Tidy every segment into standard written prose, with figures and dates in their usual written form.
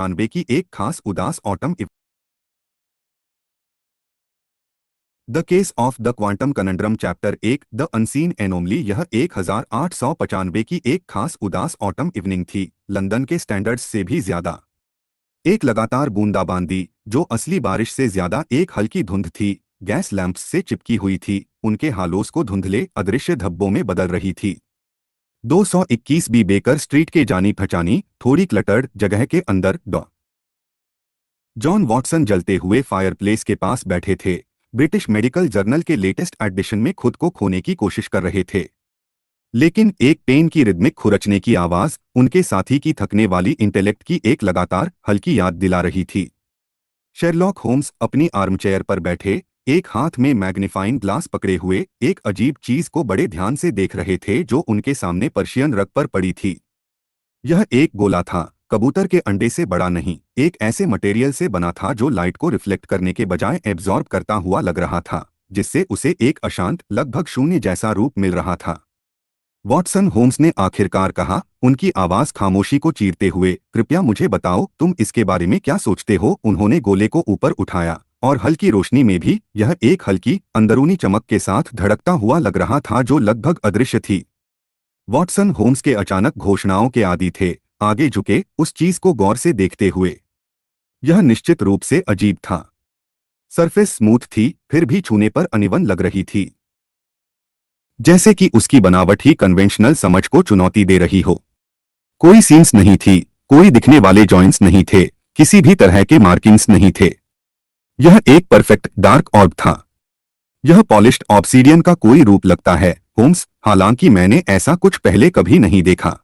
95 की एक खास उदास autumn the case of the quantum conundrum chapter 1 the unseen anomaly. यह 1895 की एक खास उदास ऑटम इवनिंग थी, लंदन के स्टैंडर्ड्स से भी ज्यादा। एक लगातार बूंदाबांदी, जो असली बारिश से ज्यादा एक हल्की धुंध थी, गैस लैंप्स से चिपकी हुई थी, उनके हालोस को धुंधले अदृश्य धब्बों में बदल रही थी। 221 बी बेकर स्ट्रीट के जानी पहचानी थोड़ी क्लटर्ड जगह के अंदर जॉन वॉटसन जलते हुए फायरप्लेस के पास बैठे थे, ब्रिटिश मेडिकल जर्नल के लेटेस्ट एडिशन में खुद को खोने की कोशिश कर रहे थे। लेकिन एक पेन की रिदमिक खुरचने की आवाज उनके साथी की थकने वाली इंटेलेक्ट की एक लगातार हल्की याद दिला रही थी। शेरलॉक होम्स अपनी आर्मचेयर पर बैठे, एक हाथ में मैग्नीफाइंग ग्लास पकड़े हुए, एक अजीब चीज को बड़े ध्यान से देख रहे थे जो उनके सामने पर्शियन रग पर पड़ी थी। यह एक गोला था, कबूतर के अंडे से बड़ा नहीं, एक ऐसे मटेरियल से बना था जो लाइट को रिफ्लेक्ट करने के बजाय एब्जॉर्ब करता हुआ लग रहा था, जिससे उसे एक अशांत, लगभग शून्य जैसा रूप मिल रहा था। वॉटसन, होम्स ने आखिरकार कहा, उनकी आवाज खामोशी को चीरते हुए, कृपया मुझे बताओ, तुम इसके बारे में क्या सोचते हो? उन्होंने गोले को ऊपर उठाया, और हल्की रोशनी में भी यह एक हल्की, अंदरूनी चमक के साथ धड़कता हुआ लग रहा था जो लगभग अदृश्य थी। वॉटसन होम्स के अचानक घोषणाओं के आदी थे, आगे झुके, उस चीज को गौर से देखते हुए। यह निश्चित रूप से अजीब था। सरफेस स्मूथ थी, फिर भी छूने पर अनइवन लग रही थी, जैसे कि उसकी बनावट ही कन्वेंशनल समझ को चुनौती दे रही हो। कोई सीम्स नहीं थी, कोई दिखने वाले जॉइंट्स नहीं थे, किसी भी तरह के मार्किंग्स नहीं थे। यह एक परफेक्ट डार्क ऑर्ब था। यह पॉलिश्ड ऑब्सीडियन का कोई रूप लगता है, होम्स, हालांकि मैंने ऐसा कुछ पहले कभी नहीं देखा।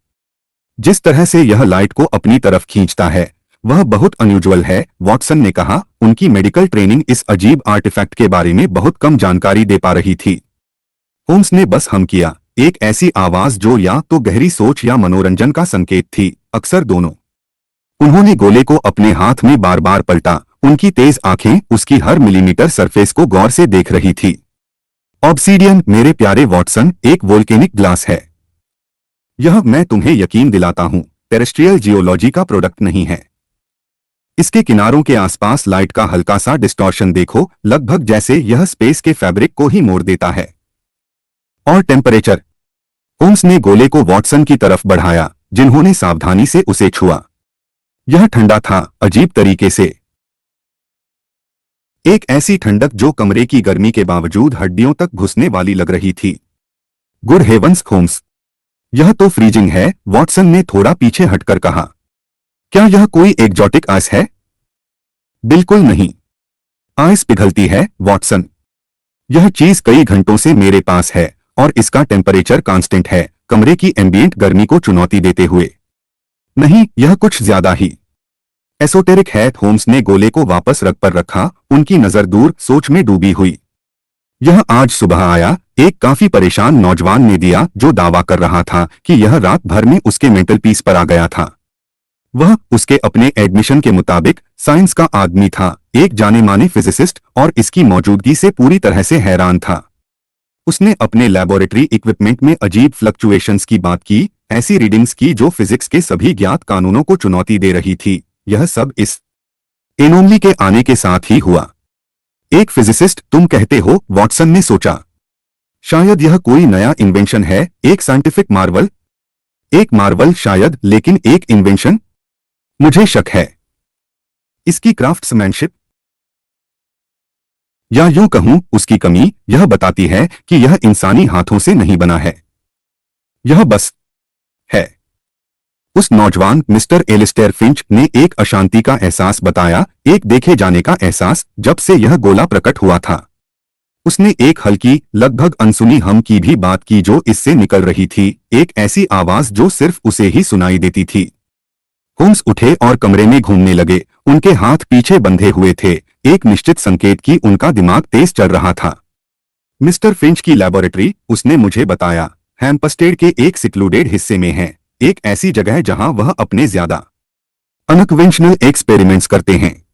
जिस तरह से यह लाइट को अपनी तरफ खींचता है, वह बहुत अनयूजुअल है, वॉटसन ने कहा। उनकी मेडिकल ट्रेनिंग इस अजीब आर्टिफैक्ट के बारे में बहुत कम जानकारी दे पा रही थी। होम्स ने बस हम किया, एक ऐसी आवाज जो या तो गहरी सोच या मनोरंजन का संकेत थी, अक्सर दोनों। उन्होंने गोले को अपने हाथ में बार बार पलटा, उनकी तेज आंखें उसकी हर मिलीमीटर सरफेस को गौर से देख रही थी। ऑब्सीडियन, मेरे प्यारे वॉटसन, एक वोल्केनिक ग्लास है। यह, मैं तुम्हें यकीन दिलाता हूं, टेरेस्ट्रियल जियोलॉजी का प्रोडक्ट नहीं है। इसके किनारों के आसपास लाइट का हल्का सा डिस्टॉर्शन देखो, लगभग जैसे यह स्पेस के फैब्रिक को ही मोड़ देता है। और टेम्परेचर? होम्स ने गोले को वॉटसन की तरफ बढ़ाया, जिन्होंने सावधानी से उसे छुआ। यह ठंडा था, अजीब तरीके से। एक ऐसी ठंडक जो कमरे की गर्मी के बावजूद हड्डियों तक घुसने वाली लग रही थी। गुड हेवंस होम्स, यह तो फ्रीजिंग है, वॉटसन ने थोड़ा पीछे हटकर कहा। क्या यह कोई एक्जॉटिक आइस है? बिल्कुल नहीं। आइस पिघलती है, वॉटसन। यह चीज कई घंटों से मेरे पास है, और इसका टेम्परेचर कांस्टेंट है, कमरे की एम्बिएंट गर्मी को चुनौती देते हुए। नहीं, यह कुछ ज्यादा ही एसोटेरिक है। होम्स ने गोले को वापस रग पर रखा, उनकी नजर दूर सोच में डूबी हुई। यह आज सुबह आया, एक काफी परेशान नौजवान ने दिया जो दावा कर रहा था कि यह रात भर में उसके मेंटल पीस पर आ गया था। वह, उसके अपने एडमिशन के मुताबिक, साइंस का आदमी था, एक जाने माने फिजिसिस्ट, और इसकी मौजूदगी से पूरी तरह से हैरान था। उसने अपने लैबोरेटरी इक्विपमेंट में अजीब फ्लक्चुएशंस की बात की, ऐसी रीडिंग्स की जो फिजिक्स के सभी ज्ञात कानूनों को चुनौती दे रही थी। यह सब इस एनोमली के आने के साथ ही हुआ। एक फिजिसिस्ट तुम कहते हो? वॉटसन ने सोचा। शायद यह कोई नया इन्वेंशन है, एक साइंटिफिक मार्वल। एक मार्वल शायद, लेकिन एक इन्वेंशन? मुझे शक है। इसकी क्राफ्ट्समैनशिप, या यूं कहूं उसकी कमी, यह बताती है कि यह इंसानी हाथों से नहीं बना है। यह बस है। उस नौजवान मिस्टर एलिस्टेयर फिंच ने एक अशांति का एहसास बताया, एक देखे जाने का एहसास, जब से यह गोला प्रकट हुआ था। उसने एक हल्की, लगभग अनसुनी हम की भी बात की जो इससे निकल रही थी, एक ऐसी आवाज जो सिर्फ उसे ही सुनाई देती थी। होम्स उठे और कमरे में घूमने लगे, उनके हाथ पीछे बंधे हुए थे, एक निश्चित संकेत कि उनका दिमाग तेज चल रहा था। मिस्टर फिंच की लैबोरेटरी, उसने मुझे बताया, हैम्पस्टेड के एक सिक्लूडेड हिस्से में है, एक ऐसी जगह जहां वह अपने ज्यादा अनकन्वेंशनल एक्सपेरिमेंट्स करते हैं।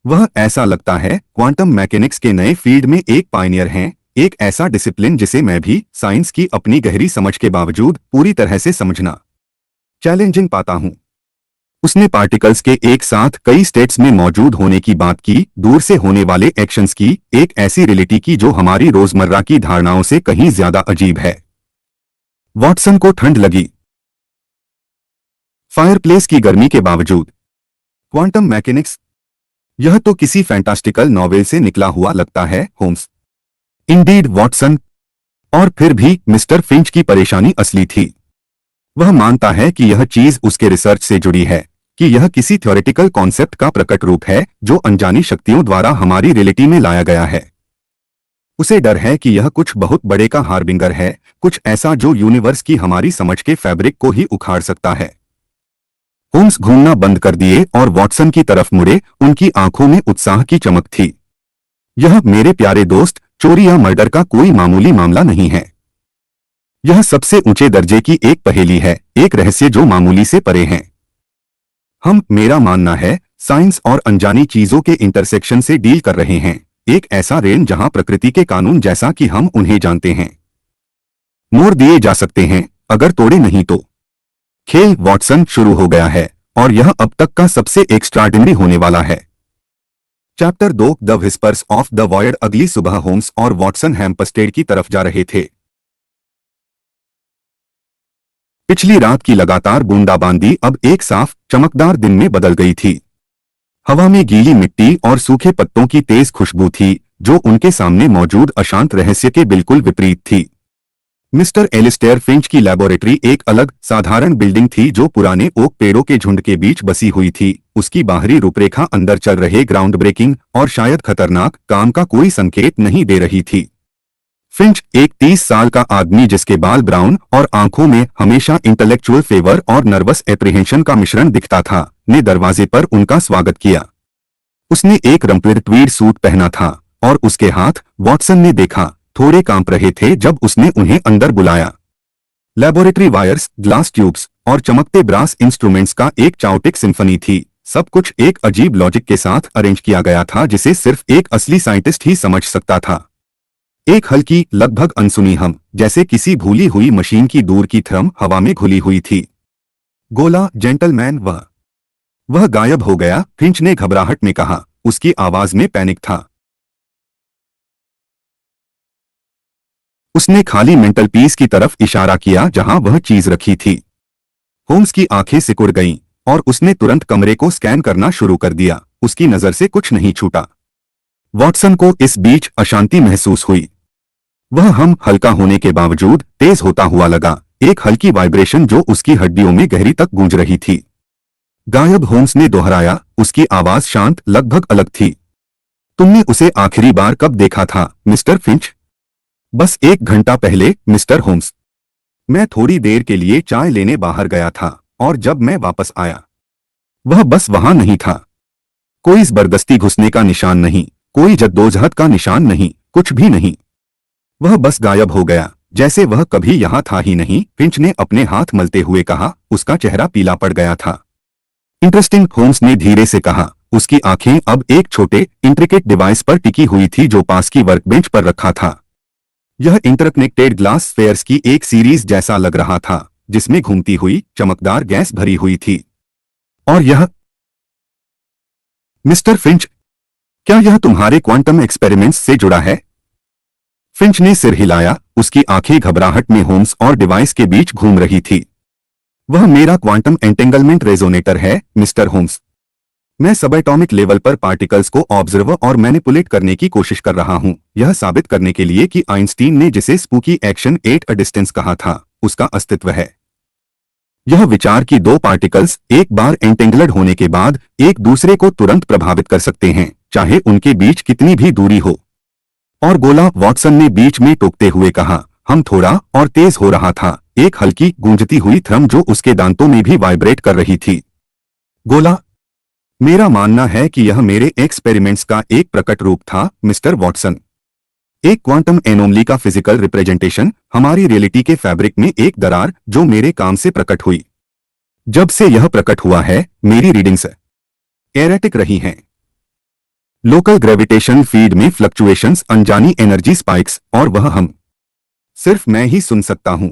वह, ऐसा लगता है, क्वांटम मैकेनिक्स के नए फील्ड में एक पायनियर हैं, एक ऐसा डिसिप्लिन जिसे मैं भी, साइंस की अपनी गहरी समझ के बावजूद, पूरी तरह से समझना चैलेंजिंग पाता हूं। उसने पार्टिकल्स के एक साथ कई स्टेट्स में मौजूद होने की बात की, दूर से होने वाले एक्शंस की, एक ऐसी रियलिटी की जो हमारी रोजमर्रा की धारणाओं से कहीं ज्यादा अजीब है। वॉटसन को ठंड लगी। फायरप्लेस की गर्मी के बावजूद क्वांटम मैकेनिक्स, यह तो किसी फैंटास्टिकल नॉवेल से निकला हुआ लगता है, होम्स। Indeed, Watson. और फिर भी मिस्टर फिंच की परेशानी असली थी। वह मानता है कि यह चीज उसके रिसर्च से जुड़ी है, कि यह किसी थ्योरेटिकल कॉन्सेप्ट का प्रकट रूप है जो अनजानी शक्तियों द्वारा हमारी रियलिटी में लाया गया है। उसे डर है कि यह कुछ बहुत बड़े का हार्बिंगर है, कुछ ऐसा जो यूनिवर्स की हमारी समझ के फैब्रिक को ही उखाड़ सकता है। होम्स घूमना बंद कर दिए और वॉटसन की तरफ मुड़े, उनकी आंखों में उत्साह की चमक थी। यह, मेरे प्यारे दोस्त, चोरी या मर्डर का कोई मामूली मामला नहीं है। यह सबसे ऊंचे दर्जे की एक पहेली है, एक रहस्य जो मामूली से परे है। हम, मेरा मानना है, साइंस और अनजानी चीजों के इंटरसेक्शन से डील कर रहे हैं, एक ऐसा रेन जहां प्रकृति के कानून जैसा कि हम उन्हें जानते हैं मोड़ दिए जा सकते हैं, अगर तोड़े नहीं तो। खेल, वॉटसन, शुरू हो गया है और यह अब तक का सबसे एक्स्ट्राऑर्डिनरी होने वाला है। Chapter 2, the whispers of the void. अगली सुबह होम्स और वॉटसन हैम्पस्टेड की तरफ जा रहे थे। पिछली रात की लगातार बूंदाबांदी अब एक साफ, चमकदार दिन में बदल गई थी। हवा में गीली मिट्टी और सूखे पत्तों की तेज खुशबू थी, जो उनके सामने मौजूद अशांत रहस्य के बिल्कुल विपरीत थी। मिस्टर एलिस्टेयर फिंच की लैबोरेटरी एक अलग, साधारण बिल्डिंग थी जो पुराने ओक पेड़ों के झुंड के बीच बसी हुई थी। उसकी बाहरी रूपरेखा अंदर चल रहे ग्राउंड ब्रेकिंग और शायद खतरनाक काम का कोई संकेत नहीं दे रही थी। फिंच, एक 30 साल का आदमी जिसके बाल ब्राउन और आंखों में हमेशा इंटेलेक्चुअल फेवर और नर्वस एप्रीहेंशन का मिश्रण दिखता था, ने दरवाजे पर उनका स्वागत किया। उसने एक रंपलेड ट्वीड सूट पहना था और उसके हाथ, वॉटसन ने देखा, थोड़े कांप रहे थे जब उसने उन्हें अंदर बुलाया। लैबोरेटरी वायर्स, ग्लास ट्यूब्स और चमकते ब्रास इंस्ट्रूमेंट्स का एक चाउटिक सिम्फनी थी। सब कुछ एक अजीब लॉजिक के साथ अरेंज किया गया था जिसे सिर्फ एक असली साइंटिस्ट ही समझ सकता था। एक हल्की, लगभग अनसुनी हम, जैसे किसी भूली हुई मशीन की दूर की थ्रम हवा में घुली हुई थी। गोला, जेंटलमैन, वह गायब हो गया, फिंच ने घबराहट में कहा। उसकी आवाज में पैनिक था। उसने खाली मेंटल पीस की तरफ इशारा किया जहां वह चीज रखी थी। होम्स की आंखें सिकुड़ गईं और उसने तुरंत कमरे को स्कैन करना शुरू कर दिया। उसकी नजर से कुछ नहीं छूटा। वॉटसन को इस बीच अशांति महसूस हुई। वह हम, हल्का होने के बावजूद, तेज होता हुआ लगा, एक हल्की वाइब्रेशन जो उसकी हड्डियों में गहरी तक गूंज रही थी। गायब, होम्स ने दोहराया, उसकी आवाज शांत, लगभग अलग थी। तुमने उसे आखिरी बार कब देखा था, मिस्टर फिंच? बस 1 घंटा पहले, मिस्टर होम्स। मैं थोड़ी देर के लिए चाय लेने बाहर गया था और जब मैं वापस आया, वह बस वहां नहीं था। कोई जबरदस्ती घुसने का निशान नहीं, कोई जद्दोजहद का निशान नहीं, कुछ भी नहीं। वह बस गायब हो गया, जैसे वह कभी यहां था ही नहीं। फिंच ने अपने हाथ मलते हुए कहा। उसका चेहरा पीला पड़ गया था। इंटरेस्टिंग, होम्स ने धीरे से कहा। उसकी आंखें अब एक छोटे, इंट्रिकेट डिवाइस पर टिकी हुई थी जो पास की वर्कबेंच पर रखा था। यह इंटरकनेक्टेड ग्लास स्फेयर्स की एक सीरीज जैसा लग रहा था, जिसमें घूमती हुई, चमकदार गैस भरी हुई थी। और यह, मिस्टर फिंच, क्या यह तुम्हारे क्वांटम एक्सपेरिमेंट्स से जुड़ा है? फिंच ने सिर हिलाया, उसकी आंखें घबराहट में होम्स और डिवाइस के बीच घूम रही थी। वह मेरा क्वांटम एंटेंगलमेंट रेजोनेटर है, मिस्टर होम्स। मैं सबएटॉमिक लेवल पर पार्टिकल्स को ऑब्जर्व और मैनिपुलेट करने की कोशिश कर रहा हूं, यह साबित करने के लिए कि आइंस्टीन ने जिसे spooky action at a distance कहा था, उसका अस्तित्व है। यह विचार कि 2 पार्टिकल्स एक बार एंटेंगल्ड होने के बाद एक दूसरे को तुरंत प्रभावित कर सकते हैं, चाहे उनके बीच कितनी भी दूरी हो। और गोला, वॉटसन ने बीच में टोकते हुए कहा। हम थोड़ा और तेज हो रहा था, एक हल्की, गूंजती हुई थ्रम जो उसके दांतों में भी वाइब्रेट कर रही थी। गोला, मेरा मानना है कि यह मेरे एक्सपेरिमेंट्स का एक प्रकट रूप था, मिस्टर वॉटसन। एक क्वांटम एनोमली का फिजिकल रिप्रेजेंटेशन, हमारी रियलिटी के फैब्रिक में एक दरार जो मेरे काम से प्रकट हुई। जब से यह प्रकट हुआ है, मेरी रीडिंग्स एरेटिक रही हैं। लोकल ग्रेविटेशन फील्ड में फ्लक्चुएशंस, अनजानी एनर्जी स्पाइक्स, और वह हम, सिर्फ मैं ही सुन सकता हूं।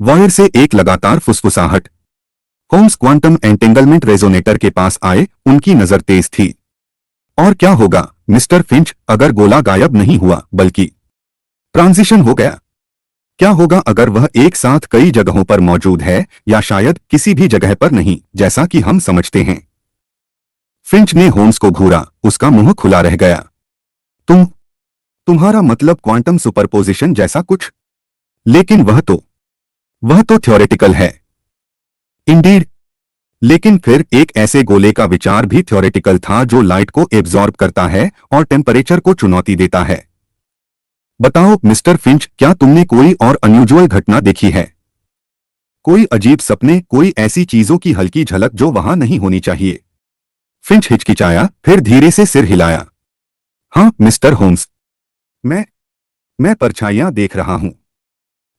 वायर से एक लगातार फुसफुसाहट। होम्स क्वांटम एंटेंगलमेंट रेजोनेटर के पास आए, उनकी नजर तेज थी। और क्या होगा मिस्टर फिंच अगर गोला गायब नहीं हुआ बल्कि ट्रांजिशन हो गया? क्या होगा अगर वह एक साथ कई जगहों पर मौजूद है, या शायद किसी भी जगह पर नहीं जैसा कि हम समझते हैं? फिंच ने होम्स को घूरा, उसका मुंह खुला रह गया। तुम्हारा मतलब क्वांटम सुपरपोजिशन जैसा कुछ? लेकिन वह तो थ्योरेटिकल है। इंडीड। लेकिन फिर एक ऐसे गोले का विचार भी थ्योरेटिकल था जो लाइट को एब्जॉर्ब करता है और टेम्परेचर को चुनौती देता है। बताओ मिस्टर फिंच, क्या तुमने कोई और अनयूजुअल घटना देखी है? कोई अजीब सपने, कोई ऐसी चीजों की हल्की झलक जो वहां नहीं होनी चाहिए? फिंच हिचकिचाया, फिर धीरे से सिर हिलाया। हाँ मिस्टर होम्स, मैं मैं परछाइयां देख रहा हूं।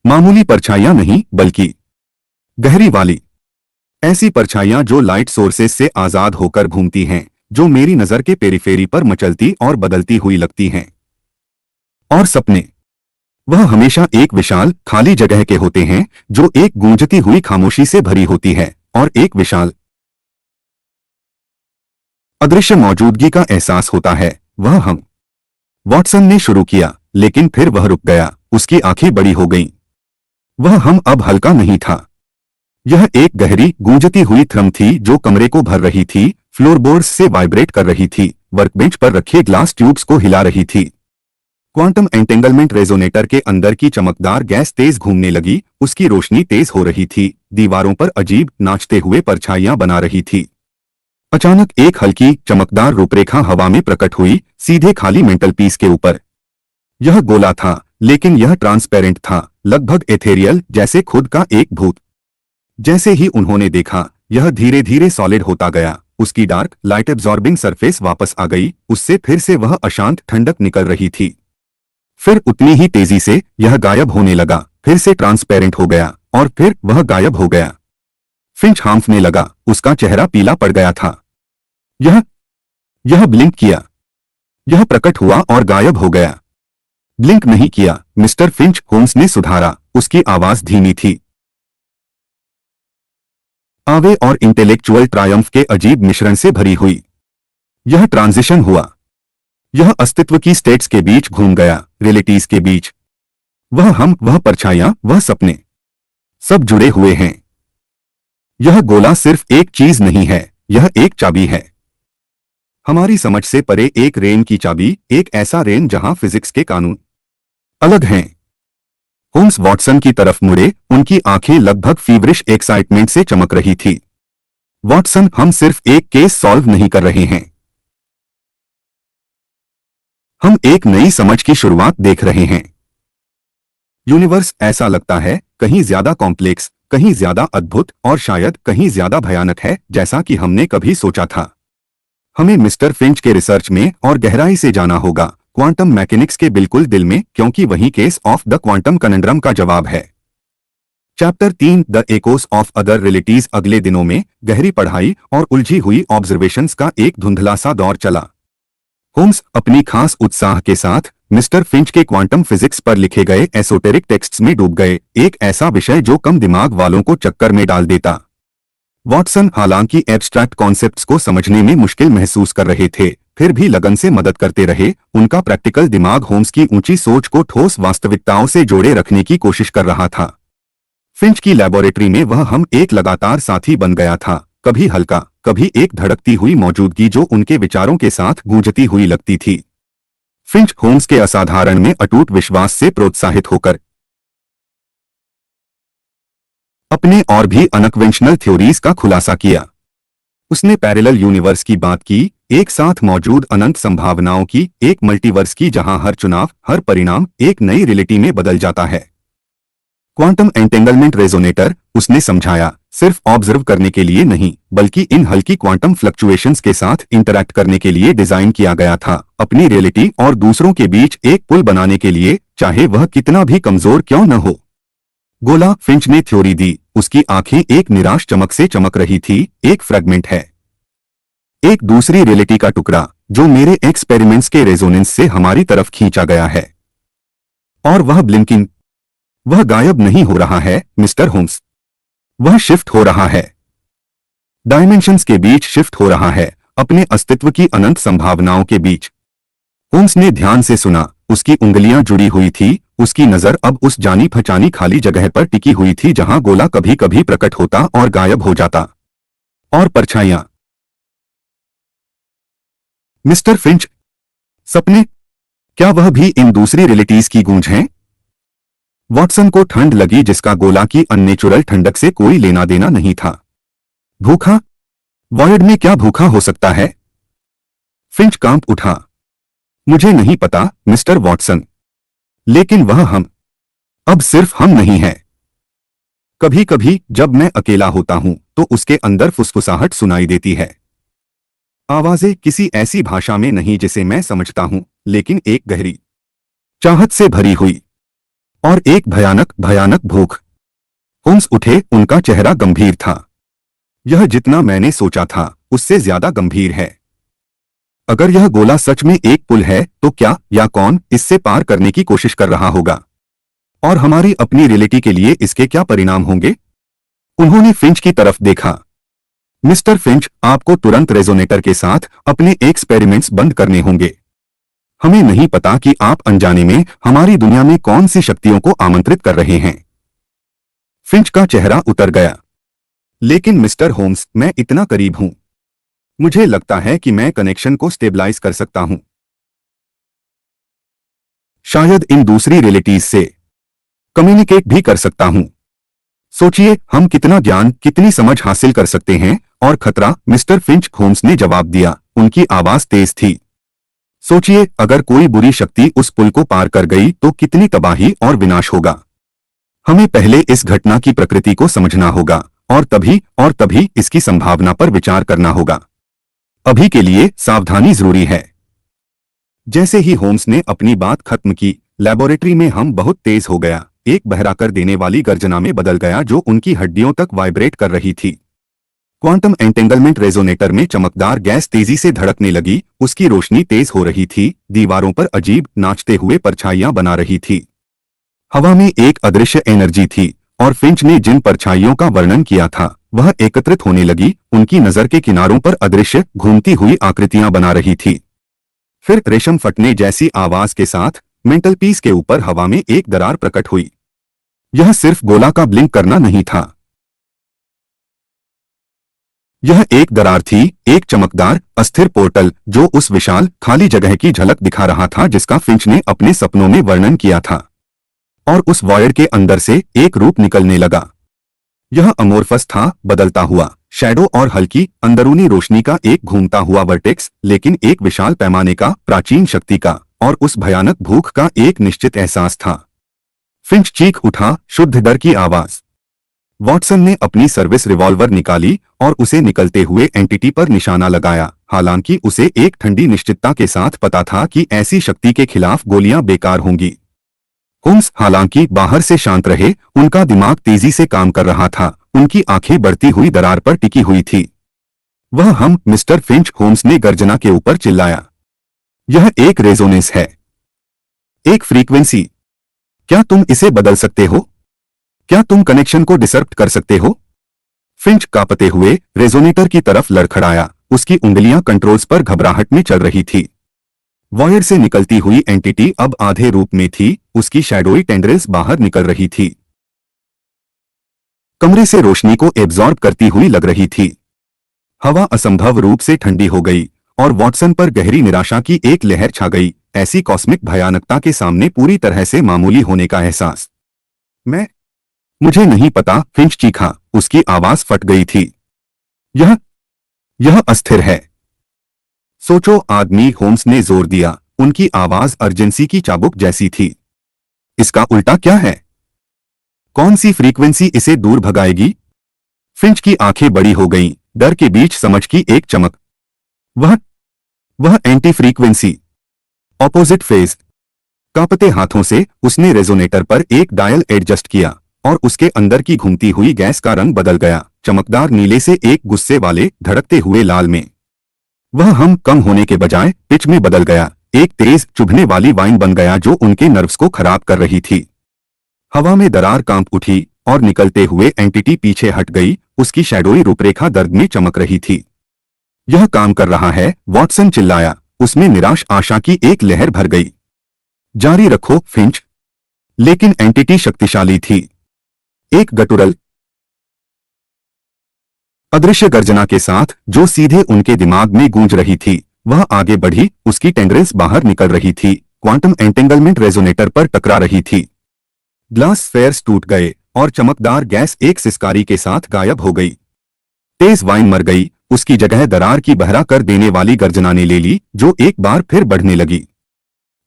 मामूली परछाइयां नहीं, बल्कि गहरी वाली। ऐसी परछाइयां जो लाइट सोर्सेस से आजाद होकर घूमती हैं, जो मेरी नजर के पेरिफेरी पर मचलती और बदलती हुई लगती हैं। और सपने, वह हमेशा एक विशाल खाली जगह के होते हैं, जो एक गूंजती हुई खामोशी से भरी होती है, और एक विशाल अदृश्य मौजूदगी का एहसास होता है। वह हम वॉटसन ने शुरू किया, लेकिन फिर वह रुक गया, उसकी आंखें बड़ी हो गईं। वह हम अब हल्का नहीं था। यह एक गहरी गूंजती हुई थ्रम थी जो कमरे को भर रही थी, फ्लोरबोर्ड्स से वाइब्रेट कर रही थी, वर्कबेंच पर रखे ग्लास ट्यूब्स को हिला रही थी। क्वांटम एंटेंगलमेंट रेजोनेटर के अंदर की चमकदार गैस तेज घूमने लगी, उसकी रोशनी तेज हो रही थी, दीवारों पर अजीब नाचते हुए परछाइयां बना रही थी। अचानक एक हल्की चमकदार रूपरेखा हवा में प्रकट हुई, सीधे खाली मेंटल पीस के ऊपर। यह गोला था, लेकिन यह ट्रांसपेरेंट था, लगभग एथेरियल, जैसे खुद का एक भूत। जैसे ही उन्होंने देखा, यह धीरे धीरे सॉलिड होता गया, उसकी डार्क लाइट एब्जॉर्बिंग सरफेस वापस आ गई, उससे फिर से वह अशांत ठंडक निकल रही थी। फिर उतनी ही तेजी से यह गायब होने लगा, फिर से ट्रांसपेरेंट हो गया, और फिर वह गायब हो गया। फिंच हांफने लगा, उसका चेहरा पीला पड़ गया था। यह ब्लिंक किया। यह प्रकट हुआ और गायब हो गया। ब्लिंक नहीं किया मिस्टर फिंच, होम्स ने सुधारा, उसकी आवाज धीमी थी। आवे और इंटेलेक्चुअल ट्रायम्फ के अजीब मिश्रण से भरी हुई। यह ट्रांजिशन हुआ। यह अस्तित्व की स्टेट्स के बीच घूम गया, रियलिटीज के बीच। वह हम, वह परछाइयां, वह सपने, सब जुड़े हुए हैं। यह गोला सिर्फ एक चीज नहीं है, यह एक चाबी है। हमारी समझ से परे एक रेन की चाबी, एक ऐसा रेन जहां फिजिक्स के कानून अलग हैं। होम्स वॉटसन की तरफ मुड़े, उनकी आंखें लगभग फीवरिश एक्साइटमेंट से चमक रही थी। वॉटसन, हम सिर्फ एक केस सॉल्व नहीं कर रहे हैं, हम एक नई समझ की शुरुआत देख रहे हैं। यूनिवर्स, ऐसा लगता है, कहीं ज्यादा कॉम्प्लेक्स, कहीं ज्यादा अद्भुत, और शायद कहीं ज्यादा भयानक है, जैसा कि हमने कभी सोचा था। हमें मिस्टर फिंच के रिसर्च में और गहराई से जाना होगा, क्वांटम मैकेनिक्स के बिल्कुल दिल में, क्योंकि वही case of the quantum conundrum का जवाब है। Chapter 3, the echoes of other realities. अगले दिनों में गहरी पढ़ाई और उलझी हुई ऑब्जर्वेशंस का एक धुंधला सा दौर चला। होम्स अपनी खास उत्साह के साथ मिस्टर फिंच के क्वांटम फिजिक्स पर लिखे गए एसोटेरिक टेक्स्ट्स में डूब गए, एक ऐसा विषय जो कम दिमाग वालों को चक्कर में डाल देता। वॉटसन हालांकि एब्स्ट्रैक्ट कॉन्सेप्ट्स को समझने में मुश्किल महसूस कर रहे थे, फिर भी लगन से मदद करते रहे। उनका प्रैक्टिकल दिमाग होम्स की ऊंची सोच को ठोस वास्तविकताओं से जोड़े रखने की कोशिश कर रहा था। फिंच की लैबोरेटरी में वह हम एक लगातार साथी बन गया था, कभी हल्का, कभी एक धड़कती हुई मौजूदगी जो उनके विचारों के साथ गूंजती हुई लगती थी। फिंच होम्स के असाधारण में अटूट विश्वास से प्रोत्साहित होकर अपने और भी अनकन्वेंशनल थ्योरीज का खुलासा किया। उसने पैरेलल यूनिवर्स की बात की, एक साथ मौजूद अनंत संभावनाओं की, एक मल्टीवर्स की जहां हर चुनाव, हर परिणाम एक नई रियलिटी में बदल जाता है। क्वांटम एंटेंगलमेंट रेजोनेटर, उसने समझाया, सिर्फ ऑब्जर्व करने के लिए नहीं, बल्कि इन हल्की क्वांटम फ्लक्चुएशंस के साथ इंटरैक्ट करने के लिए डिजाइन किया गया था, अपनी रियलिटी और दूसरों के बीच एक पुल बनाने के लिए, चाहे वह कितना भी कमजोर क्यों न हो। गोला, फिंच ने थ्योरी दी, उसकी आंखें एक निराश चमक से चमक रही थी। एक फ्रेगमेंट है, एक दूसरी रियलिटी का टुकड़ा, जो मेरे एक्सपेरिमेंट्स के रेजोनेंस से हमारी तरफ खींचा गया है। और वह ब्लिंकिंग वह गायब नहीं हो रहा है मिस्टर होम्स, वह शिफ्ट हो रहा है। डायमेंशंस के बीच शिफ्ट हो रहा है, अपने अस्तित्व की अनंत संभावनाओं के बीच। होम्स ने ध्यान से सुना, उसकी उंगलियां जुड़ी हुई थी, उसकी नजर अब उस जानी पहचानी खाली जगह पर टिकी हुई थी जहां गोला कभी कभी प्रकट होता और गायब हो जाता। और परछाइयां। मिस्टर फिंच, सपने, क्या वह भी इन दूसरी रियलिटीज की गूंज हैं? वॉटसन को ठंड लगी जिसका गोला की अननेचुरल ठंडक से कोई लेना देना नहीं था। भूखा? वॉयड में क्या भूखा हो सकता है? फिंच कांप उठा। मुझे नहीं पता मिस्टर वॉटसन, लेकिन वह हम, अब सिर्फ हम नहीं है। कभी कभी जब मैं अकेला होता हूं तो उसके अंदर फुसफुसाहट सुनाई देती है। आवाजें किसी ऐसी भाषा में नहीं जिसे मैं समझता हूं, लेकिन एक गहरी चाहत से भरी हुई, और एक भयानक भयानक भूख। होम्स उठे, उनका चेहरा गंभीर था। यह जितना मैंने सोचा था उससे ज्यादा गंभीर है। अगर यह गोला सच में एक पुल है तो क्या या कौन इससे पार करने की कोशिश कर रहा होगा? और हमारी अपनी रियलिटी के लिए इसके क्या परिणाम होंगे? उन्होंने फिंच की तरफ देखा। मिस्टर फिंच, आपको तुरंत रेजोनेटर के साथ अपने एक्सपेरिमेंट्स बंद करने होंगे। हमें नहीं पता कि आप अनजाने में हमारी दुनिया में कौन सी शक्तियों को आमंत्रित कर रहे हैं। फिंच का चेहरा उतर गया। लेकिन मिस्टर होम्स, मैं इतना करीब हूं। मुझे लगता है कि मैं कनेक्शन को स्टेबलाइज कर सकता हूं, शायद इन दूसरी रियलिटीज से कम्युनिकेट भी कर सकता हूं। सोचिए, हम कितना ज्ञान, कितनी समझ हासिल कर सकते हैं। और खतरा, मिस्टर फिंच, होम्स ने जवाब दिया, उनकी आवाज तेज थी। सोचिए, अगर कोई बुरी शक्ति उस पुल को पार कर गई तो कितनी तबाही और विनाश होगा। हमें पहले इस घटना की प्रकृति को समझना होगा, और तभी इसकी संभावना पर विचार करना होगा। अभी के लिए सावधानी जरूरी है। जैसे ही होम्स ने अपनी बात खत्म की, लेबोरेटरी में हम बहुत तेज हो गया, एक बहरा कर देने वाली गर्जना में बदल गया जो उनकी हड्डियों तक वाइब्रेट कर रही थी। क्वांटम एंटेंगलमेंट रेजोनेटर में चमकदार गैस तेजी से धड़कने लगी, उसकी रोशनी तेज हो रही थी, दीवारों पर अजीब नाचते हुए परछाइयां बना रही थी। हवा में एक अदृश्य एनर्जी थी, और फिंच ने जिन परछाइयों का वर्णन किया था वह एकत्रित होने लगी, उनकी नजर के किनारों पर अदृश्य घूमती हुई आकृतियां बना रही थी। फिर रेशम फटने जैसी आवाज के साथ मेंटल पीस के ऊपर हवा में एक दरार प्रकट हुई। यह सिर्फ गोला का ब्लिंक करना नहीं था, यह एक दरार थी, एक चमकदार अस्थिर पोर्टल जो उस विशाल खाली जगह की झलक दिखा रहा था जिसका फिंच ने अपने सपनों में वर्णन किया था। और उस वॉयड के अंदर से एक रूप निकलने लगा। यह अमोर्फस था, बदलता हुआ, शैडो और हल्की अंदरूनी रोशनी का एक घूमता हुआ वर्टेक्स, लेकिन एक विशाल पैमाने का, प्राचीन शक्ति का, और उस भयानक भूख का एक निश्चित एहसास था। फिंच चीख उठा, शुद्ध डर की आवाज। वॉटसन ने अपनी सर्विस रिवॉल्वर निकाली और उसे निकलते हुए एंटिटी पर निशाना लगाया, हालांकि उसे एक ठंडी निश्चितता के साथ पता था कि ऐसी शक्ति के खिलाफ गोलियां बेकार होंगी। होम्स हालांकि बाहर से शांत रहे, उनका दिमाग तेजी से काम कर रहा था, उनकी आंखें बढ़ती हुई दरार पर टिकी हुई थी। वह हम, मिस्टर फिंच, होम्स ने गर्जना के ऊपर चिल्लाया। यह एक रेजोनेंस है, एक फ्रीक्वेंसी। क्या तुम इसे बदल सकते हो? क्या तुम कनेक्शन को डिसरप्ट कर सकते हो? फिंच कांपते हुए रेजोनेटर की तरफ लड़खड़ाया, उसकी उंगलियां कंट्रोल्स पर घबराहट में चल रही थी। वॉयर से निकलती हुई एंटिटी अब आधे रूप में थी, उसकी शैडोई टेंड्रिल्स बाहर निकल रही थी। कमरे से रोशनी को एब्जॉर्ब करती हुई लग रही थी। हवा असंभव रूप से ठंडी हो गई, और वॉटसन पर गहरी निराशा की एक लहर छा गई, ऐसी कॉस्मिक भयानकता के सामने पूरी तरह से मामूली होने का एहसास। मुझे नहीं पता, फिंच चीखा, उसकी आवाज फट गई थी। यह अस्थिर है। सोचो आदमी, होम्स ने जोर दिया, उनकी आवाज अर्जेंसी की चाबुक जैसी थी। इसका उल्टा क्या है? कौन सी फ्रीक्वेंसी इसे दूर भगाएगी? फिंच की आंखें बड़ी हो गईं, डर के बीच समझ की एक चमक। वह एंटी फ्रीक्वेंसी, ऑपोजिट फेज। कांपते हाथों से उसने रेजोनेटर पर एक डायल एडजस्ट किया, और उसके अंदर की घूमती हुई गैस का रंग बदल गया, चमकदार नीले से एक गुस्से वाले, धड़कते हुए लाल में। वह हम कम होने के बजाय पिच में बदल गया, एक तेज चुभने वाली वाइन बन गया जो उनके नर्व्स को खराब कर रही थी। हवा में दरार कांप उठी और निकलते हुए एंटिटी पीछे हट गई। उसकी शैडोई रूपरेखा दर्द में चमक रही थी। यह काम कर रहा है, वॉटसन चिल्लाया। उसमें निराश आशा की एक लहर भर गई। जारी रखो, फिंच। लेकिन एंटिटी शक्तिशाली थी। एक गटुरल अदृश्य गर्जना के साथ जो सीधे उनके दिमाग में गूंज रही थी, वह आगे बढ़ी। उसकी टेंड्रिल्स बाहर निकल रही थी, क्वांटम एंटेंगलमेंट रेजोनेटर पर टकरा रही थी। ग्लास स्फेयर्स टूट गए और चमकदार गैस एक सिसकारी के साथ गायब हो गई। तेज वाइन मर गई। उसकी जगह दरार की बहरा कर देने वाली गर्जना ने ले ली, जो एक बार फिर बढ़ने लगी।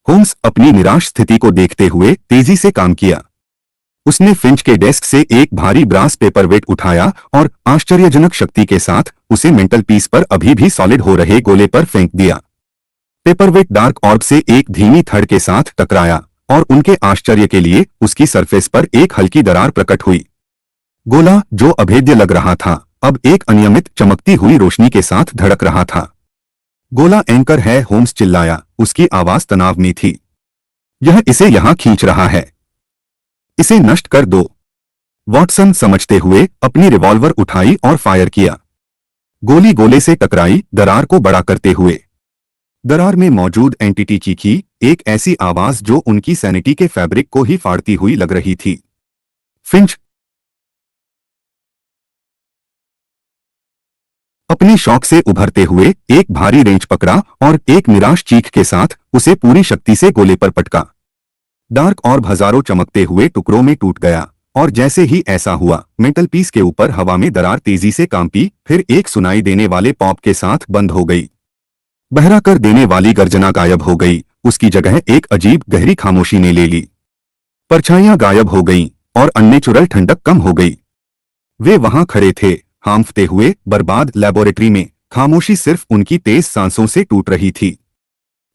होम्स अपनी निराश स्थिति को देखते हुए तेजी से काम किया। उसने फिंच के डेस्क से एक भारी ब्रास पेपरवेट उठाया और आश्चर्यजनक शक्ति के साथ उसे मेंटल पीस पर अभी भी सॉलिड हो रहे गोले पर फेंक दिया। पेपरवेट डार्क ऑर्ब से एक धीमी थड़ के साथ टकराया और उनके आश्चर्य के लिए उसकी सरफेस पर एक हल्की दरार प्रकट हुई। गोला, जो अभेद्य लग रहा था, अब एक अनियमित चमकती हुई रोशनी के साथ धड़क रहा था। गोला एंकर है, होम्स चिल्लाया। उसकी आवाज तनाव में थी। यह इसे यहां खींच रहा है। इसे नष्ट कर दो। वॉटसन समझते हुए अपनी रिवॉल्वर उठाई और फायर किया। गोली गोले से टकराई, दरार को बड़ा करते हुए। दरार में मौजूद एंटिटी चीखी, एक ऐसी आवाज जो उनकी सैनिटी के फैब्रिक को ही फाड़ती हुई लग रही थी। फिंच अपने शौक से उभरते हुए एक भारी रेंच पकड़ा और एक निराश चीख के साथ उसे पूरी शक्ति से गोले पर पटका। डार्क ऑर्ब हजारों चमकते हुए टुकड़ों में टूट गया और जैसे ही ऐसा हुआ, मेंटल पीस के ऊपर हवा में दरार तेजी से कांपी, फिर एक सुनाई देने वाले पॉप के साथ बंद हो गई। बहरा कर देने वाली गर्जना गायब हो गई। उसकी जगह एक अजीब गहरी खामोशी ने ले ली। परछाइयां गायब हो गईं और अननेचुरल ठंडक कम हो गई। वे वहां खड़े थे, हांफते हुए, बर्बाद लेबोरेटरी में। खामोशी सिर्फ उनकी तेज सांसों से टूट रही थी।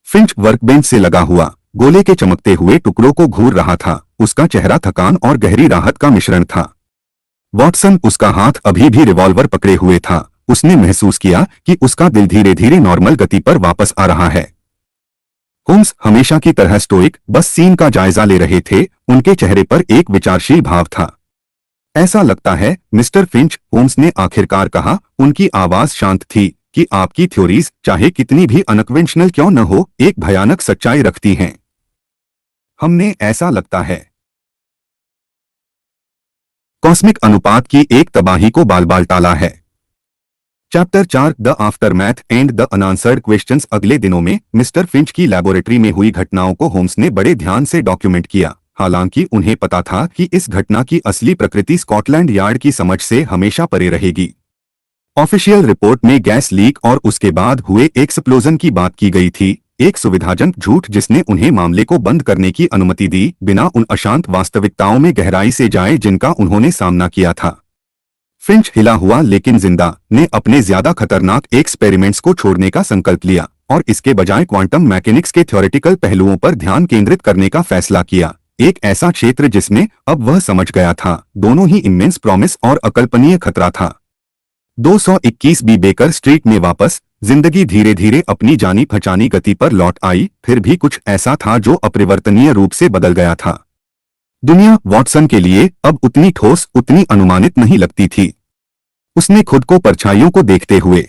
फिंच वर्कबेंच से लगा हुआ गोले के चमकते हुए टुकड़ों को घूर रहा था। उसका चेहरा थकान और गहरी राहत का मिश्रण था। वॉटसन उसका हाथ अभी भी रिवॉल्वर पकड़े हुए था। उसने महसूस किया कि उसका दिल धीरे धीरे नॉर्मल गति पर वापस आ रहा है। होम्स हमेशा की तरह स्टोइक बस सीन का जायजा ले रहे थे। उनके चेहरे पर एक विचारशील भाव था। ऐसा लगता है, मिस्टर फिंच, होम्स ने आखिरकार कहा। उनकी आवाज शांत थी कि आपकी थ्योरीज, चाहे कितनी भी अनकन्वेंशनल क्यों न हो, एक भयानक सच्चाई रखती हैं। हमने, ऐसा लगता है, कॉस्मिक अनुपात की एक तबाही को बाल बाल टाला है। Chapter 4, the aftermath and the unanswered questions. अगले दिनों में मिस्टर फिंच की लैबोरेटरी में हुई घटनाओं को होम्स ने बड़े ध्यान से डॉक्यूमेंट किया। हालांकि उन्हें पता था कि इस घटना की असली प्रकृति स्कॉटलैंड यार्ड की समझ से हमेशा परे रहेगी। ऑफिशियल रिपोर्ट में गैस लीक और उसके बाद हुए एक्सप्लोजन की बात की गई थी, एक सुविधाजनक झूठ जिसने उन्हें मामले को बंद करने की अनुमति दी, बिना उन अशांत वास्तविकताओं में गहराई से जाए जिनका उन्होंने सामना किया था। फिंच हिला हुआ लेकिन जिंदा ने अपने ज्यादा खतरनाक एक्सपेरिमेंट्स को छोड़ने का संकल्प लिया और इसके बजाय क्वांटम मैकेनिक्स के थ्योरेटिकल पहलुओं पर ध्यान केंद्रित करने का फैसला किया। एक ऐसा क्षेत्र जिसमें अब वह समझ गया था, दोनों ही इमेंस प्रॉमिस और अकल्पनीय खतरा था। 221 बी बेकर स्ट्रीट में वापस जिंदगी धीरे धीरे अपनी जानी पहचानी गति पर लौट आई। फिर भी कुछ ऐसा था जो अपरिवर्तनीय रूप से बदल गया था। दुनिया वॉटसन के लिए अब उतनी ठोस, उतनी अनुमानित नहीं लगती थी। उसने खुद को परछाइयों को देखते हुए,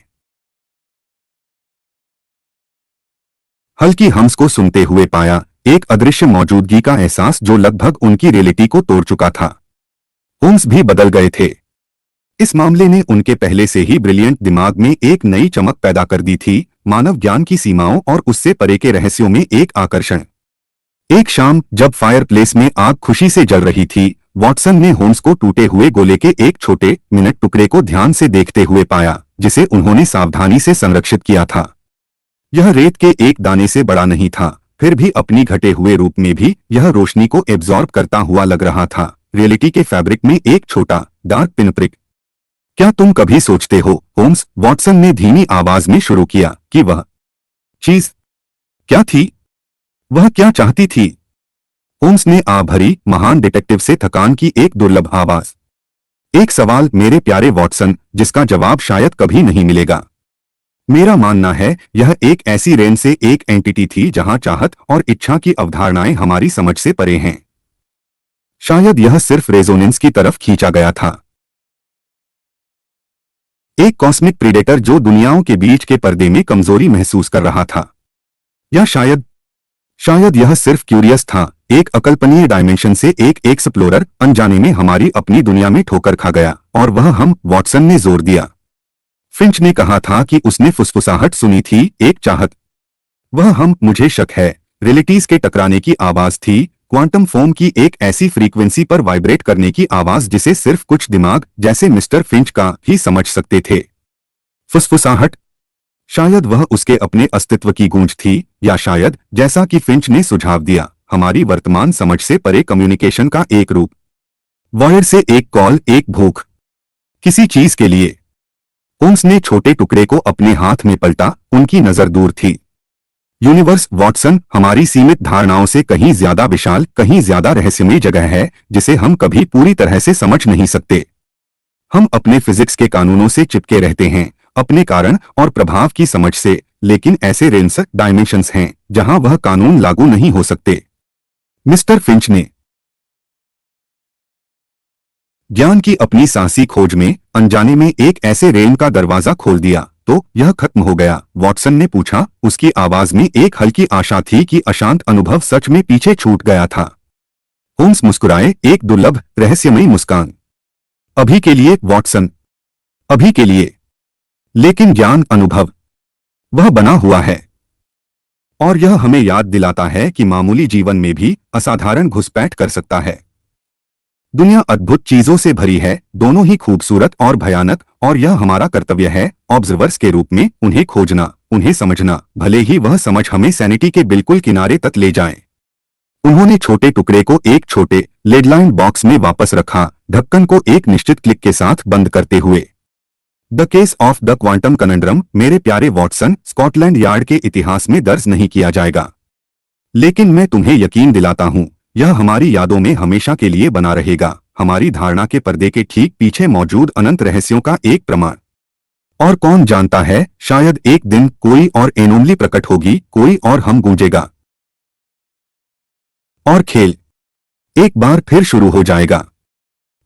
हल्की हम्स को सुनते हुए पाया, एक अदृश्य मौजूदगी का एहसास जो लगभग उनकी रियलिटी को तोड़ चुका था। होम्स भी बदल गए थे। इस मामले ने उनके पहले से ही ब्रिलियंट दिमाग में एक नई चमक पैदा कर दी थी, मानव ज्ञान की सीमाओं और उससे परे के रहस्यों में एक आकर्षण। एक शाम जब फायरप्लेस में आग खुशी से जल रही थी, वॉटसन ने होम्स को टूटे हुए गोले के एक छोटे मिनट टुकड़े को ध्यान से देखते हुए पाया, जिसे उन्होंने सावधानी से संरक्षित किया था। यह रेत के एक दाने से बड़ा नहीं था, फिर भी अपनी घटे हुए रूप में भी यह रोशनी को एब्जॉर्ब करता हुआ लग रहा था। रियलिटी के फैब्रिक में एक छोटा डार्क पिनप्रिक। क्या तुम कभी सोचते हो, होम्स, वॉटसन ने धीमी आवाज में शुरू किया, कि वह चीज क्या थी? वह क्या चाहती थी? होम्स ने भरी, महान डिटेक्टिव से थकान की एक दुर्लभ आवाज। एक सवाल मेरे प्यारे वॉटसन, जिसका जवाब शायद कभी नहीं मिलेगा। मेरा मानना है यह एक ऐसी रेंज से एक एंटिटी थी जहां चाहत और इच्छा की अवधारणाएं हमारी समझ से परे हैं। शायद यह सिर्फ रेजोनेंस की तरफ खींचा गया था, एक कॉस्मिक प्रीडेटर जो दुनियाओं के बीच के पर्दे में कमजोरी महसूस कर रहा था। या शायद शायद यह सिर्फ क्यूरियस था, एक अकल्पनीय डायमेंशन से एक एक्सप्लोरर अनजाने में हमारी अपनी दुनिया में ठोकर खा गया, और वह हम, वॉटसन ने जोर दिया। फिंच ने कहा था कि उसने फुसफुसाहट सुनी थी, एक चाहत। वह हम, मुझे शक है, रियलिटीज के टकराने की आवाज थी, क्वांटम फोम की एक ऐसी फ्रीक्वेंसी पर वाइब्रेट करने की आवाज जिसे सिर्फ कुछ दिमाग जैसे मिस्टर फिंच का ही समझ सकते थे। फुसफुसाहट, शायद वह उसके अपने अस्तित्व की गूंज थी, या शायद, जैसा कि फिंच ने सुझाव दिया, हमारी वर्तमान समझ से परे कम्युनिकेशन का एक रूप। वॉयड से एक कॉल, एक भूख, किसी चीज के लिए। होम्स ने छोटे टुकड़े को अपने हाथ में पलटा, उनकी नजर दूर थी। यूनिवर्स, वॉटसन, हमारी सीमित धारणाओं से कहीं ज्यादा विशाल, कहीं ज्यादा रहस्यमयी जगह है, जिसे हम कभी पूरी तरह से समझ नहीं सकते। हम अपने फिजिक्स के कानूनों से चिपके रहते हैं, अपने कारण और प्रभाव की समझ से, लेकिन ऐसे रेंस, डायमेंशंस हैं जहां वह कानून लागू नहीं हो सकते। मिस्टर फिंच ने ज्ञान की अपनी सांसी खोज में अनजाने में एक ऐसे रेन का दरवाजा खोल दिया। तो यह खत्म हो गया? वॉटसन ने पूछा। उसकी आवाज में एक हल्की आशा थी कि अशांत अनुभव सच में पीछे छूट गया था। होम्स मुस्कुराए, एक दुर्लभ, रहस्यमयी मुस्कान। अभी के लिए वॉटसन, अभी के लिए। लेकिन ज्ञान, अनुभव, वह बना हुआ है, और यह हमें याद दिलाता है कि मामूली जीवन में भी असाधारण घुसपैठ कर सकता है। दुनिया अद्भुत चीजों से भरी है, दोनों ही खूबसूरत और भयानक, और यह हमारा कर्तव्य है, ऑब्जर्वर्स के रूप में, उन्हें खोजना, उन्हें समझना, भले ही वह समझ हमें सैनिटी के बिल्कुल किनारे तक ले जाए। उन्होंने छोटे टुकड़े को एक छोटे लेडलाइन बॉक्स में वापस रखा, ढक्कन को एक निश्चित क्लिक के साथ बंद करते हुए। The case of the quantum conundrum, मेरे प्यारे वॉटसन, स्कॉटलैंड यार्ड के इतिहास में दर्ज नहीं किया जाएगा, लेकिन मैं तुम्हें यकीन दिलाता हूं, यह हमारी यादों में हमेशा के लिए बना रहेगा, हमारी धारणा के पर्दे के ठीक पीछे मौजूद अनंत रहस्यों का एक प्रमाण। और कौन जानता है, शायद एक दिन कोई और एनोमली प्रकट होगी, कोई और हम गूंजेगा, और खेल एक बार फिर शुरू हो जाएगा।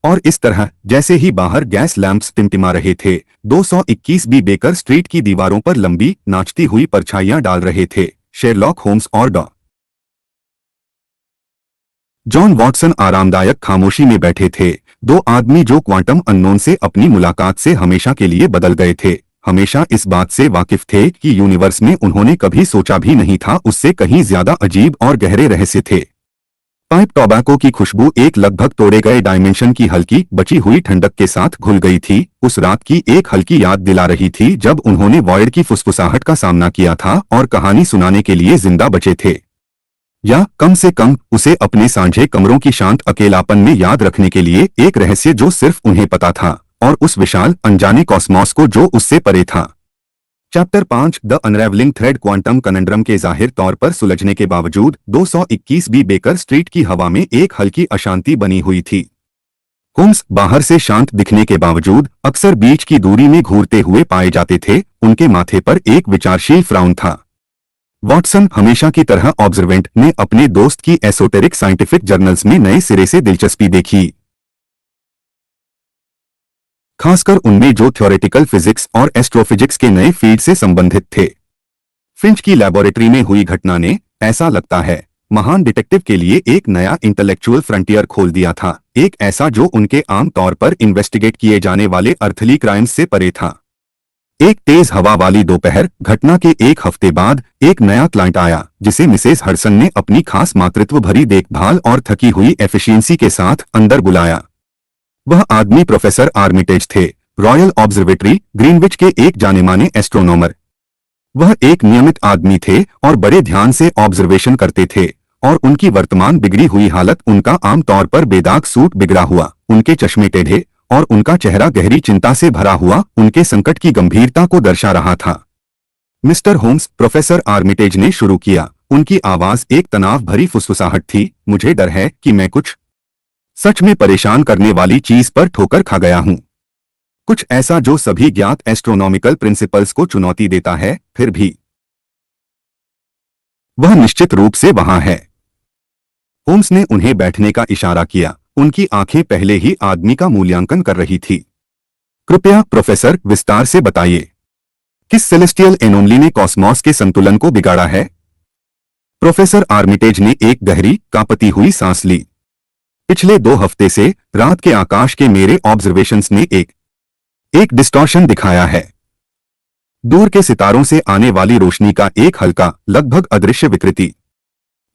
और इस तरह, जैसे ही बाहर गैस लैंप्स टिमटिमा रहे थे, 221 बी बेकर स्ट्रीट की दीवारों पर लंबी, नाचती हुई परछाइयां डाल रहे थे, शेरलॉक होम्स और डॉ जॉन वॉटसन आरामदायक खामोशी में बैठे थे। दो आदमी जो क्वांटम अननोन से अपनी मुलाकात से हमेशा के लिए बदल गए थे, हमेशा इस बात से वाकिफ थे कि यूनिवर्स में उन्होंने कभी सोचा भी नहीं था उससे कहीं ज्यादा अजीब और गहरे रहस्य थे। पाइप टोबैको की खुशबू एक लगभग तोड़े गए डायमेंशन की हल्की बची हुई ठंडक के साथ घुल गई थी, उस रात की एक हल्की याद दिला रही थी जब उन्होंने वॉयड की फुसफुसाहट का सामना किया था और कहानी सुनाने के लिए जिंदा बचे थे, या कम से कम उसे अपने सांझे कमरों की शांत अकेलापन में याद रखने के लिए, एक रहस्य जो सिर्फ उन्हें पता था, और उस विशाल अनजाने कॉस्मॉस को जो उससे परे था। Chapter 5, the unravelling thread. Quantum conundrum के जाहिर तौर पर सुलझने के बावजूद 221 बी बेकर स्ट्रीट की हवा में एक हल्की अशांति बनी हुई थी। होम्स बाहर से शांत दिखने के बावजूद अक्सर बीच की दूरी में घूरते हुए पाए जाते थे, उनके माथे पर एक विचारशील फ्राउन था। वॉटसन, हमेशा की तरह ऑब्जर्वेंट, ने अपने दोस्त की एसोटेरिक साइंटिफिक जर्नल्स में नए सिरे से दिलचस्पी देखी, खासकर उनमें जो थ्योरेटिकल फिजिक्स और एस्ट्रोफिजिक्स के नए फील्ड से संबंधित थे। फिंच की लैबोरेटरी में हुई घटना ने, ऐसा लगता है, महान डिटेक्टिव के लिए एक नया इंटेलेक्चुअल फ्रंटियर खोल दिया था, एक ऐसा जो उनके आम तौर पर इन्वेस्टिगेट किए जाने वाले अर्थली क्राइम्स से परे था। एक तेज हवा वाली दोपहर, घटना के एक हफ्ते बाद, एक नया क्लाइंट आया जिसे मिसेस हडसन ने अपनी खास मातृत्व भरी देखभाल और थकी हुई एफिशिएंसी के साथ अंदर बुलाया। वह आदमी प्रोफेसर आर्मिटेज थे, रॉयल ऑब्जर्वेटरी, ग्रीनविच के एक जाने-माने एस्ट्रोनॉमर। वह एक नियमित आदमी थे और बड़े ध्यान से ऑब्जर्वेशन करते थे, और उनकी वर्तमान बिगड़ी हुई हालत, उनका आम तौर पर बेदाग सूट बिगड़ा हुआ, उनके चश्मे टेढ़े, और उनका चेहरा गहरी चिंता से भरा हुआ, उनके संकट की गंभीरता को दर्शा रहा था। मिस्टर होम्स, प्रोफेसर आर्मिटेज ने शुरू किया, उनकी आवाज एक तनाव भरी फुसफुसाहट थी, मुझे डर है कि मैं कुछ सच में परेशान करने वाली चीज पर ठोकर खा गया हूं। कुछ ऐसा जो सभी ज्ञात एस्ट्रोनॉमिकल प्रिंसिपल्स को चुनौती देता है, फिर भी वह निश्चित रूप से वहां है। होम्स ने उन्हें बैठने का इशारा किया, उनकी आंखें पहले ही आदमी का मूल्यांकन कर रही थी। कृपया प्रोफेसर विस्तार से बताइए, किस सेलेस्टियल एनोमली ने कॉस्मॉस के संतुलन को बिगाड़ा है? प्रोफेसर आर्मिटेज ने एक गहरी कांपती हुई सांस ली। पिछले 2 हफ्ते से रात के आकाश के मेरे ऑब्जर्वेशंस ने एक डिस्टॉर्शन दिखाया है। दूर के सितारों से आने वाली रोशनी का एक हल्का, लगभग अदृश्य विकृति।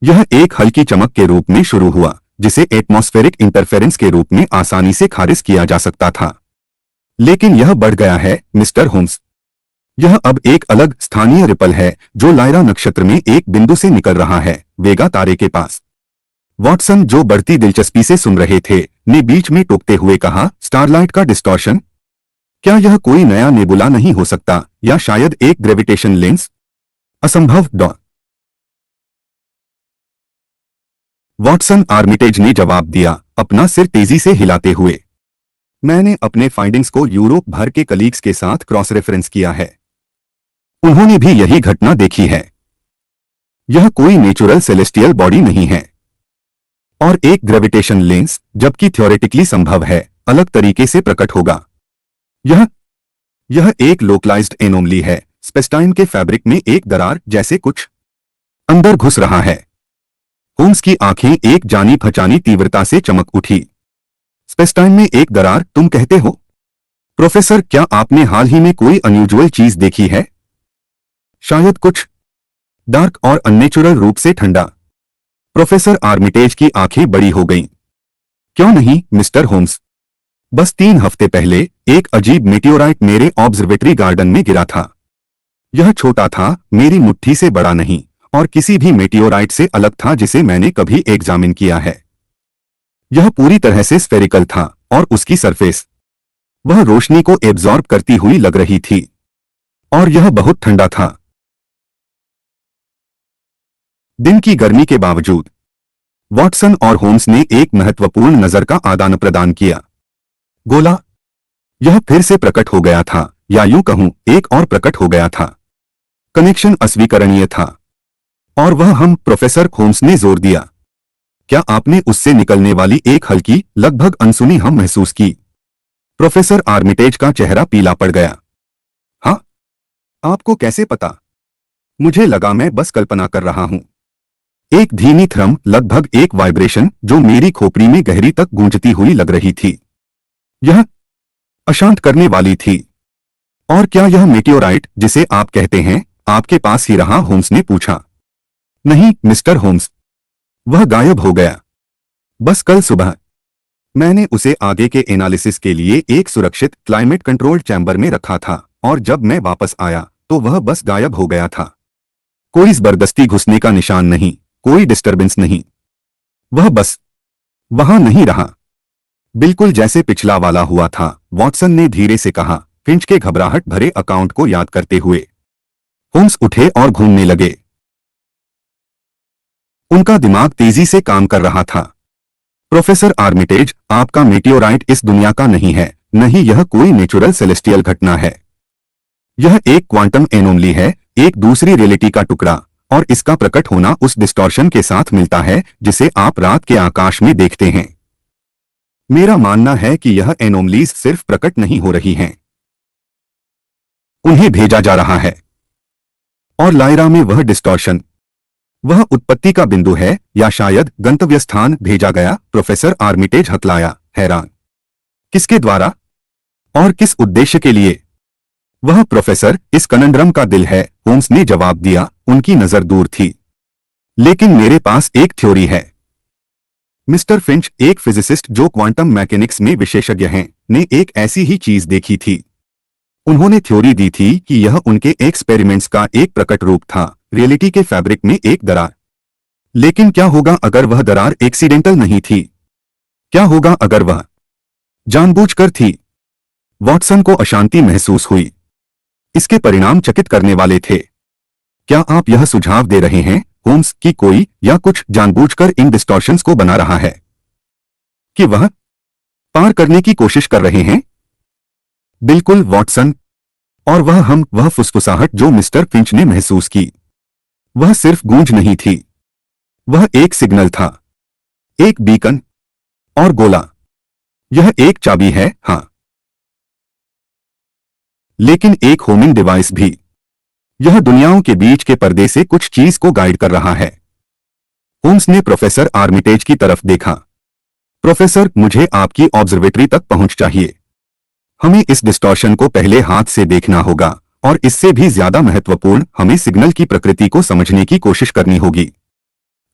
यह एक हल्की चमक के रूप में शुरू हुआ, जिसे एटमॉस्फेरिक इंटरफेरेंस के रूप में आसानी से खारिज किया जा सकता था। लेकिन यह बढ़ गया है, मिस्टर होम्स। यह अब एक अलग स्थानीय रिपल है जो लायरा नक्षत्र में एक बिंदु से निकल रहा है, वेगा तारे के पास। वॉटसन, जो बढ़ती दिलचस्पी से सुन रहे थे, ने बीच में टोकते हुए कहा, स्टारलाइट का डिस्टॉर्शन? क्या यह कोई नया नेबुला नहीं हो सकता, या शायद एक ग्रेविटेशन लेंस? असंभव। वॉटसन, आर्मिटेज ने जवाब दिया, अपना सिर तेजी से हिलाते हुए। मैंने अपने फाइंडिंग्स को यूरोप भर के कलीग्स के साथ क्रॉस रेफरेंस किया है। उन्होंने भी यही घटना देखी है। यह कोई नेचुरल सेलेस्टियल बॉडी नहीं है, और एक ग्रेविटेशन लेंस, जबकि थ्योरेटिकली संभव है, अलग तरीके से प्रकट होगा। यह एक लोकलाइज्ड एनोमली है। स्पेसटाइम के फैब्रिक में एक दरार जैसे कुछ अंदर घुस रहा है। होम्स की आंखें एक जानी पहचानी तीव्रता से चमक उठी। स्पेसटाइम में एक दरार, तुम कहते हो? प्रोफेसर, क्या आपने हाल ही में कोई अनयूजुअल चीज देखी है? शायद कुछ डार्क और अननेचुरल रूप से ठंडा। प्रोफेसर आर्मिटेज की आंखें बड़ी हो गईं। क्यों नहीं, मिस्टर होम्स? बस 3 हफ्ते पहले एक अजीब मेटियोराइट मेरे ऑब्जर्वेटरी गार्डन में गिरा था। यह छोटा था, मेरी मुट्ठी से बड़ा नहीं, और किसी भी मेटियोराइट से अलग था जिसे मैंने कभी एग्जामिन किया है। यह पूरी तरह से स्फेरिकल था, और उसकी सरफेस, वह रोशनी को एब्जॉर्ब करती हुई लग रही थी, और यह बहुत ठंडा था। दिन की गर्मी के बावजूद वॉटसन और होम्स ने एक महत्वपूर्ण नजर का आदान प्रदान किया। गोला, यह फिर से प्रकट हो गया था, या यूं कहूं, एक और प्रकट हो गया था। कनेक्शन अस्वीकरणीय था, और वह हम, प्रोफेसर होम्स ने जोर दिया। क्या आपने उससे निकलने वाली एक हल्की, लगभग अनसुनी हम महसूस की? प्रोफेसर आर्मिटेज का चेहरा पीला पड़ गया। हाँ? आपको कैसे पता? मुझे लगा मैं बस कल्पना कर रहा हूं। एक धीमी थ्रम, लगभग एक वाइब्रेशन, जो मेरी खोपड़ी में गहरी तक गूंजती हुई लग रही थी। यह अशांत करने वाली थी। और क्या यह मेटियोराइट, जिसे आप कहते हैं, आपके पास ही रहा? होम्स ने पूछा। नहीं, मिस्टर होम्स, वह गायब हो गया। बस कल सुबह मैंने उसे आगे के एनालिसिस के लिए एक सुरक्षित क्लाइमेट कंट्रोल्ड चैम्बर में रखा था, और जब मैं वापस आया तो वह बस गायब हो गया था। कोई जबरदस्ती घुसने का निशान नहीं, कोई डिस्टरबेंस नहीं। वह बस वहां नहीं रहा, बिल्कुल जैसे पिछला वाला हुआ था, वॉटसन ने धीरे से कहा, फिंच के घबराहट भरे अकाउंट को याद करते हुए। होम्स उठे और घूमने लगे। उनका दिमाग तेजी से काम कर रहा था। प्रोफेसर आर्मिटेज, आपका मेटियोराइट इस दुनिया का नहीं है, नहीं यह कोई नेचुरल सेलेस्टियल घटना है। यह एक क्वांटम एनोमली है, एक दूसरी रियलिटी का टुकड़ा, और इसका प्रकट होना उस डिस्टॉर्शन के साथ मिलता है जिसे आप रात के आकाश में देखते हैं। मेरा मानना है कि यह एनोमलीज सिर्फ प्रकट नहीं हो रही हैं, उन्हें भेजा जा रहा है। और लायरा में वह डिस्टॉर्शन, वह उत्पत्ति का बिंदु है, या शायद गंतव्य स्थान भेजा गया। प्रोफेसर आर्मिटेज हकलाया, हैरान। किसके द्वारा और किस उद्देश्य के लिए? वह, प्रोफेसर, इस कनंड्रम का दिल है, होम्स ने जवाब दिया। उनकी नजर दूर थी। लेकिन मेरे पास एक थ्योरी है। मिस्टर फिंच, एक फिजिसिस्ट जो क्वांटम मैकेनिक्स में विशेषज्ञ हैं, ने एक ऐसी ही चीज देखी थी। उन्होंने थ्योरी दी थी कि यह उनके एक्सपेरिमेंट्स का एक प्रकट रूप था, रियलिटी के फैब्रिक में एक दरार। लेकिन क्या होगा अगर वह दरार एक्सीडेंटल नहीं थी? क्या होगा अगर वह जानबूझकर थी? वॉटसन को अशांति महसूस हुई। इसके परिणाम चकित करने वाले थे। क्या आप यह सुझाव दे रहे हैं, होम्स, कि कोई या कुछ जानबूझकर इन डिस्टॉर्शंस को बना रहा है? कि वह पार करने की कोशिश कर रहे हैं? बिल्कुल, वॉटसन। और वह फुसफुसाहट जो मिस्टर फिंच ने महसूस की, वह सिर्फ गूंज नहीं थी, वह एक सिग्नल था, एक बीकन, और बोला, यह एक चाबी है, हाँ, लेकिन एक होमिंग डिवाइस भी। यह दुनियाओं के बीच के पर्दे से कुछ चीज को गाइड कर रहा है। होम्स ने प्रोफेसर आर्मिटेज की तरफ देखा। प्रोफेसर, मुझे आपकी ऑब्जर्वेटरी तक पहुंच चाहिए। हमें इस डिस्टॉर्शन को पहले हाथ से देखना होगा, और इससे भी ज्यादा महत्वपूर्ण, हमें सिग्नल की प्रकृति को समझने की कोशिश करनी होगी।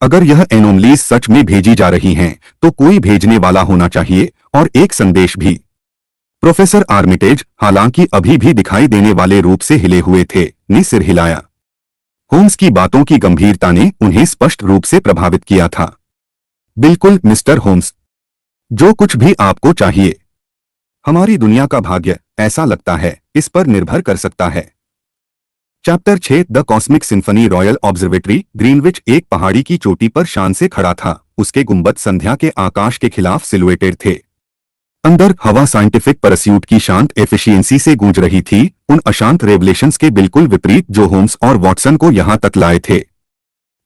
अगर यह एनोमलीज सच में भेजी जा रही हैं, तो कोई भेजने वाला होना चाहिए, और एक संदेश भी। प्रोफेसर आर्मिटेज, हालांकि अभी भी दिखाई देने वाले रूप से हिले हुए थे, ने सिर हिलाया। होम्स की बातों की गंभीरता ने उन्हें स्पष्ट रूप से प्रभावित किया था। बिल्कुल मिस्टर होम्स, जो कुछ भी आपको चाहिए। हमारी दुनिया का भाग्य, ऐसा लगता है, इस पर निर्भर कर सकता है। Chapter 6 the cosmic symphony royal observatory Greenwich एक पहाड़ी की चोटी पर शान से खड़ा था। उसके गुंबद संध्या के आकाश के खिलाफ सिलुएटेड थे। अंदर हवा साइंटिफिक परस्यूट की शांत एफिशिएंसी से गूंज रही थी, उन अशांत रेवलेशंस के बिल्कुल विपरीत जो होम्स और वॉटसन को यहां तक लाए थे।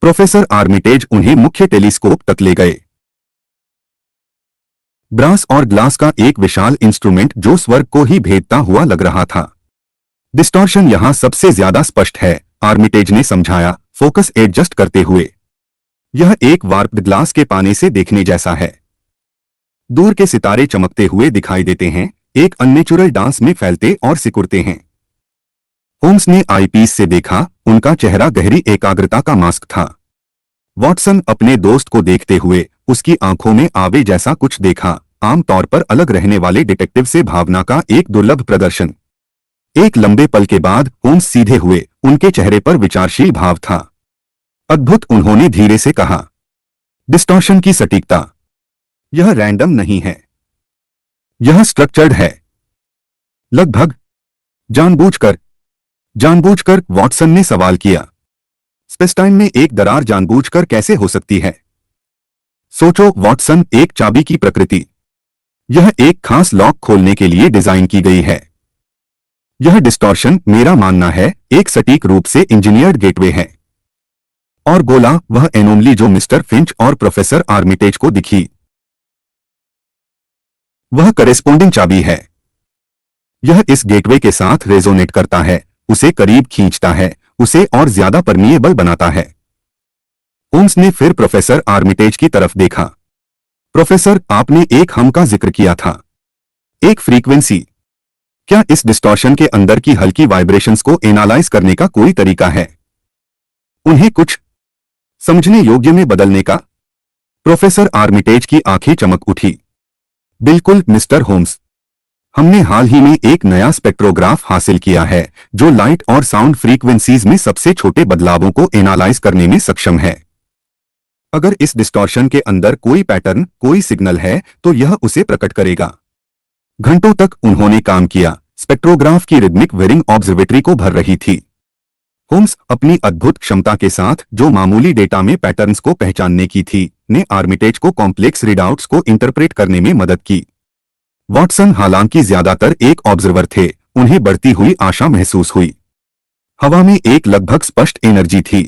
प्रोफेसर आर्मिटेज उन्हें मुख्य टेलीस्कोप तक ले गए। ब्रास और ग्लास का एक विशाल इंस्ट्रूमेंट जो स्वर्ग को ही भेदता हुआ लग रहा था। डिस्टॉर्शन यहां सबसे ज्यादा स्पष्ट है, आर्मिटेज ने समझाया, फोकस एडजस्ट करते हुए। यह एक वार्प्ड ग्लास के पाने से देखने जैसा है। दूर के सितारे चमकते हुए दिखाई देते हैं, एक अननेचुरल डांस में फैलते और सिकुड़ते हैं। होम्स ने आईपीस से देखा, उनका चेहरा गहरी एकाग्रता का मास्क था। वॉटसन अपने दोस्त को देखते हुए, उसकी आंखों में आवे जैसा कुछ देखा, आमतौर पर अलग रहने वाले डिटेक्टिव से भावना का एक दुर्लभ प्रदर्शन। एक लंबे पल के बाद होम्स सीधे हुए, उनके चेहरे पर विचारशील भाव था। अद्भुत, उन्होंने धीरे से कहा। डिस्टॉर्शन की सटीकता। यह रैंडम नहीं है, यह स्ट्रक्चर्ड है। लगभग जानबूझकर। जानबूझकर, वॉटसन ने सवाल किया। स्पेसटाइम में एक दरार जानबूझकर कैसे हो सकती है? सोचो वॉटसन, एक चाबी की प्रकृति। यह एक खास लॉक खोलने के लिए डिजाइन की गई है। यह डिस्टॉर्शन, मेरा मानना है, एक सटीक रूप से इंजीनियर्ड गेटवे है। और बोला, वह एनोमली जो मिस्टर फिंच और प्रोफेसर आर्मिटेज को दिखी, वह करेस्पोंडिंग चाबी है। यह इस गेटवे के साथ रेजोनेट करता है, उसे करीब खींचता है, उसे और ज्यादा परमिएबल बनाता है। होम्स ने फिर प्रोफेसर आर्मिटेज की तरफ देखा। प्रोफेसर, आपने एक हम का जिक्र किया था, एक फ्रीक्वेंसी। क्या इस डिस्टॉर्शन के अंदर की हल्की वाइब्रेशंस को एनालाइज करने का कोई तरीका है, उन्हें कुछ समझने योग्य में बदलने का? प्रोफेसर आर्मिटेज की आंखें चमक उठी। बिल्कुल मिस्टर होम्स, हमने हाल ही में एक नया स्पेक्ट्रोग्राफ हासिल किया है, जो लाइट और साउंड फ्रीक्वेंसीज में सबसे छोटे बदलावों को एनालाइज करने में सक्षम है। अगर इस डिस्टॉर्शन के अंदर कोई पैटर्न, कोई सिग्नल है, तो यह उसे प्रकट करेगा। घंटों तक उन्होंने काम किया, स्पेक्ट्रोग्राफ की रिदमिक वेरिंग ऑब्जर्वेटरी को भर रही थी। होम्स, अपनी अद्भुत क्षमता के साथ, जो मामूली डेटा में पैटर्न्स को पहचानने की थी, ने आर्मिटेज को कॉम्प्लेक्स रीडआउट्स को इंटरप्रेट करने में मदद की। वॉटसन हालांकि ज्यादातर एक ऑब्जर्वर थे, उन्हें बढ़ती हुई आशा महसूस हुई। हवा में एक लगभग स्पष्ट एनर्जी थी,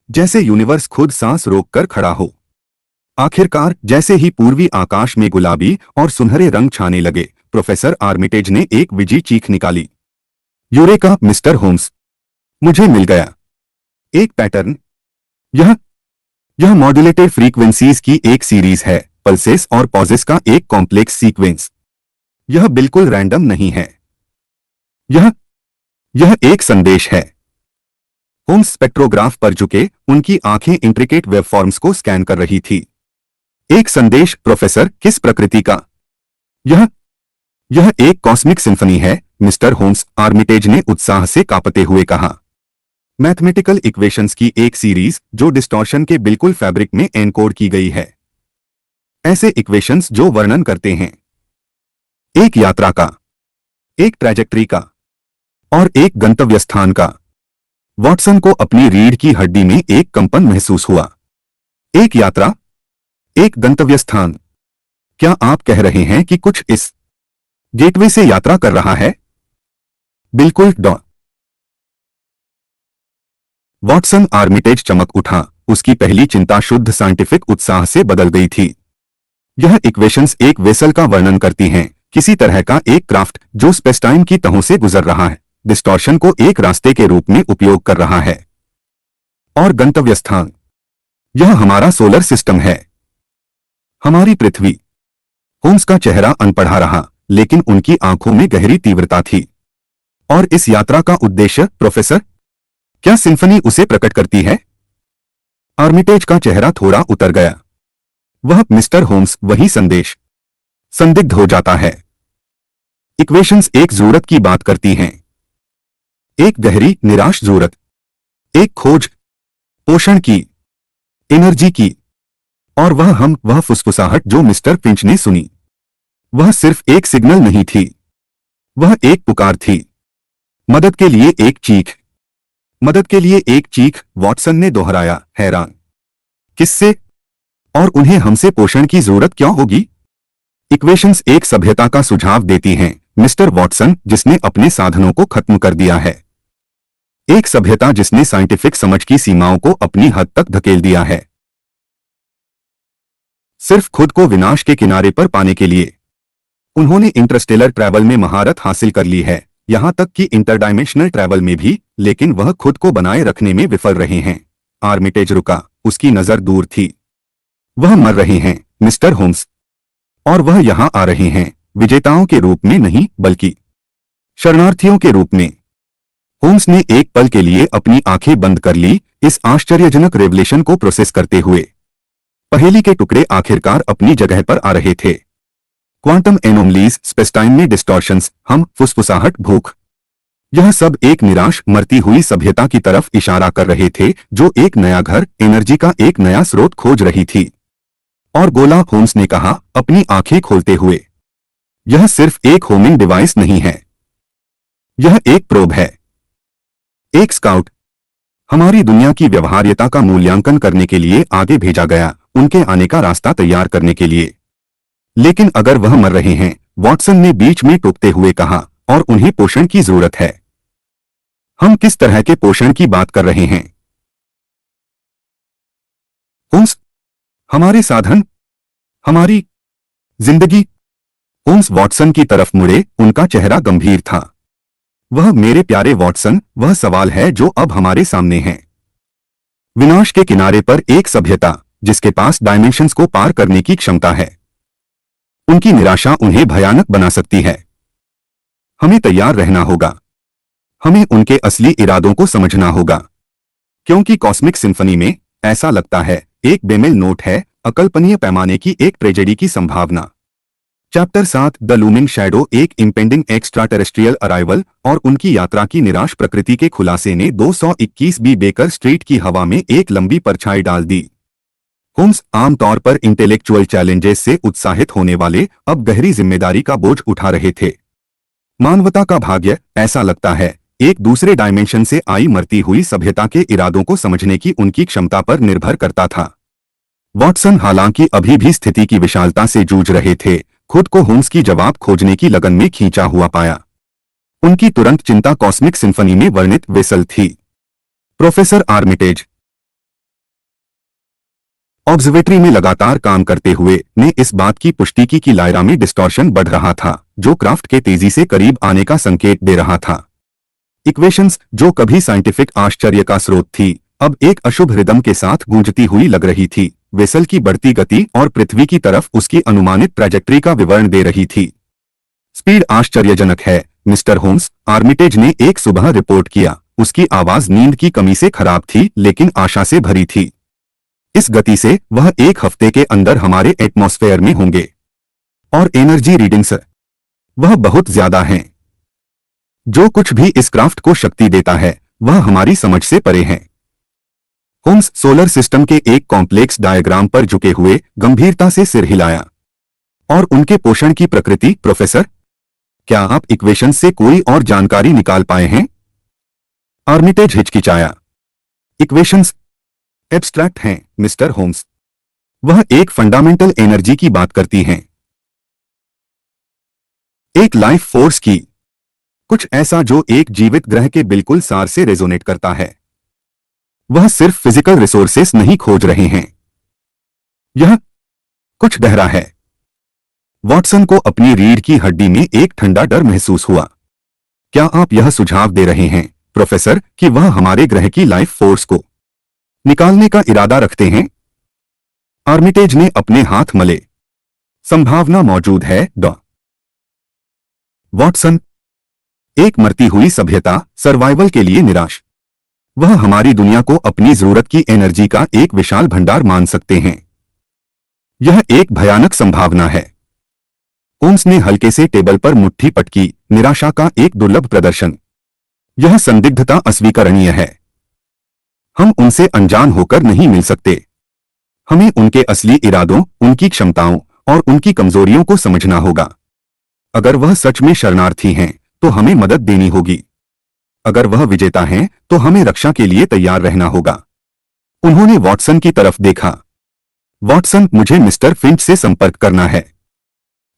जैसे यूनिवर्स खुद सांस रोककर खड़ा हो। आखिरकार, जैसे ही पूर्वी आकाश में गुलाबी और सुनहरे रंग छाने लगे, प्रोफेसर आर्मिटेज ने एक विजी चीख निकाली। यूरेका मिस्टर होम्स, मुझे मिल गया। एक पैटर्न। यह मॉड्यूलेटेड फ्रीक्वेंसीज की एक सीरीज है, पल्सेस और पॉजेस का एक कॉम्प्लेक्स सीक्वेंस। यह बिल्कुल रैंडम नहीं है। यह एक संदेश है। होम्स स्पेक्ट्रोग्राफ पर झुके, उनकी आंखें इंट्रिकेट वेवफॉर्म्स को स्कैन कर रही थी। एक संदेश, प्रोफेसर, किस प्रकृति का? यह एक कॉस्मिक सिम्फनी है, मिस्टर होम्स, आर्मिटेज ने उत्साह से कांपते हुए कहा। मैथमेटिकल इक्वेशंस की एक सीरीज, जो डिस्टॉर्शन के बिल्कुल फैब्रिक में एनकोड की गई है। ऐसे इक्वेशंस जो वर्णन करते हैं एक यात्रा का, एक ट्रैजेक्टरी का, और एक गंतव्य स्थान का। वॉटसन को अपनी रीढ़ की हड्डी में एक कंपन महसूस हुआ। एक यात्रा, एक गंतव्य स्थान। क्या आप कह रहे हैं कि कुछ इस गेटवे से यात्रा कर रहा है? बिल्कुल डॉ। वॉटसन आर्मिटेज चमक उठा, उसकी पहली चिंता शुद्ध साइंटिफिक उत्साह से बदल गई थी। यह इक्वेशंस एक वेसल का वर्णन करती हैं, किसी तरह का एक क्राफ्ट जो स्पेस टाइम की तहों से गुजर रहा है, डिस्टॉर्शन को एक रास्ते के रूप में उपयोग कर रहा है। और गंतव्य स्थान, यह हमारा सोलर सिस्टम है, हमारी पृथ्वी। होम्स का चेहरा अनपढ़ा रहा, लेकिन उनकी आंखों में गहरी तीव्रता थी। और इस यात्रा का उद्देश्य, प्रोफेसर? क्या सिंफनी उसे प्रकट करती है? आर्मिटेज का चेहरा थोड़ा उतर गया। वह मिस्टर होम्स, वही संदेश। संदिग्ध हो जाता है। इक्वेशंस एक जरूरत की बात करती हैं, एक गहरी निराश जरूरत, एक खोज, पोषण की, एनर्जी की। और वह फुसफुसाहट जो मिस्टर फिंच ने सुनी, वह सिर्फ एक सिग्नल नहीं थी, वह एक पुकार थी। मदद के लिए एक चीख, मदद के लिए एक चीख, वॉटसन ने दोहराया, हैरान। किससे? और उन्हें हमसे पोषण की जरूरत क्यों होगी? इक्वेशंस एक सभ्यता का सुझाव देती हैं, मिस्टर वॉटसन, जिसने अपने साधनों को खत्म कर दिया है। एक सभ्यता जिसने साइंटिफिक समझ की सीमाओं को अपनी हद तक धकेल दिया है, सिर्फ खुद को विनाश के किनारे पर पाने के लिए। उन्होंने इंटरस्टेलर ट्रैवल में महारत हासिल कर ली है, यहां तक कि इंटरडायमेंशनल ट्रैवल में भी, लेकिन वह खुद को बनाए रखने में विफल रहे हैं। आर्मिटेज रुका, उसकी नजर दूर थी। वह मर रहे हैं, मिस्टर होम्स। और वह यहां आ रहे हैं, विजेताओं के रूप में नहीं, बल्कि शरणार्थियों के रूप में। होम्स ने एक पल के लिए अपनी आंखें बंद कर ली, इस आश्चर्यजनक रेवलेशन को प्रोसेस करते हुए। पहेली के टुकड़े आखिरकार अपनी जगह पर आ रहे थे। क्वांटम एनोमलीज, स्पेस-टाइम में डिस्टॉर्शंस, हम, फुसफुसाहट, भूख। यह सब एक निराश, मरती हुई सभ्यता की तरफ इशारा कर रहे थे, जो एक नया घर, एनर्जी का एक नया स्रोत खोज रही थी। और गोला, होम्स ने कहा, अपनी आंखें खोलते हुए, यह सिर्फ एक होमिंग डिवाइस नहीं है, यह एक प्रोब है, एक स्काउट। हमारी दुनिया की व्यवहार्यता का मूल्यांकन करने के लिए आगे भेजा गया, उनके आने का रास्ता तैयार करने के लिए। लेकिन अगर वह मर रहे हैं, वॉटसन ने बीच में टोकते हुए कहा, और उन्हें पोषण की जरूरत है। हम किस तरह के पोषण की बात कर रहे हैं? होम्स, हमारे साधन, हमारी जिंदगी। होम्स वॉटसन की तरफ मुड़े, उनका चेहरा गंभीर था। वह, मेरे प्यारे वॉटसन, वह सवाल है जो अब हमारे सामने है। विनाश के किनारे पर एक सभ्यता, जिसके पास डायमेंशंस को पार करने की क्षमता है। उनकी निराशा उन्हें भयानक बना सकती है। हमें तैयार रहना होगा। हमें उनके असली इरादों को समझना होगा। क्योंकि कॉस्मिक सिम्फनी में, ऐसा लगता है, एक बेमेल नोट है, अकल्पनीय पैमाने की एक ट्रेजेडी की संभावना। चैप्टर 7, द लूमिंग शैडो, एक इम्पेंडिंग एक्स्ट्रा टेरेस्ट्रियल अराइवल, और उनकी यात्रा की निराश प्रकृति के खुलासे ने 221 बी बेकर स्ट्रीट की हवा में एक लंबी परछाई डाल दी। होम्स, आमतौर पर इंटेलेक्चुअल चैलेंजेस से उत्साहित होने वाले, अब गहरी जिम्मेदारी का बोझ उठा रहे थे। मानवता का भाग्य, ऐसा लगता है, एक दूसरे डायमेंशन से आई मरती हुई सभ्यता के इरादों को समझने की उनकी क्षमता पर निर्भर करता था। वॉटसन हालांकि अभी भी स्थिति की विशालता से जूझ रहे थे, खुद को होम्स की जवाब खोजने की लगन में खींचा हुआ पाया। उनकी तुरंत चिंता कॉस्मिक सिम्फनी में वर्णित वेसल थी। प्रोफेसर आर्मिटेज ऑब्जर्वेटरी में लगातार काम करते हुए ने इस बात की पुष्टि की कि लायरा में डिस्टॉर्शन बढ़ रहा था, जो क्राफ्ट के तेजी से करीब आने का संकेत दे रहा था। इक्वेशंस, जो कभी साइंटिफिक आश्चर्य का स्रोत थी, अब एक अशुभ रिदम के साथ गूंजती हुई लग रही थी। वेसल की बढ़ती गति और पृथ्वी की तरफ उसकी अनुमानित ट्रैजेक्टरी का विवरण दे रही थी। स्पीड आश्चर्यजनक है, मिस्टर होम्स, आर्मिटेज ने एक सुबह रिपोर्ट किया। उसकी आवाज नींद की कमी से खराब थी, लेकिन आशा से भरी थी। इस गति से वह एक हफ्ते के अंदर हमारे एटमॉस्फेयर में होंगे। और एनर्जी रीडिंग्स, वह बहुत ज्यादा हैं। जो कुछ भी इस क्राफ्ट को शक्ति देता है, वह हमारी समझ से परे है। होम्स सोलर सिस्टम के एक कॉम्प्लेक्स डायग्राम पर झुके हुए गंभीरता से सिर हिलाया। और उनके पोषण की प्रकृति, प्रोफेसर? क्या आप इक्वेशन से कोई और जानकारी निकाल पाए हैं? आर्मिटेज हिचकिचाया। इक्वेशंस एब्स्ट्रैक्ट हैं, मिस्टर होम्स। वह एक फंडामेंटल एनर्जी की बात करती हैं, एक लाइफ फोर्स की, कुछ ऐसा जो एक जीवित ग्रह के बिल्कुल सार से रेजोनेट करता है। वह सिर्फ फिजिकल रिसोर्सेस नहीं खोज रहे हैं, यह कुछ गहरा है। वॉटसन को अपनी रीढ़ की हड्डी में एक ठंडा डर महसूस हुआ। क्या आप यह सुझाव दे रहे हैं, प्रोफेसर, कि वह हमारे ग्रह की लाइफ फोर्स को निकालने का इरादा रखते हैं? आर्मिटेज ने अपने हाथ मले। संभावना मौजूद है, डॉ वॉटसन। एक मरती हुई सभ्यता सर्वाइवल के लिए निराश। वह हमारी दुनिया को अपनी जरूरत की एनर्जी का एक विशाल भंडार मान सकते हैं। यह एक भयानक संभावना है। होम्स ने हल्के से टेबल पर मुट्ठी पटकी, निराशा का एक दुर्लभ प्रदर्शन। यह संदिग्धता अस्वीकरणीय है। हम उनसे अनजान होकर नहीं मिल सकते। हमें उनके असली इरादों, उनकी क्षमताओं और उनकी कमजोरियों को समझना होगा। अगर वह सच में शरणार्थी हैं, तो हमें मदद देनी होगी। अगर वह विजेता हैं, तो हमें रक्षा के लिए तैयार रहना होगा। उन्होंने वॉटसन की तरफ देखा। वॉटसन, मुझे मिस्टर फिंच से संपर्क करना है।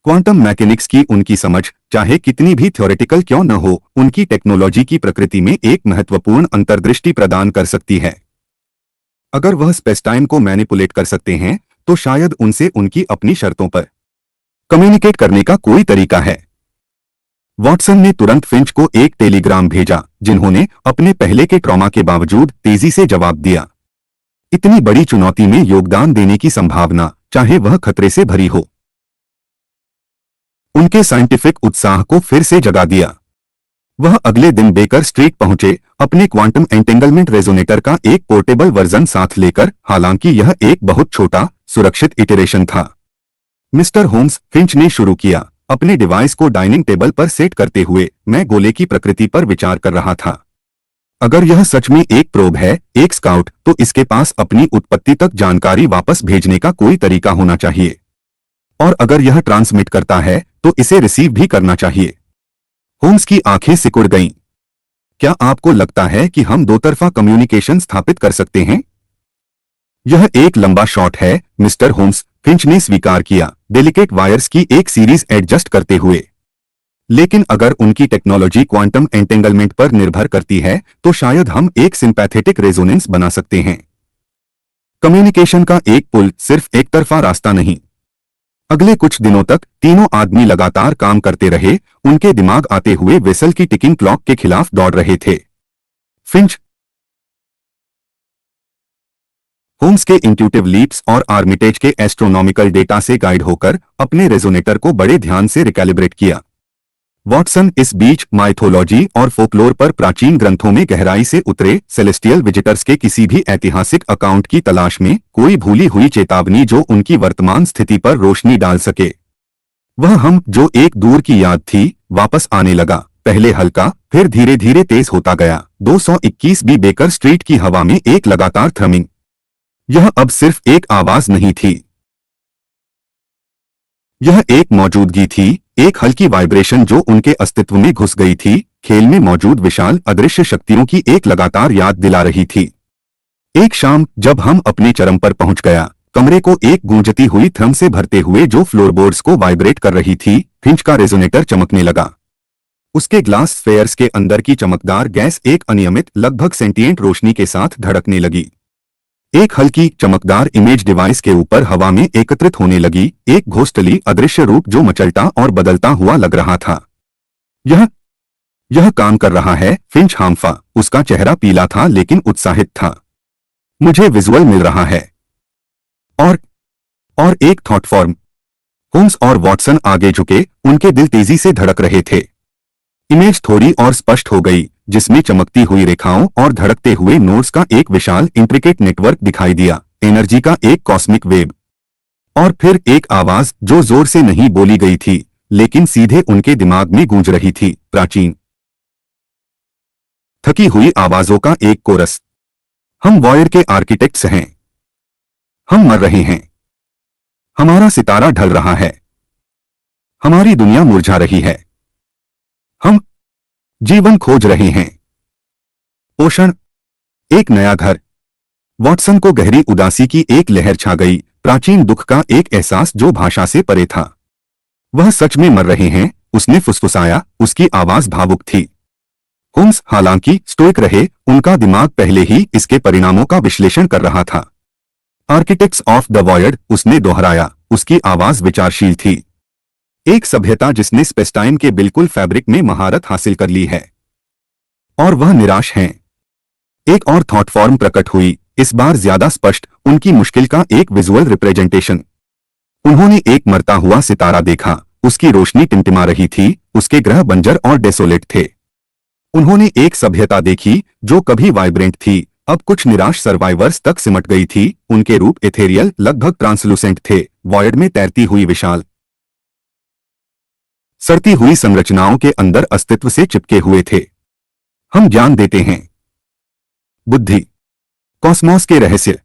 क्वांटम मैकेनिक्स की उनकी समझ, चाहे कितनी भी थ्योरेटिकल क्यों न हो, उनकी टेक्नोलॉजी की प्रकृति में एक महत्वपूर्ण अंतर्दृष्टि प्रदान कर सकती है। अगर वह स्पेस टाइम को मैनिपुलेट कर सकते हैं, तो शायद उनसे उनकी अपनी शर्तों पर कम्युनिकेट करने का कोई तरीका है। वॉटसन ने तुरंत फिंच को एक टेलीग्राम भेजा, जिन्होंने अपने पहले के ट्रॉमा के बावजूद तेजी से जवाब दिया। इतनी बड़ी चुनौती में योगदान देने की संभावना, चाहे वह खतरे से भरी हो, उनके साइंटिफिक उत्साह को फिर से जगा दिया। वह अगले दिन बेकर स्ट्रीट पहुंचे, अपने क्वांटम एंटेंगलमेंट रेजोनेटर का एक पोर्टेबल वर्जन साथ लेकर, हालांकि यह एक बहुत छोटा, सुरक्षित इटरेशन था। मिस्टर होम्स, फिंच ने शुरू किया, अपने डिवाइस को डाइनिंग टेबल पर सेट करते हुए, मैं गोले की प्रकृति पर विचार कर रहा था। अगर यह सच में एक प्रोब है, एक स्काउट, तो इसके पास अपनी उत्पत्ति तक जानकारी वापस भेजने का कोई तरीका होना चाहिए। और अगर यह ट्रांसमिट करता है, तो इसे रिसीव भी करना चाहिए। होम्स की आंखें सिकुड़ गईं। क्या आपको लगता है कि हम दो तरफा कम्युनिकेशन स्थापित कर सकते हैं? यह एक लंबा शॉट है, मिस्टर होम्स, फिंच ने स्वीकार किया, डेलिकेट वायर्स की एक सीरीज एडजस्ट करते हुए। लेकिन अगर उनकी टेक्नोलॉजी क्वांटम एंटेंगलमेंट पर निर्भर करती है, तो शायद हम एक सिंपैथेटिक रेजोनेंस बना सकते हैं। कम्युनिकेशन का एक पुल सिर्फ एक तरफा रास्ता नहीं। अगले कुछ दिनों तक तीनों आदमी लगातार काम करते रहे, उनके दिमाग आते हुए वेसल की टिकिंग क्लॉक के खिलाफ दौड़ रहे थे। फिंच होम्स के इंट्यूटिव लीप्स और आर्मिटेज के एस्ट्रोनॉमिकल डेटा से गाइड होकर अपने रेजोनेटर को बड़े ध्यान से रिकैलिब्रेट किया। वॉटसन इस बीच माइथोलॉजी और फोकलोर पर प्राचीन ग्रंथों में गहराई से उतरे, सेलेस्टियल विजिटर्स के किसी भी ऐतिहासिक अकाउंट की तलाश में, कोई भूली हुई चेतावनी जो उनकी वर्तमान स्थिति पर रोशनी डाल सके। वह हम जो एक दूर की याद थी, वापस आने लगा, पहले हल्का, फिर धीरे धीरे तेज होता गया। 221 बी बेकर स्ट्रीट की हवा में एक लगातार थ्रमिंग। यह अब सिर्फ एक आवाज नहीं थी, यह एक मौजूदगी थी, एक हल्की वाइब्रेशन जो उनके अस्तित्व में घुस गई थी, खेल में मौजूद विशाल अदृश्य शक्तियों की एक लगातार याद दिला रही थी। एक शाम जब हम अपने चरम पर पहुंच गया, कमरे को एक गूंजती हुई थ्रम से भरते हुए जो फ्लोरबोर्ड्स को वाइब्रेट कर रही थी, फिंच का रेजोनेटर चमकने लगा। उसके ग्लास स्फेयर्स के अंदर की चमकदार गैस एक अनियमित, लगभग सेंटिएंट रोशनी के साथ धड़कने लगी। एक हल्की, चमकदार इमेज डिवाइस के ऊपर हवा में एकत्रित होने लगी, एक घोस्टली अदृश्य रूप जो मचलता और बदलता हुआ लग रहा था। यह काम कर रहा है, फिंच हाम्फा। उसका चेहरा पीला था लेकिन उत्साहित था। मुझे विजुअल मिल रहा है। और एक थॉट फॉर्म। होम्स और वॉटसन आगे झुके, उनके दिल तेजी से धड़क रहे थे। इमेज थोड़ी और स्पष्ट हो गई, जिसमें चमकती हुई रेखाओं और धड़कते हुए नोड्स का एक विशाल इंट्रिकेट नेटवर्क दिखाई दिया, एनर्जी का एक कॉस्मिक वेब। और फिर एक आवाज जो जोर से नहीं बोली गई थी, लेकिन सीधे उनके दिमाग में गूंज रही थी, प्राचीन, थकी हुई आवाजों का एक कोरस। हम वॉयर के आर्किटेक्ट्स हैं। हम मर रहे हैं। हमारा सितारा ढल रहा है। हमारी दुनिया मुरझा रही है। हम जीवन खोज रहे हैं। पोषण, एक नया घर। वॉटसन को गहरी उदासी की एक लहर छा गई, प्राचीन दुख का एक एहसास जो भाषा से परे था। वह सच में मर रहे हैं, उसने फुसफुसाया, उसकी आवाज भावुक थी। होम्स हालांकि स्टोइक रहे, उनका दिमाग पहले ही इसके परिणामों का विश्लेषण कर रहा था। आर्किटेक्ट्स ऑफ द वॉयड, उसने दोहराया, उसकी आवाज विचारशील थी। एक सभ्यता जिसने स्पेसटाइम के बिल्कुल फैब्रिक में महारत हासिल कर ली है, और वह निराश हैं। एक और थॉट फॉर्म प्रकट हुई, इस बार ज्यादा स्पष्ट, उनकी मुश्किल का एक विजुअल रिप्रेजेंटेशन। उन्होंने एक मरता हुआ सितारा देखा, उसकी रोशनी टिमटिमा रही थी, उसके ग्रह बंजर और डेसोलेट थे। उन्होंने एक सभ्यता देखी जो कभी वाइब्रेंट थी, अब कुछ निराश सर्वाइवर्स तक सिमट गई थी। उनके रूप एथेरियल, लगभग ट्रांसलूसेंट थे, वॉयड में तैरती हुई विशाल सड़ती हुई संरचनाओं के अंदर अस्तित्व से चिपके हुए थे। हम ज्ञान देते हैं, बुद्धि, कॉस्मोस के रहस्य,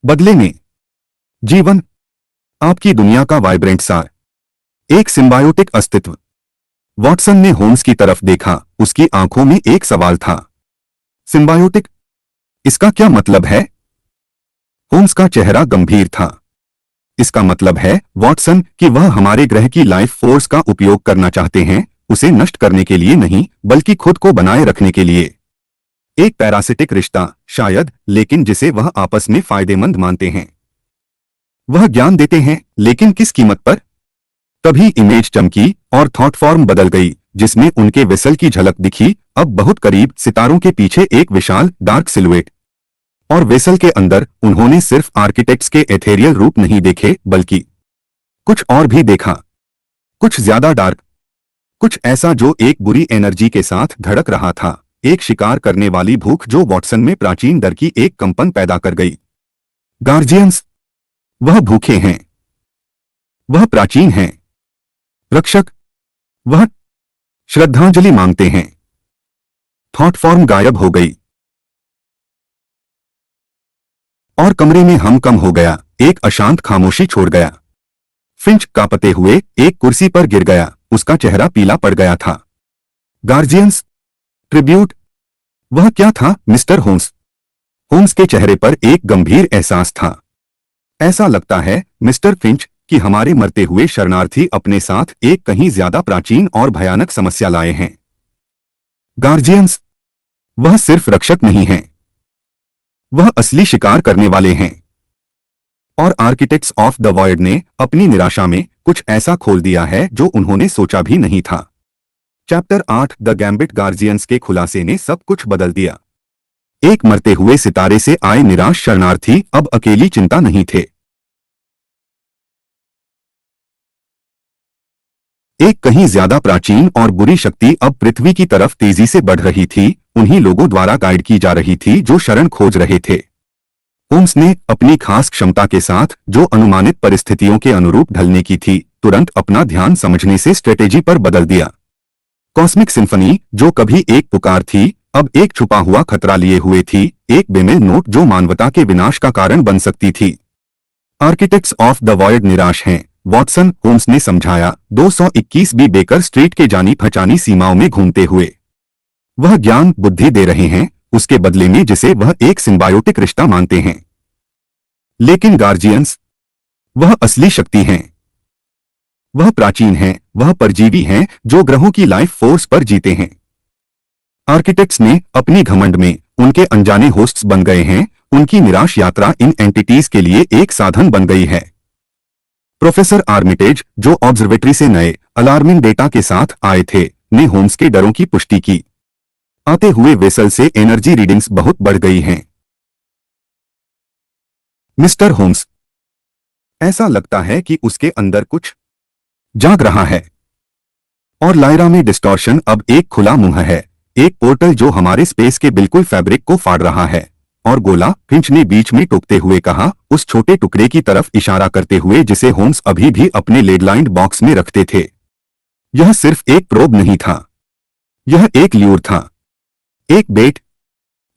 बदले में जीवन, आपकी दुनिया का वाइब्रेंट सार, एक सिम्बायोटिक अस्तित्व। वॉटसन ने होम्स की तरफ देखा, उसकी आंखों में एक सवाल था। सिम्बायोटिक, इसका क्या मतलब है? होम्स का चेहरा गंभीर था। इसका मतलब है, वॉटसन, कि वह हमारे ग्रह की लाइफ फोर्स का उपयोग करना चाहते हैं, उसे नष्ट करने के लिए नहीं, बल्कि खुद को बनाए रखने के लिए। एक पैरासिटिक रिश्ता, शायद, लेकिन जिसे वह आपस में फायदेमंद मानते हैं। वह ज्ञान देते हैं, लेकिन किस कीमत पर? तभी इमेज चमकी और थॉट फॉर्म बदल गई, जिसमें उनके वेसल की झलक दिखी, अब बहुत करीब, सितारों के पीछे एक विशाल डार्क सिलुएट। और वेसल के अंदर उन्होंने सिर्फ आर्किटेक्ट्स के एथेरियल रूप नहीं देखे, बल्कि कुछ और भी देखा, कुछ ज्यादा डार्क, कुछ ऐसा जो एक बुरी एनर्जी के साथ धड़क रहा था, एक शिकार करने वाली भूख जो वॉटसन में प्राचीन डर की एक कंपन पैदा कर गई। गार्जियंस, वह भूखे हैं, वह प्राचीन हैं। रक्षक, वह श्रद्धांजलि मांगते हैं। थॉट फॉर्म गायब हो गई और कमरे में हम कम हो गया, एक अशांत खामोशी छोड़ गया। फिंच कांपते हुए एक कुर्सी पर गिर गया, उसका चेहरा पीला पड़ गया था। गार्जियंस, ट्रिब्यूट, वह क्या था मिस्टर होम्स? होम्स के चेहरे पर एक गंभीर एहसास था। ऐसा लगता है मिस्टर फिंच कि हमारे मरते हुए शरणार्थी अपने साथ एक कहीं ज्यादा प्राचीन और भयानक समस्या लाए हैं। गार्जियंस, वह सिर्फ रक्षक नहीं हैं, वह असली शिकार करने वाले हैं। और आर्किटेक्ट्स ऑफ द वॉयड ने अपनी निराशा में कुछ ऐसा खोल दिया है जो उन्होंने सोचा भी नहीं था। चैप्टर 8 द गैम्बिट गार्जियंस के खुलासे ने सब कुछ बदल दिया। एक मरते हुए सितारे से आए निराश शरणार्थी अब अकेली चिंता नहीं थे। एक कहीं ज्यादा प्राचीन और बुरी शक्ति अब पृथ्वी की तरफ तेजी से बढ़ रही थी, उन्हीं लोगों द्वारा गाइड की जा रही थी जो शरण खोज रहे थे। होम्स ने अपनी खास क्षमता के साथ, जो अनुमानित परिस्थितियों के अनुरूप ढलने की थी, तुरंत अपना ध्यान समझने से स्ट्रेटेजी पर बदल दिया। कॉस्मिक सिम्फनी, जो कभी एक पुकार थी, अब एक छुपा हुआ खतरा लिए हुए थी, एक बेमेल नोट जो मानवता के विनाश का कारण बन सकती थी। आर्किटेक्ट्स ऑफ द वॉयड निराश हैं, वॉटसन, होम्स ने समझाया, 221 बी बेकर स्ट्रीट के जानी पहचानी सीमाओं में घूमते हुए। वह ज्ञान बुद्धि दे रहे हैं, उसके बदले में जिसे वह एक सिम्बायोटिक रिश्ता मानते हैं। लेकिन गार्जियंस, वह असली शक्ति हैं। वह प्राचीन हैं, वह परजीवी हैं जो ग्रहों की लाइफ फोर्स पर जीते हैं। आर्किटेक्ट्स ने अपनी घमंड में उनके अनजाने होस्ट्स बन गए हैं, उनकी निराश यात्रा इन एंटिटीज के लिए एक साधन बन गई है। प्रोफेसर आर्मिटेज, जो ऑब्जर्वेटरी से नए अलार्मिंग डेटा के साथ आए थे, ने होम्स के डरों की पुष्टि की। आते हुए वेसल से एनर्जी रीडिंग्स बहुत बढ़ गई हैं। मिस्टर होम्स, ऐसा लगता है कि उसके अंदर कुछ जाग रहा है। और लायरा में डिस्टॉर्शन अब एक खुला मुंह है, एक पोर्टल जो हमारे स्पेस के बिल्कुल फैब्रिक को फाड़ रहा है। और गोला, फिंच ने बीच में टोकते हुए कहा, उस छोटे टुकड़े की तरफ इशारा करते हुए जिसे होम्स अभी भी अपने लेडलाइंड बॉक्स में रखते थे। यह सिर्फ एक प्रोब नहीं था, यह एक ल्यूर था, एक बेट।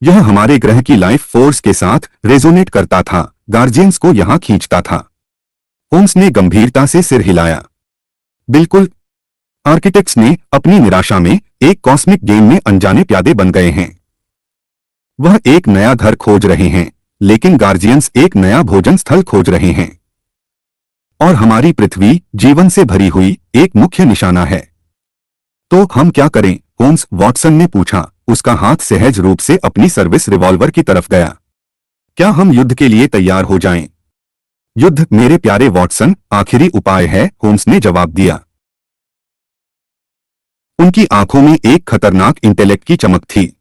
यह हमारे ग्रह की लाइफ फोर्स के साथ रेजोनेट करता था, गार्जियंस को यहां खींचता था। होम्स ने गंभीरता से सिर हिलाया। बिल्कुल, आर्किटेक्ट्स ने अपनी निराशा में एक कॉस्मिक गेम में अनजाने प्यादे बन गए हैं। वह एक नया घर खोज रहे हैं, लेकिन गार्जियंस एक नया भोजन स्थल खोज रहे हैं। और हमारी पृथ्वी जीवन से भरी हुई एक मुख्य निशाना है। तो हम क्या करें? होम्स, वॉटसन ने पूछा। उसका हाथ सहज रूप से अपनी सर्विस रिवॉल्वर की तरफ गया। क्या हम युद्ध के लिए तैयार हो जाएं? युद्ध, मेरे प्यारे वॉटसन, आखिरी उपाय है, होम्स ने जवाब दिया। उनकी आंखों में एक खतरनाक इंटेलेक्ट की चमक थी।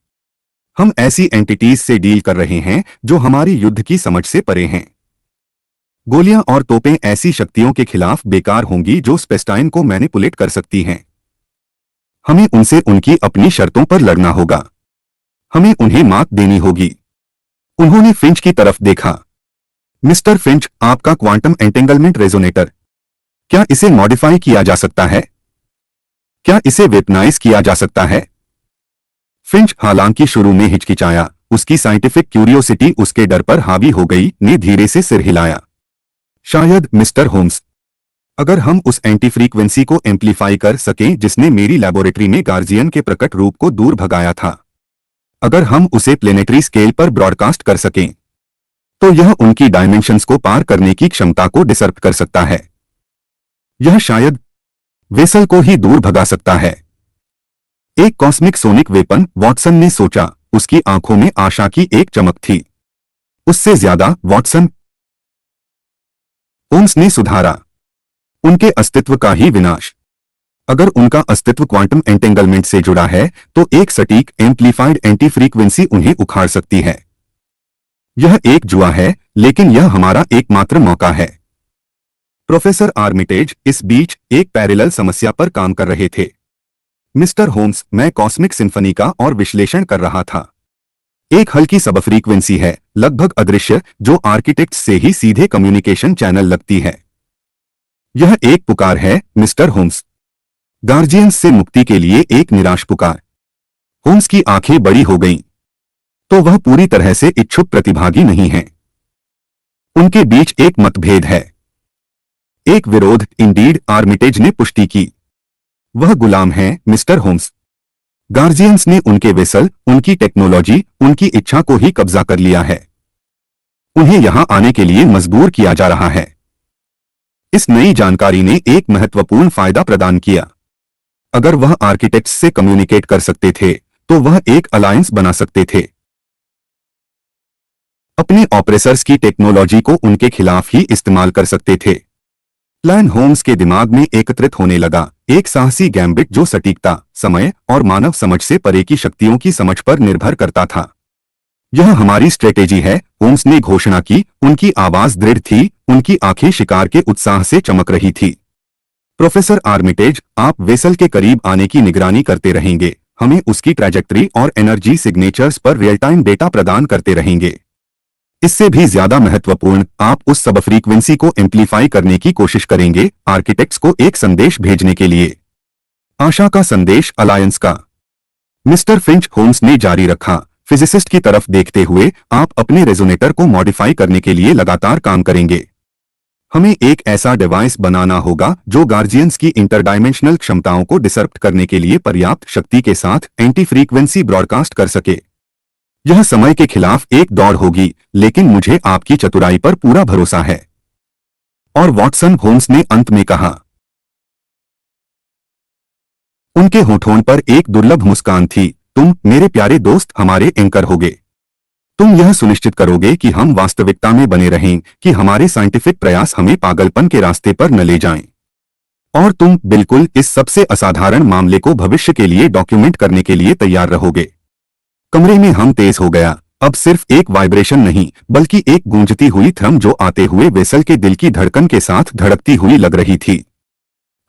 हम ऐसी एंटिटीज से डील कर रहे हैं जो हमारी युद्ध की समझ से परे हैं। गोलियां और तोपें ऐसी शक्तियों के खिलाफ बेकार होंगी जो स्पेस्टाइन को मैनिपुलेट कर सकती हैं। हमें उनसे उनकी अपनी शर्तों पर लड़ना होगा। हमें उन्हें मात देनी होगी। उन्होंने फिंच की तरफ देखा। मिस्टर फिंच, आपका क्वांटम एंटेंगलमेंट रेजोनेटर, क्या इसे मॉडिफाई किया जा सकता है? क्या इसे वेपनाइज किया जा सकता है? फिंच, हालांकि शुरू में हिचकिचाया, उसकी साइंटिफिक क्यूरियोसिटी उसके डर पर हावी हो गई, ने धीरे से सिर हिलाया। शायद, मिस्टर होम्स, अगर हम उस एंटी फ्रीक्वेंसी को एम्पलीफाई कर सकें जिसने मेरी लैबोरेटरी में गार्जियन के प्रकट रूप को दूर भगाया था, अगर हम उसे प्लेनेटरी स्केल पर ब्रॉडकास्ट कर सकें, तो यह उनकी डायमेंशंस को पार करने की क्षमता को डिसर्प कर सकता है। यह शायद वेसल को ही दूर भगा सकता है। एक कॉस्मिक सोनिक वेपन, वॉटसन ने सोचा। उसकी आंखों में आशा की एक चमक थी। उससे ज्यादा, वॉटसन, होम्स ने सुधारा, उनके अस्तित्व का ही विनाश। अगर उनका अस्तित्व क्वांटम एंटेंगलमेंट से जुड़ा है तो एक सटीक एम्प्लीफाइड एंटी फ्रीक्वेंसी उन्हें उखाड़ सकती है। यह एक जुआ है, लेकिन यह हमारा एकमात्र मौका है। प्रोफेसर आर्मिटेज इस बीच एक पैरेलल समस्या पर काम कर रहे थे। मिस्टर होम्स, मैं कॉस्मिक सिम्फनी का और विश्लेषण कर रहा था। एक हल्की सब फ्रीक्वेंसी है, लगभग अदृश्य, जो आर्किटेक्ट्स से ही सीधे कम्युनिकेशन चैनल लगती है। यह एक पुकार है, मिस्टर होम्स, गार्जियंस से मुक्ति के लिए एक निराश पुकार। होम्स की आंखें बड़ी हो गईं। तो वह पूरी तरह से इच्छुक प्रतिभागी नहीं है। उनके बीच एक मतभेद है, एक विरोध। इंडीड, आर्मिटेज ने पुष्टि की। वह गुलाम हैं, मिस्टर होम्स। गार्जियंस ने उनके वेसल, उनकी टेक्नोलॉजी, उनकी इच्छा को ही कब्जा कर लिया है। उन्हें यहां आने के लिए मजबूर किया जा रहा है। इस नई जानकारी ने एक महत्वपूर्ण फायदा प्रदान किया। अगर वह आर्किटेक्ट्स से कम्युनिकेट कर सकते थे तो वह एक अलायंस बना सकते थे। अपने ऑपरेसर्स की टेक्नोलॉजी को उनके खिलाफ ही इस्तेमाल कर सकते थे। प्लान होम्स के दिमाग में एकत्रित होने लगा, एक साहसी गैम्बिट जो सटीकता, समय और मानव समझ से परे की शक्तियों की समझ पर निर्भर करता था। यह हमारी स्ट्रेटेजी है, होम्स ने घोषणा की। उनकी आवाज दृढ़ थी, उनकी आंखें शिकार के उत्साह से चमक रही थी। प्रोफेसर आर्मिटेज, आप वेसल के करीब आने की निगरानी करते रहेंगे। हमें उसकी ट्रैजेक्टरी और एनर्जी सिग्नेचर्स पर रियल टाइम डेटा प्रदान करते रहेंगे। इससे भी ज्यादा महत्वपूर्ण, आप उस सब फ्रीक्वेंसी को एम्प्लीफाई करने की कोशिश करेंगे, आर्किटेक्ट्स को एक संदेश भेजने के लिए। आशा का संदेश, अलायंस का। मिस्टर फिंच, होम्स ने जारी रखा, फिजिसिस्ट की तरफ देखते हुए, आप अपने रेजोनेटर को मॉडिफाई करने के लिए लगातार काम करेंगे। हमें एक ऐसा डिवाइस बनाना होगा जो गार्जियंस की इंटरडायमेंशनल क्षमताओं को डिसर्प्ट करने के लिए पर्याप्त शक्ति के साथ एंटी फ्रीक्वेंसी ब्रॉडकास्ट कर सके। यह समय के खिलाफ एक दौड़ होगी, लेकिन मुझे आपकी चतुराई पर पूरा भरोसा है। और वॉटसन, होम्स ने अंत में कहा। उनके होठों पर एक दुर्लभ मुस्कान थी। तुम, मेरे प्यारे दोस्त, हमारे एंकर होगे। तुम यह सुनिश्चित करोगे कि हम वास्तविकता में बने रहें, कि हमारे साइंटिफिक प्रयास हमें पागलपन के रास्ते पर न ले जाएं। और तुम बिल्कुल इस सबसे असाधारण मामले को भविष्य के लिए डॉक्यूमेंट करने के लिए तैयार रहोगे। कमरे में हम तेज हो गया। अब सिर्फ एक वाइब्रेशन नहीं, बल्कि एक गूंजती हुई थ्रम जो आते हुए वेसल के दिल की धड़कन के साथ धड़कती हुई लग रही थी।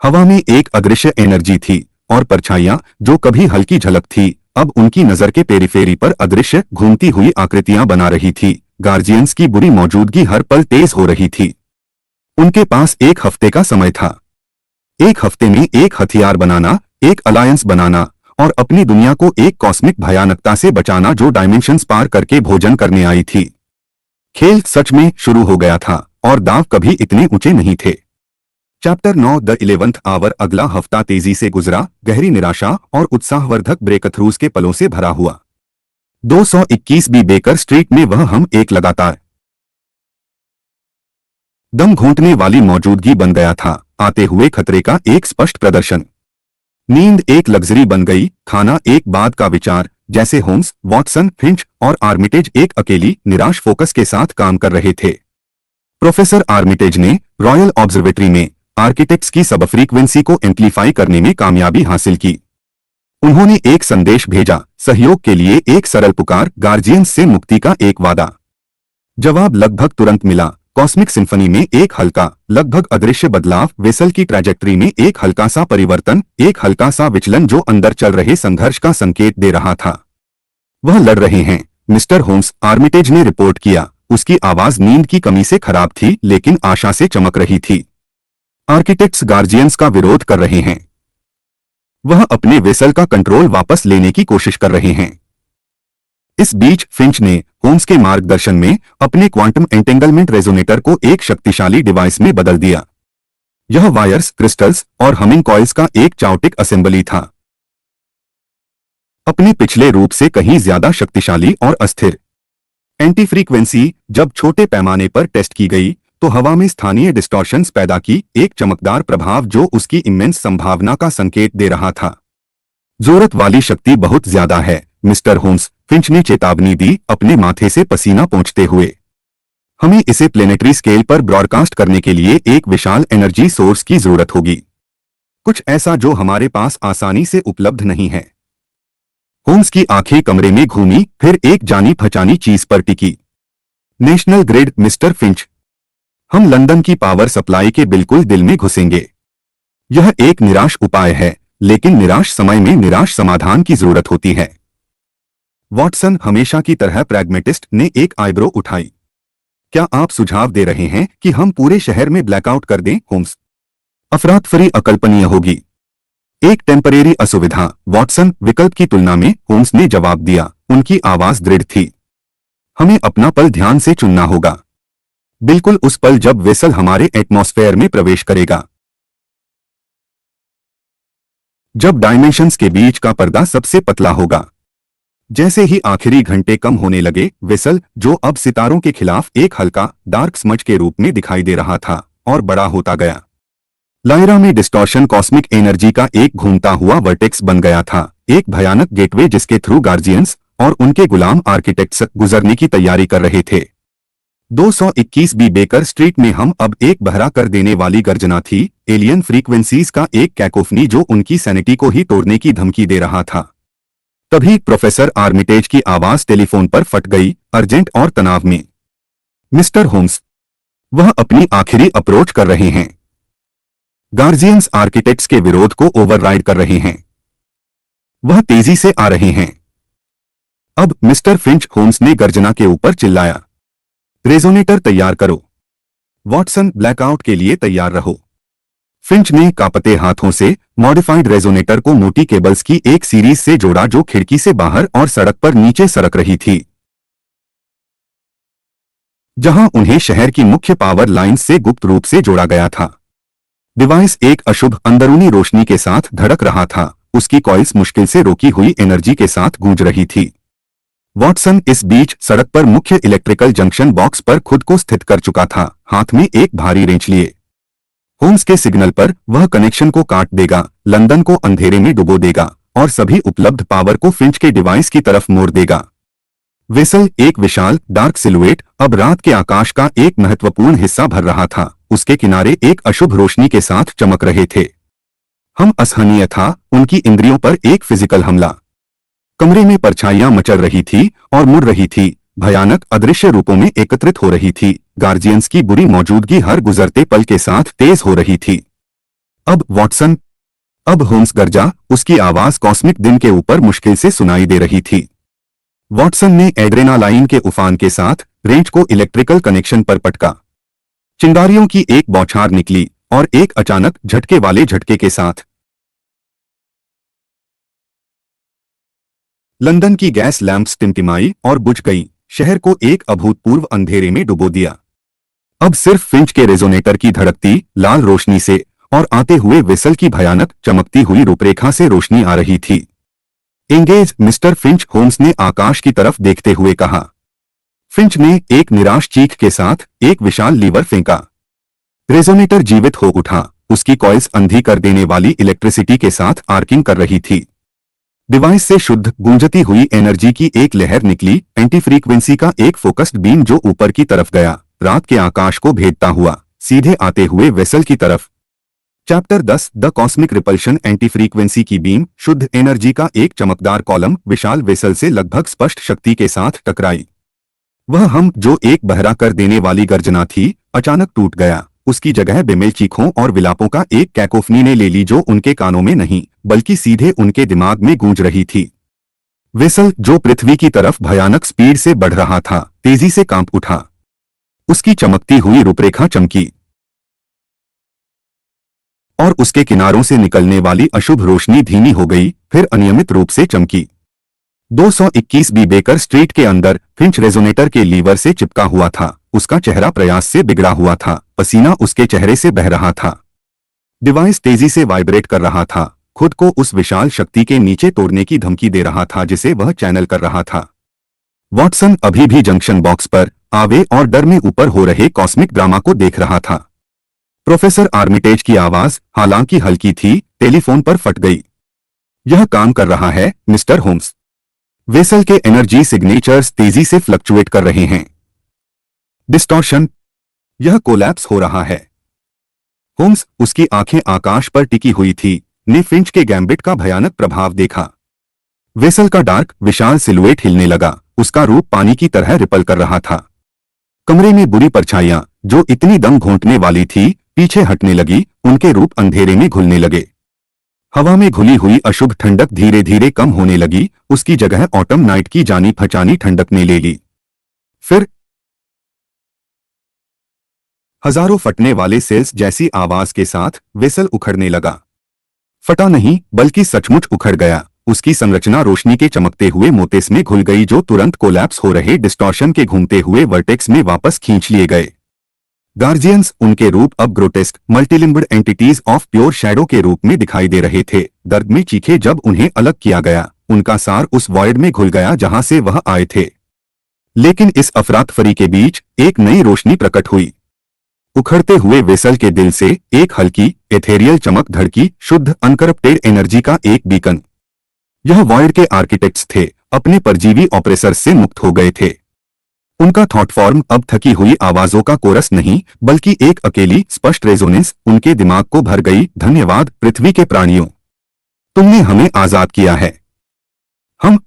हवा में एक अदृश्य एनर्जी थी, और परछाइयां, जो कभी हल्की झलक थी, अब उनकी नजर के पेरिफेरी पर अदृश्य घूमती हुई आकृतियां बना रही थी। गार्जियंस की बुरी मौजूदगी हर पल तेज हो रही थी। उनके पास एक हफ्ते का समय था। एक हफ्ते में एक हथियार बनाना, एक अलायंस बनाना, और अपनी दुनिया को एक कॉस्मिक भयानकता से बचाना जो डायमेंशंस पार करके भोजन करने आई थी। खेल सच में शुरू हो गया था, और दांव कभी इतने ऊंचे नहीं थे। Chapter 9, the 11th hour. अगला हफ्ता तेजी से गुजरा, गहरी निराशा और उत्साहवर्धक ब्रेकथ्रूज के पलों से भरा हुआ। 221 बी बेकर स्ट्रीट में वह हम एक लगातार दम घोंटने वाली मौजूदगी बन गया था, आते हुए खतरे का एक स्पष्ट प्रदर्शन। नींद एक लग्जरी बन गई, खाना एक बाद का विचार। जैसे होम्स, वॉटसन, फिंच और आर्मिटेज एक अकेली निराश फोकस के साथ काम कर रहे थे। प्रोफेसर आर्मिटेज ने रॉयल ऑब्जर्वेटरी में आर्किटेक्ट्स की सब फ्रीक्वेंसी को एम्प्लीफाई करने में कामयाबी हासिल की। उन्होंने एक संदेश भेजा, सहयोग के लिए एक सरल पुकार, गार्जियंस से मुक्ति का एक वादा। जवाब लगभग तुरंत मिला। कॉस्मिक सिम्फनी में एक हल्का, लगभग अदृश्य बदलाव, वेसल की ट्रैजेक्टरी में एक हल्का सा परिवर्तन, एक हल्का सा विचलन जो अंदर चल रहे संघर्ष का संकेत दे रहा था। वह लड़ रहे हैं, मिस्टर होम्स, आर्मिटेज ने रिपोर्ट किया। उसकी आवाज नींद की कमी से खराब थी लेकिन आशा से चमक रही थी। आर्किटेक्ट्स गार्जियंस का विरोध कर रहे हैं। वह अपने वेसल का कंट्रोल वापस लेने की कोशिश कर रहे हैं। इस बीच फिंच ने होम्स के मार्गदर्शन में अपने क्वांटम एंटेंगलमेंट रेजोनेटर को एक शक्तिशाली डिवाइस में बदल दिया। यह वायर्स, क्रिस्टल्स और हमिंग कॉइल्स का एक चाउटिक असेंबली था, अपने पिछले रूप से कहीं ज्यादा शक्तिशाली और अस्थिर। एंटी फ्रीक्वेंसी जब छोटे पैमाने पर टेस्ट की गई तो हवा में स्थानीय डिस्टॉर्शंस पैदा की, एक चमकदार प्रभाव जो उसकी इमेंस संभावना का संकेत दे रहा था। जरूरत वाली शक्ति बहुत ज्यादा है, मिस्टर होम्स, फिंच ने चेतावनी दी, अपने माथे से पसीना पोंछते हुए। हमें इसे प्लेनेटरी स्केल पर ब्रॉडकास्ट करने के लिए एक विशाल एनर्जी सोर्स की जरूरत होगी, कुछ ऐसा जो हमारे पास आसानी से उपलब्ध नहीं है। होम्स की आंखें कमरे में घूमी, फिर एक जानी पहचानी चीज पर टिकी। National grid, mister Finch. हम लंदन की पावर सप्लाई के बिल्कुल दिल में घुसेंगे। यह एक निराश उपाय है, लेकिन निराश समय में निराश समाधान की जरूरत होती है। वॉटसन, हमेशा की तरह प्रैग्मेटिस्ट, ने एक आईब्रो उठाई। क्या आप सुझाव दे रहे हैं कि हम पूरे शहर में ब्लैकआउट कर दें, होम्स? अफरातफरी अकल्पनीय होगी। एक टेम्परेरी असुविधा, वॉटसन, विकल्प की तुलना में, होम्स ने जवाब दिया। उनकी आवाज दृढ़ थी। हमें अपना पल ध्यान से चुनना होगा, बिल्कुल उस पल जब वेसल हमारे एटमॉस्फेयर में प्रवेश करेगा, जब डायमेंशंस के बीच का पर्दा सबसे पतला होगा। जैसे ही आखिरी घंटे कम होने लगे, वेसल, जो अब सितारों के खिलाफ एक हल्का डार्क स्मज के रूप में दिखाई दे रहा था, और बड़ा होता गया। लायरा में डिस्टॉर्शन कॉस्मिक एनर्जी का एक घूमता हुआ वर्टेक्स बन गया था, एक भयानक गेटवे जिसके थ्रू गार्जियंस और उनके गुलाम आर्किटेक्ट्स गुजरने की तैयारी कर रहे थे। 221 बी बेकर स्ट्रीट में हम अब एक बहरा कर देने वाली गर्जना थी, एलियन फ्रीक्वेंसीज का एक कैकोफनी जो उनकी सैनिटी को ही तोड़ने की धमकी दे रहा था। तभी प्रोफेसर आर्मिटेज की आवाज टेलीफोन पर फट गई, अर्जेंट और तनाव में। मिस्टर होम्स, वह अपनी आखिरी अप्रोच कर रहे हैं। गार्जियंस आर्किटेक्ट्स के विरोध को ओवरराइड कर रहे हैं। वह तेजी से आ रहे हैं। अब मिस्टर फिंच, होम्स ने गर्जना के ऊपर चिल्लाया। रेजोनेटर तैयार करो। वॉटसन, ब्लैकआउट के लिए तैयार रहो। फिंच ने कांपते हाथों से मॉडिफाइड रेजोनेटर को मोटी केबल्स की एक सीरीज से जोड़ा जो खिड़की से बाहर और सड़क पर नीचे सरक रही थी, जहां उन्हें शहर की मुख्य पावर लाइंस से गुप्त रूप से जोड़ा गया था। डिवाइस एक अशुभ अंदरूनी रोशनी के साथ धड़क रहा था, उसकी कॉइल्स मुश्किल से रोकी हुई एनर्जी के साथ गूंज रही थी। वॉटसन इस बीच सड़क पर मुख्य इलेक्ट्रिकल जंक्शन बॉक्स पर खुद को स्थित कर चुका था, हाथ में एक भारी रेंच लिए। होम्स के सिग्नल पर वह कनेक्शन को काट देगा, लंदन को अंधेरे में डुबो देगा और सभी उपलब्ध पावर को फिंच के डिवाइस की तरफ मोड़ देगा। वेसल, एक विशाल डार्क सिलुएट, अब रात के आकाश का एक महत्वपूर्ण हिस्सा भर रहा था, उसके किनारे एक अशुभ रोशनी के साथ चमक रहे थे। हम असहनीय था, उनकी इंद्रियों पर एक फिजिकल हमला। कमरे में परछाइयां मचल रही थी और मुड़ रही थी, भयानक अदृश्य रूपों में एकत्रित हो रही थी। गार्जियंस की बुरी मौजूदगी हर गुजरते पल के साथ तेज हो रही थी। अब वॉटसन, अब होम्स गरजा, उसकी आवाज कॉस्मिक दिन के ऊपर मुश्किल से सुनाई दे रही थी। वॉटसन ने एड्रेनालाइन के उफान के साथ रेंच को इलेक्ट्रिकल कनेक्शन पर पटका। चिंगारियों की एक बौछार निकली और एक अचानक झटके वाले झटके के साथ लंदन की गैस लैंप्स टिमटिमाई और बुझ गई, शहर को एक अभूतपूर्व अंधेरे में डुबो दिया। अब सिर्फ फिंच के रेजोनेटर की धड़कती लाल रोशनी से और आते हुए विसल की भयानक चमकती हुई रूपरेखा से रोशनी आ रही थी। एंगेज, मिस्टर फिंच, होम्स ने आकाश की तरफ देखते हुए कहा। फिंच ने एक निराश चीख के साथ एक विशाल लीवर फेंका। रेजोनेटर जीवित हो उठा, उसकी कॉइल्स अंधी कर देने वाली इलेक्ट्रिसिटी के साथ आर्किंग कर रही थी। डिवाइस से शुद्ध गूंजती हुई एनर्जी की एक लहर निकली, एंटी फ्रीक्वेंसी का एक फोकस्ड बीम जो ऊपर की तरफ गया, रात के आकाश को भेदता हुआ सीधे आते हुए वेसल की तरफ। Chapter 10 the cosmic repulsion. Anti frequency की बीम शुद्ध एनर्जी का एक चमकदार कॉलम विशाल वेसल से लगभग स्पष्ट शक्ति के साथ टकराई। वह हम जो एक बहरा कर देने वाली गर्जना थी, अचानक टूट गया। उसकी जगह बेमेल चीखों और विलापों का एक कैकोफनी ने ले ली जो उनके कानों में नहीं बल्कि सीधे उनके दिमाग में गूंज रही थी। वेसल जो पृथ्वी की तरफ भयानक स्पीड से बढ़ रहा था, तेजी से कांप उठा। उसकी चमकती हुई रूपरेखा चमकी और उसके किनारों से निकलने वाली अशुभ रोशनी धीमी हो गई, फिर अनियमित रूप से चमकी। 221 बी बेकर स्ट्रीट के अंदर फिंच रेजोनेटर के लीवर से चिपका हुआ था। उसका चेहरा प्रयास से बिगड़ा हुआ था, पसीना उसके चेहरे से बह रहा था। डिवाइस तेजी से वाइब्रेट कर रहा था, खुद को उस विशाल शक्ति के नीचे तोड़ने की धमकी दे रहा था जिसे वह चैनल कर रहा था। वॉटसन अभी भी जंक्शन बॉक्स पर आवे और डर में ऊपर हो रहे कॉस्मिक ड्रामा को देख रहा था। प्रोफेसर आर्मिटेज की आवाज, हालांकि हल्की थी, टेलीफोन पर फट गई। यह काम कर रहा है, मिस्टर होम्स। वेसल के एनर्जी सिग्नेचर्स तेजी से फ्लक्चुएट कर रहे हैं। डिस्टॉर्शन, यह कोलैप्स हो रहा है। होम्स, उसकी आंखें आकाश पर टिकी हुई थी, ने फिंच के गैम्बिट का भयानक प्रभाव देखा। वेसल का डार्क विशाल सिलुएट हिलने लगा, उसका रूप पानी की तरह रिपल कर रहा था। कमरे में बुरी परछाइयां जो इतनी दम घोंटने वाली थी, पीछे हटने लगी, उनके रूप अंधेरे में घुलने लगे। हवा में घुली हुई अशुभ ठंडक धीरे धीरे कम होने लगी, उसकी जगह ऑटम नाइट की जानी पहचानी ठंडक ने ले ली। फिर हजारों फटने वाले सेल्स जैसी आवाज के साथ वेसल उखड़ने लगा। फटा नहीं बल्कि सचमुच उखड़ गया। उसकी संरचना रोशनी के चमकते हुए मोतेस में घुल गई जो तुरंत कोलैप्स हो रहे डिस्टॉर्शन के घूमते हुए वर्टेक्स में वापस खींच लिए गए। गार्जियंस, उनके रूप अब grotesque multilimbed entities of pure shadow के रूप में दिखाई दे रहे थे, दर्द में चीखे जब उन्हें अलग किया गया। उनका सार उस वॉइड में घुल गया जहां से वह आए थे। लेकिन इस अफरातफरी के बीच एक नई रोशनी प्रकट हुई। उखड़ते हुए वेसल के दिल से एक हल्की एथेरियल चमक धड़की, शुद्ध अनकरप्टेड एनर्जी का एक बीकन। यह वॉइड के आर्किटेक्ट्स थे, अपने परजीवी ऑपरेसर्स से मुक्त हो गए थे। उनका थॉट फॉर्म अब थकी हुई आवाजों का कोरस नहीं बल्कि एक अकेली स्पष्ट रेजोनेंस उनके दिमाग को भर गई। धन्यवाद पृथ्वी के प्राणियों, तुमने हमें आजाद किया है। हम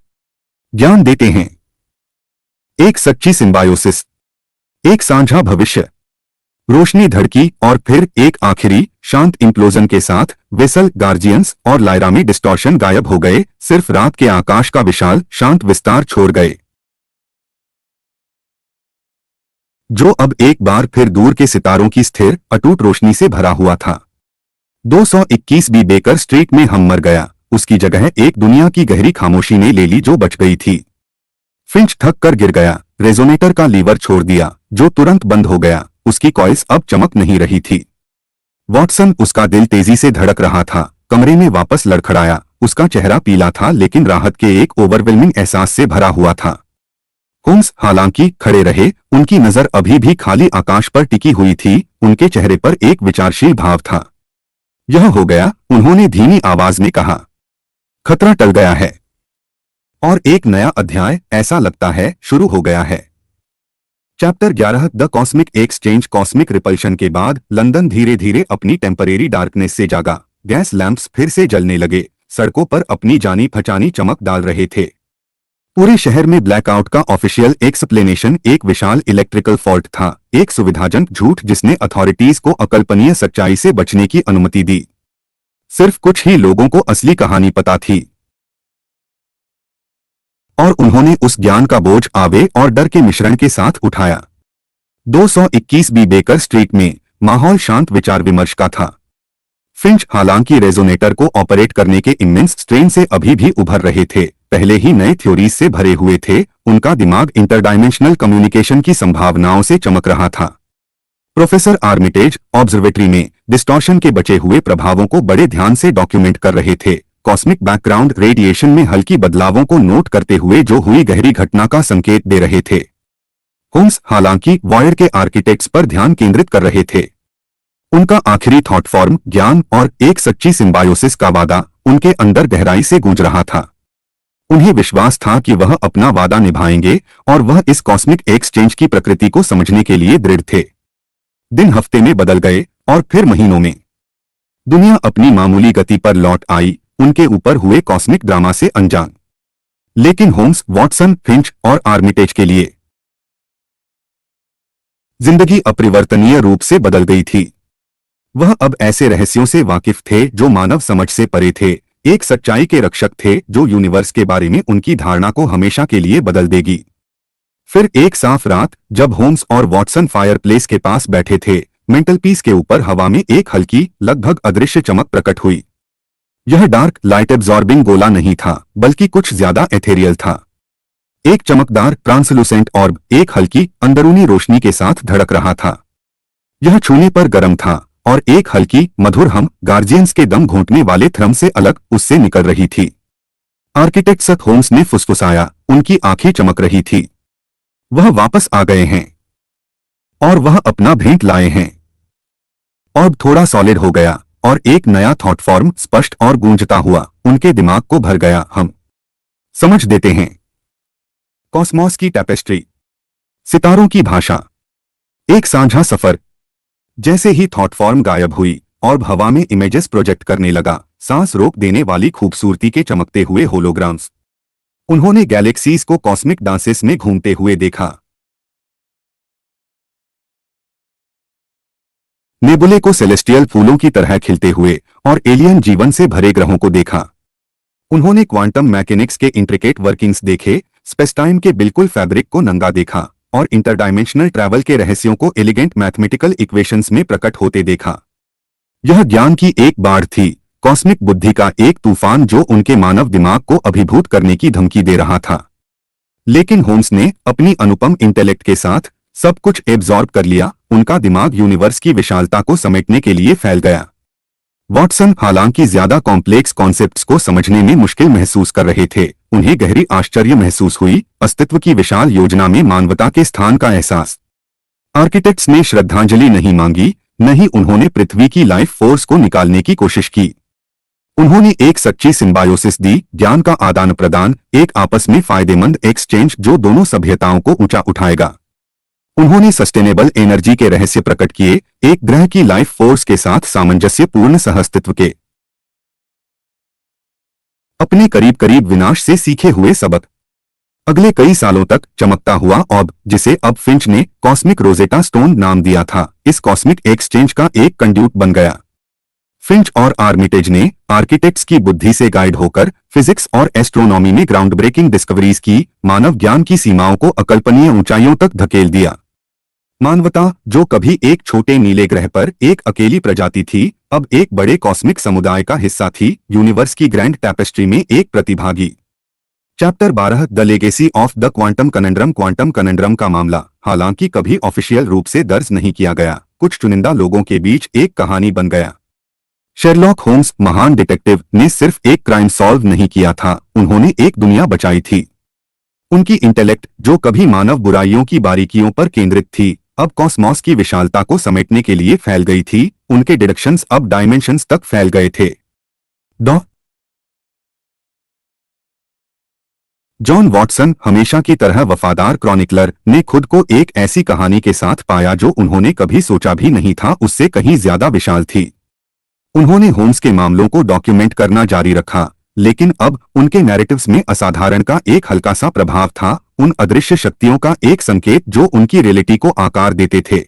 ज्ञान देते हैं, एक सच्ची सिम्बायोसिस, एक साझा भविष्य। रोशनी धड़की और फिर एक आखिरी शांत इंप्लोजन के साथ वेसल, गार्जियंस और लायरा में डिस्टॉर्शन गायब हो गए, सिर्फ रात के आकाश का विशाल शांत विस्तार छोड़ गए, जो अब एक बार फिर दूर के सितारों की स्थिर अटूट रोशनी से भरा हुआ था। 221 बी बेकर स्ट्रीट में हम मर गया। उसकी जगह एक दुनिया की गहरी खामोशी ने ले ली जो बच गई थी। फिंच थक कर गिर गया, रेजोनेटर का लीवर छोड़ दिया जो तुरंत बंद हो गया। उसकी कॉइल्स अब चमक नहीं रही थी। वॉटसन, उसका दिल तेजी से धड़क रहा था, कमरे में वापस लड़खड़ाया। उसका चेहरा पीला था लेकिन राहत के एक ओवरवेलमिंग एहसास से भरा हुआ था। होम्स हालांकि खड़े रहे, उनकी नजर अभी भी खाली आकाश पर टिकी हुई थी। उनके चेहरे पर एक विचारशील भाव था। यह हो गया, उन्होंने धीमी आवाज में कहा। खतरा टल गया है और एक नया अध्याय, ऐसा लगता है, शुरू हो गया है। Chapter 11 the cosmic exchange. Cosmic repulsion के बाद लंदन धीरे धीरे अपनी टेम्परेरी डार्कनेस से जागा। गैस लैंप्स फिर से जलने लगे, सड़कों पर अपनी जानी पहचानी चमक डाल रहे थे। पूरे शहर में ब्लैकआउट का ऑफिशियल एक्सप्लेनेशन एक विशाल इलेक्ट्रिकल फॉल्ट था, एक सुविधाजनक झूठ जिसने अथॉरिटीज को अकल्पनीय सच्चाई से बचने की अनुमति दी। सिर्फ कुछ ही लोगों को असली कहानी पता थी और उन्होंने उस ज्ञान का बोझ आवे और डर के मिश्रण के साथ उठाया। 221 बी बेकर स्ट्रीट में माहौल शांत विचार विमर्श का था। फिंच हालांकि रेजोनेटर को ऑपरेट करने के इमेंस स्ट्रेन से अभी भी उभर रहे थे, पहले ही नए थ्योरीज से भरे हुए थे। उनका दिमाग इंटरडायमेंशनल कम्युनिकेशन की संभावनाओं से चमक रहा था। प्रोफेसर आर्मिटेज ऑब्जर्वेटरी में डिस्टॉर्शन के बचे हुए प्रभावों को बड़े ध्यान से डॉक्यूमेंट कर रहे थे, कॉस्मिक बैकग्राउंड रेडिएशन में हल्की बदलावों को नोट करते हुए जो हुई गहरी घटना का संकेत दे रहे थे। होम्स हालांकि वॉयड के आर्किटेक्ट्स पर ध्यान केंद्रित कर रहे थे। उनका आखिरी थॉट फॉर्म ज्ञान और एक सच्ची सिम्बायोसिस का वादा उनके अंदर गहराई से गूंज रहा था। उन्हें विश्वास था कि वह अपना वादा निभाएंगे और वह इस कॉस्मिक एक्सचेंज की प्रकृति को समझने के लिए दृढ़ थे। दिन हफ्ते में बदल गए और फिर महीनों में। दुनिया अपनी मामूली गति पर लौट आई, उनके ऊपर हुए कॉस्मिक ड्रामा से अनजान। लेकिन होम्स, वॉटसन, फिंच और आर्मिटेज के लिए जिंदगी अपरिवर्तनीय रूप से बदल गई थी। वह अब ऐसे रहस्यों से वाकिफ थे जो मानव समझ से परे थे, एक सच्चाई के रक्षक थे जो यूनिवर्स के बारे में उनकी धारणा को हमेशा के लिए बदल देगी। फिर एक साफ रात, जब होम्स और वॉटसन फायरप्लेस के पास बैठे थे, मेंटल पीस के ऊपर हवा में एक हल्की, लगभग अदृश्य चमक प्रकट हुई। यह डार्क लाइट एब्जॉर्बिंग गोला नहीं था, बल्कि कुछ ज्यादा एथेरियल था। एक चमकदार ट्रांसलूसेंट ऑर्ब एक हल्की अंदरूनी रोशनी के साथ धड़क रहा था। यह छूने पर गर्म था और एक हल्की मधुर हम गार्जियंस के दम घोंटने वाले थ्रम से अलग उससे निकल रही थी। आर्किटेक्ट सथ होम्स ने फुसफुसाया, उनकी आंखें चमक रही थी। वह वापस आ गए हैं और वह अपना भेंट लाए हैं। ऑर्ब थोड़ा सॉलिड हो गया और एक नया थॉट फॉर्म स्पष्ट और गूंजता हुआ उनके दिमाग को भर गया। हम समझ देते हैं। कॉस्मोस की टैपेस्ट्री, सितारों की भाषा, एक साझा सफर। जैसे ही थॉट फॉर्म गायब हुई, ऑर्ब हवा में इमेजेस प्रोजेक्ट करने लगा, सांस रोक देने वाली खूबसूरती के चमकते हुए होलोग्राम्स। उन्होंने गैलेक्सीज को कॉस्मिक डांसेस में घूमते हुए देखा, नेबुले को सेलेस्टियल फूलों की तरह खिलते हुए और एलियन जीवन से भरे ग्रहों को देखा। उन्होंने क्वांटम मैकेनिक्स के इंट्रिकेट वर्किंग्स देखे, स्पेस-टाइम के बिल्कुल फैब्रिक को नंगा देखा और इंटरडायमेंशनल ट्रैवल के रहस्यों को एलिगेंट मैथमेटिकल इक्वेशंस में प्रकट होते देखा। यह ज्ञान की एक बाढ़ थी, कॉस्मिक बुद्धि का एक तूफान जो उनके मानव दिमाग को अभिभूत करने की धमकी दे रहा था। लेकिन होम्स ने अपनी अनुपम इंटेलेक्ट के साथ सब कुछ एब्जॉर्ब कर लिया। उनका दिमाग यूनिवर्स की विशालता को समेटने के लिए फैल गया। वॉटसन हालांकि ज्यादा कॉम्प्लेक्स कॉन्सेप्ट्स को समझने में मुश्किल महसूस कर रहे थे, उन्हें गहरी आश्चर्य महसूस हुई, अस्तित्व की विशाल योजना में मानवता के स्थान का एहसास। आर्किटेक्ट्स ने श्रद्धांजलि नहीं मांगी, नहीं उन्होंने पृथ्वी की लाइफ फोर्स को निकालने की कोशिश की। उन्होंने एक सच्ची सिम्बायोसिस दी, ज्ञान का आदान प्रदान, एक आपस में फायदेमंद एक्सचेंज जो दोनों सभ्यताओं को ऊंचा उठाएगा। उन्होंने सस्टेनेबल एनर्जी के रहस्य प्रकट किए, एक ग्रह की लाइफ फोर्स के साथ सामंजस्यपूर्ण सहअस्तित्व के। अपने करीब करीब विनाश से सीखे हुए सबक। अगले कई सालों तक चमकता हुआ ऑर्ब, जिसे अब फिंच ने कॉस्मिक रोजेटा स्टोन नाम दिया था, इस कॉस्मिक एक्सचेंज का एक कंड्यूट बन गया। फिंच और आर्मिटेज ने आर्किटेक्ट्स की बुद्धि से गाइड होकर फिजिक्स और एस्ट्रोनॉमी में ग्राउंड ब्रेकिंग डिस्कवरीज की, मानव ज्ञान की सीमाओं को अकल्पनीय ऊंचाइयों तक धकेल दिया। मानवता, जो कभी एक छोटे नीले ग्रह पर एक अकेली प्रजाति थी, अब एक बड़े कॉस्मिक समुदाय का हिस्सा थी, यूनिवर्स की ग्रैंड टैपेस्ट्री में एक प्रतिभागी। Chapter 12, the legacy of the quantum conundrum. Quantum conundrum का मामला, हालांकि कभी ऑफिशियल रूप से दर्ज नहीं किया गया, कुछ चुनिंदा लोगों के बीच एक कहानी बन गया। शेरलॉक होम्स, महान डिटेक्टिव, ने सिर्फ एक क्राइम सॉल्व नहीं किया था, उन्होंने एक दुनिया बचाई थी। उनकी इंटेलेक्ट, जो कभी मानव बुराइयों की बारीकियों पर केंद्रित थी, अब कॉस्मोस की विशालता को समेटने के लिए फैल गई थी। उनके डिडक्शंस अब डायमेंशंस तक फैल गए थे। जॉन वॉटसन, हमेशा की तरह वफादार क्रॉनिकलर, ने खुद को एक ऐसी कहानी के साथ पाया जो उन्होंने कभी सोचा भी नहीं था उससे कहीं ज्यादा विशाल थी। उन्होंने होम्स के मामलों को डॉक्यूमेंट करना जारी रखा, लेकिन अब उनके नैरेटिव्स में असाधारण का एक हल्का सा प्रभाव था, उन अदृश्य शक्तियों का एक संकेत जो उनकी रियलिटी को आकार देते थे।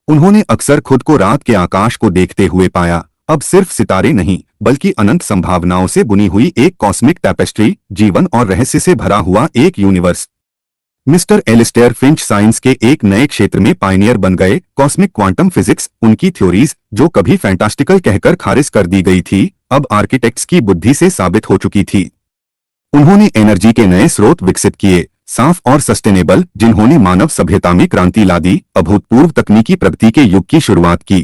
उन्होंने अक्सर खुद को रात के आकाश को देखते हुए पाया, अब सिर्फ सितारे नहीं, बल्कि अनंत संभावनाओं से बुनी हुई एक कॉस्मिक टैपेस्ट्री, जीवन और रहस्य से भरा हुआ एक universe. Mister Alistair Finch science के एक नए क्षेत्र में पायनियर बन गए, कॉस्मिक क्वांटम फिजिक्स। उनकी थ्योरीज, जो कभी फैंटास्टिकल कहकर खारिज कर दी गई थी, अब आर्किटेक्ट्स की बुद्धि से साबित हो चुकी थी। उन्होंने एनर्जी के नए स्रोत विकसित किए, साफ और सस्टेनेबल, जिन्होंने मानव सभ्यता में क्रांति ला दी, अभूतपूर्व तकनीकी प्रगति के युग की शुरुआत की।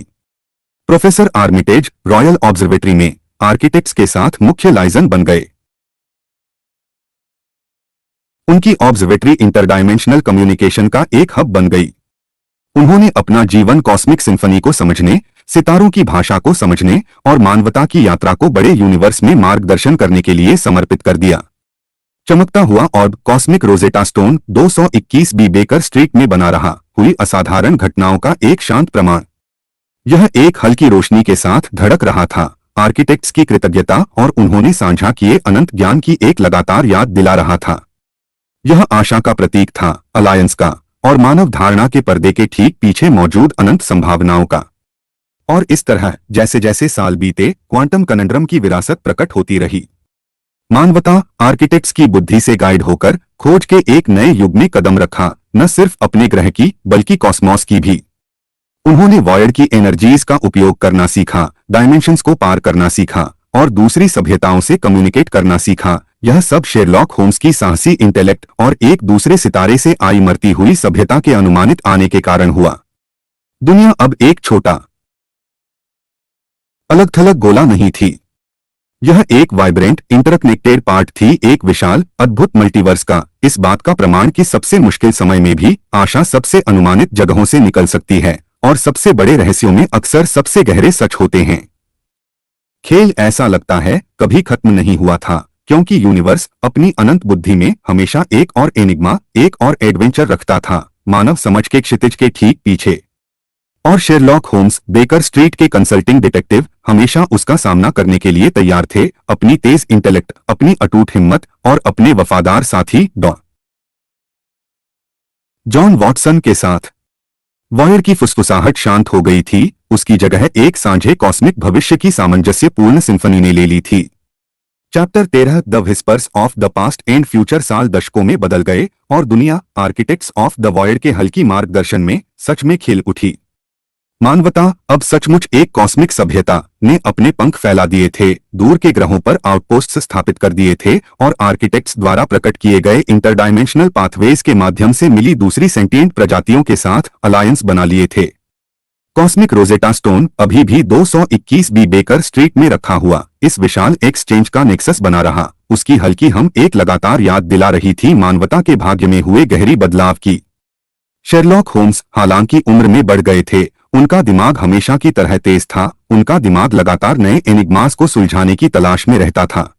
प्रोफेसर आर्मिटेज रॉयल ऑब्जर्वेटरी में आर्किटेक्ट्स के साथ मुख्य लाइजन बन गए। उनकी ऑब्जर्वेटरी इंटरडायमेंशनल कम्युनिकेशन का एक हब बन गई। उन्होंने अपना जीवन कॉस्मिक सिम्फनी को समझने, सितारों की भाषा को समझने और मानवता की यात्रा को बड़े यूनिवर्स में मार्गदर्शन करने के लिए समर्पित कर दिया। चमकता हुआ orb cosmic Rosetta stone 221 B Baker Street में बना रहा, हुई असाधारण घटनाओं का एक शांत प्रमाण। यह एक हल्की रोशनी के साथ धड़क रहा था, आर्किटेक्ट्स की कृतज्ञता और उन्होंने साझा किए अनंत ज्ञान की एक लगातार याद दिला रहा था। यह आशा का प्रतीक था, अलायंस का, और मानव धारणा के पर्दे के ठीक पीछे मौजूद अनंत संभावनाओं का। और इस तरह जैसे जैसे साल बीते, क्वांटम कनंड्रम की विरासत प्रकट होती रही। मानवता आर्किटेक्ट्स की बुद्धि से गाइड होकर खोज के एक नए युग में कदम रखा, न सिर्फ अपने ग्रह की बल्कि कॉस्मोस की भी। उन्होंने वॉयड की एनर्जीज का उपयोग करना सीखा, डायमेंशंस को पार करना सीखा और दूसरी सभ्यताओं से कम्युनिकेट करना सीखा। यह सब शेरलॉक होम्स की साहसी इंटेलेक्ट और एक दूसरे सितारे से आई मरती हुई सभ्यता के अनुमानित आने के कारण हुआ। दुनिया अब एक छोटा अलग थलग गोला नहीं थी। यह एक वाइब्रेंट इंटरकनेक्टेड पार्ट थी, एक विशाल अद्भुत मल्टीवर्स का। इस बात का प्रमाण कि सबसे मुश्किल समय में भी आशा सबसे अनुमानित जगहों से निकल सकती है और सबसे बड़े रहस्यों में अक्सर सबसे गहरे सच होते हैं। खेल ऐसा लगता है कभी खत्म नहीं हुआ था, क्योंकि यूनिवर्स अपनी अनंत बुद्धि में हमेशा एक और एनिग्मा, एक और एडवेंचर रखता था, मानव समझ के क्षितिज के ठीक पीछे। और शेरलॉक होम्स बेकर स्ट्रीट के कंसल्टिंग डिटेक्टिव हमेशा उसका सामना करने के लिए तैयार थे, अपनी तेज इंटेलेक्ट, अपनी अटूट हिम्मत और अपने वफादार साथी जॉन वॉटसन के साथ। वॉयर की फुसफुसाहट शांत हो गई थी, उसकी जगह एक सांझे कॉस्मिक भविष्य की सामंजस्यपूर्ण सिंफनी ने ले ली थी। Chapter 13 the whispers of the past and future साल दशकों में बदल गए और दुनिया आर्किटेक्ट्स ऑफ द वॉयड के हल्की मार्गदर्शन में सच में खिल उठी। मानवता अब सचमुच एक कॉस्मिक सभ्यता ने अपने पंख फैला दिए थे, दूर के ग्रहों पर आउटपोस्ट स्थापित कर दिए थे और आर्किटेक्ट्स द्वारा प्रकट किए गए इंटरडायमेंशनल पाथवेज के माध्यम से मिली दूसरी सेंटिएंट प्रजातियों के साथ अलायंस बना लिए थे। कॉस्मिक रोजेटा स्टोन अभी भी 221 बी बेकर स्ट्रीट में रखा हुआ इस विशाल एक्सचेंज का नेक्सस बना रहा। उसकी हल्की हम एक लगातार याद दिला रही थी मानवता के भाग्य में हुए गहरी बदलाव की। शेरलॉक होम्स हालांकि उम्र में बढ़ गए थे, उनका दिमाग हमेशा की तरह तेज था, उनका दिमाग लगातार नए एनिग्मास को सुलझाने की तलाश में रहता था।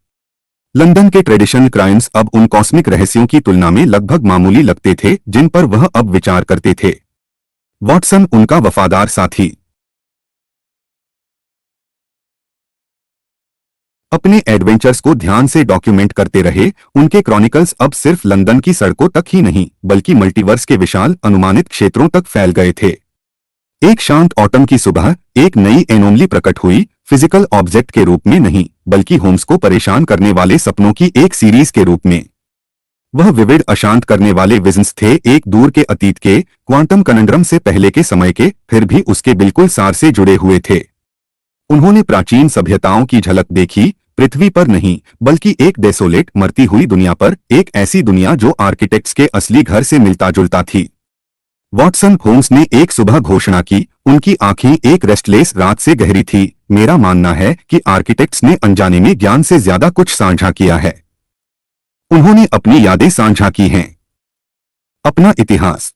लंदन के ट्रेडिशनल क्राइम्स अब उन कॉस्मिक रहस्यों की तुलना में लगभग मामूली लगते थे जिन पर वह अब विचार करते थे। वॉटसन उनका वफादार साथी अपने एडवेंचर्स को ध्यान से डॉक्यूमेंट करते रहे। उनके क्रॉनिकल्स अब सिर्फ लंदन की सड़कों तक ही नहीं बल्कि मल्टीवर्स के विशाल अनुमानित क्षेत्रों तक फैल गए थे। एक शांत ऑटम की सुबह एक नई एनोमली प्रकट हुई, फिजिकल ऑब्जेक्ट के रूप में नहीं बल्कि होम्स को परेशान करने वाले सपनों की एक सीरीज के रूप में। वह विविध अशांत करने वाले विजन्स थे, एक दूर के अतीत के, क्वांटम कनंड्रम से पहले के समय के, फिर भी उसके बिल्कुल सार से जुड़े हुए थे। उन्होंने प्राचीन सभ्यताओं की झलक देखी, पृथ्वी पर नहीं बल्कि एक डेसोलेट मरती हुई दुनिया पर, एक ऐसी दुनिया जो आर्किटेक्ट्स के असली घर से मिलता जुलता थी। वॉटसन होम्स ने एक सुबह घोषणा की, उनकी आंखें एक रेस्टलेस रात से गहरी थी। मेरा मानना है कि आर्किटेक्ट्स ने अनजाने में ज्ञान से ज्यादा कुछ साझा किया है। उन्होंने अपनी यादें साझा की हैं, अपना इतिहास,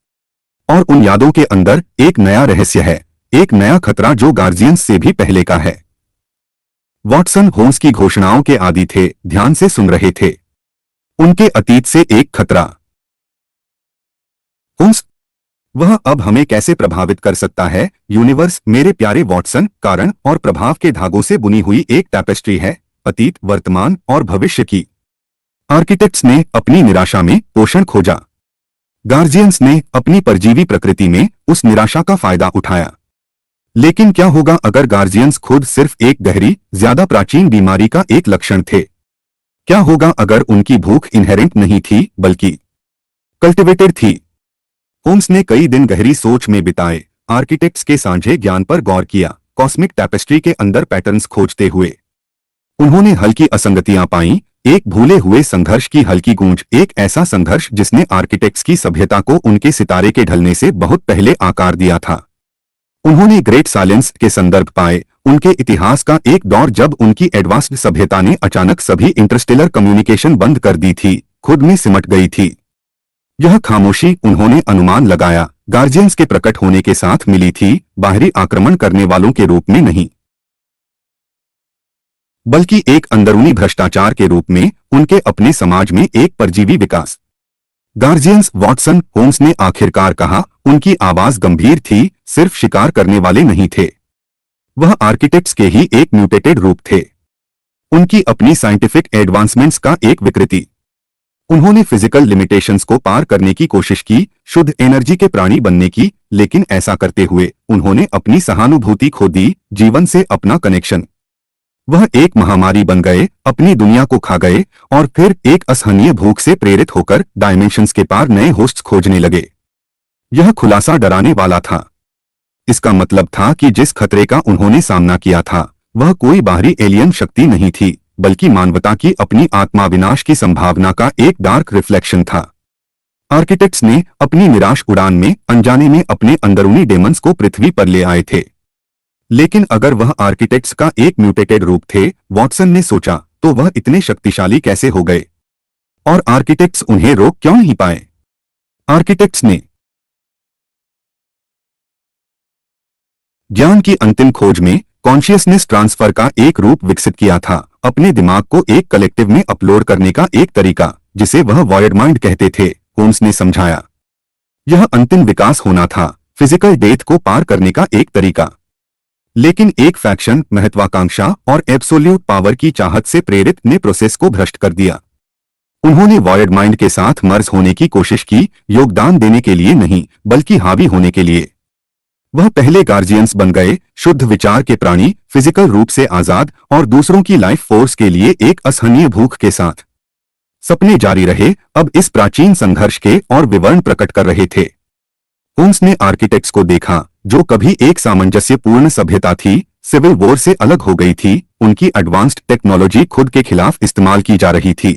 और उन यादों के अंदर एक नया रहस्य है, एक नया खतरा जो गार्जियंस से भी पहले का है। वॉटसन होम्स की घोषणाओं के आदी थे, ध्यान से सुन रहे थे। उनके अतीत से एक खतरा। होम्स, वह अब हमें कैसे प्रभावित कर सकता है? यूनिवर्स मेरे प्यारे वॉटसन, कारण और प्रभाव के धागों से बुनी हुई एक टैपेस्ट्री है, अतीत, वर्तमान और भविष्य की। आर्किटेक्ट्स ने अपनी निराशा में पोषण खोजा, गार्जियंस ने अपनी परजीवी प्रकृति में उस निराशा का फायदा उठाया। लेकिन क्या होगा अगर गार्जियंस खुद सिर्फ एक गहरी, ज्यादा प्राचीन बीमारी का एक लक्षण थे? क्या होगा अगर उनकी भूख इनहेरेंट नहीं थी बल्कि कल्टिवेटेड थी? होम्स ने कई दिन गहरी सोच में बिताए, आर्किटेक्ट्स के साझे ज्ञान पर गौर किया, कॉस्मिक टैपेस्ट्री के अंदर पैटर्न्स खोजते हुए। उन्होंने हल्की असंगतियां पाईं, एक भूले हुए संघर्ष की हल्की गूंज, एक ऐसा संघर्ष जिसने आर्किटेक्ट्स की सभ्यता को उनके सितारे के ढलने से बहुत पहले आकार दिया था। उन्होंने ग्रेट साइलेंस के संदर्भ पाए, उनके इतिहास का एक दौर जब उनकी एडवांस्ड सभ्यता ने अचानक सभी इंटरस्टेलर कम्युनिकेशन बंद कर दी थी, खुद में सिमट गई थी। यह खामोशी, उन्होंने अनुमान लगाया, गार्जियंस के प्रकट होने के साथ मिली थी, बाहरी आक्रमण करने वालों के रूप में नहीं, बल्कि एक अंदरूनी भ्रष्टाचार के रूप में उनके अपने समाज में एक परजीवी विकास। गार्जियंस, वॉटसन, होम्स ने आखिरकार कहा, उनकी आवाज गंभीर थी, सिर्फ शिकार करने वाले नहीं थे। वह आर्किटेक्ट्स के ही एक म्यूटेटेड रूप थे, उनकी अपनी साइंटिफिक एडवांसमेंट्स का एक विकृति। उन्होंने फिजिकल लिमिटेशंस को पार करने की कोशिश की, शुद्ध एनर्जी के प्राणी बनने की, लेकिन ऐसा करते हुए उन्होंने अपनी सहानुभूति खो दी, जीवन से अपना कनेक्शन। वह एक महामारी बन गए, अपनी दुनिया को खा गए और फिर एक असहनीय भूख से प्रेरित होकर डायमेंशंस के पार नए होस्ट्स खोजने लगे। यह खुलासा डराने वाला था। इसका मतलब था कि जिस खतरे का उन्होंने सामना किया था वह कोई बाहरी एलियन शक्ति नहीं थी, बल्कि मानवता की अपनी आत्मा विनाश की संभावना का एक डार्क रिफ्लेक्शन था। आर्किटेक्ट्स ने अपनी निराश उड़ान में अनजाने में अपने अंदरूनी डेमंस को पृथ्वी पर ले आए थे। लेकिन अगर वह आर्किटेक्ट्स का एक म्यूटेटेड रूप थे, वॉटसन ने सोचा, तो वह इतने शक्तिशाली कैसे हो गए और आर्किटेक्ट्स उन्हें रोक क्यों नहीं पाए? आर्किटेक्ट्स ने ज्ञान की अंतिम खोज में कॉन्शियसनेस ट्रांसफर का एक रूप विकसित किया था, अपने दिमाग को एक कलेक्टिव में अपलोड करने का एक तरीका, जिसे वह वॉयड माइंड कहते थे, होम्स ने समझाया। यह अंतिम विकास होना था, फिजिकल डेथ को पार करने का एक तरीका। लेकिन एक फैक्शन, महत्वाकांक्षा और एब्सोल्यूट पावर की चाहत से प्रेरित ने प्रोसेस को भ्रष्ट कर दिया। उन्होंने वॉयड माइंड के साथ मर्ज होने की कोशिश की, योगदान देने के लिए नहीं, बल्कि हावी होने के लिए। वह पहले गार्जियंस बन गए, शुद्ध विचार के प्राणी, फिजिकल रूप से आजाद और दूसरों की लाइफ फोर्स के लिए एक असहनीय भूख के साथ। सपने जारी रहे, अब इस प्राचीन संघर्ष के और विवरण प्रकट कर रहे थे। होम्स ने आर्किटेक्ट्स को देखा, जो कभी एक सामंजस्यपूर्ण सभ्यता थी, सिविल वॉर से अलग हो गई थी, उनकी एडवांस्ड टेक्नोलॉजी खुद के खिलाफ इस्तेमाल की जा रही थी।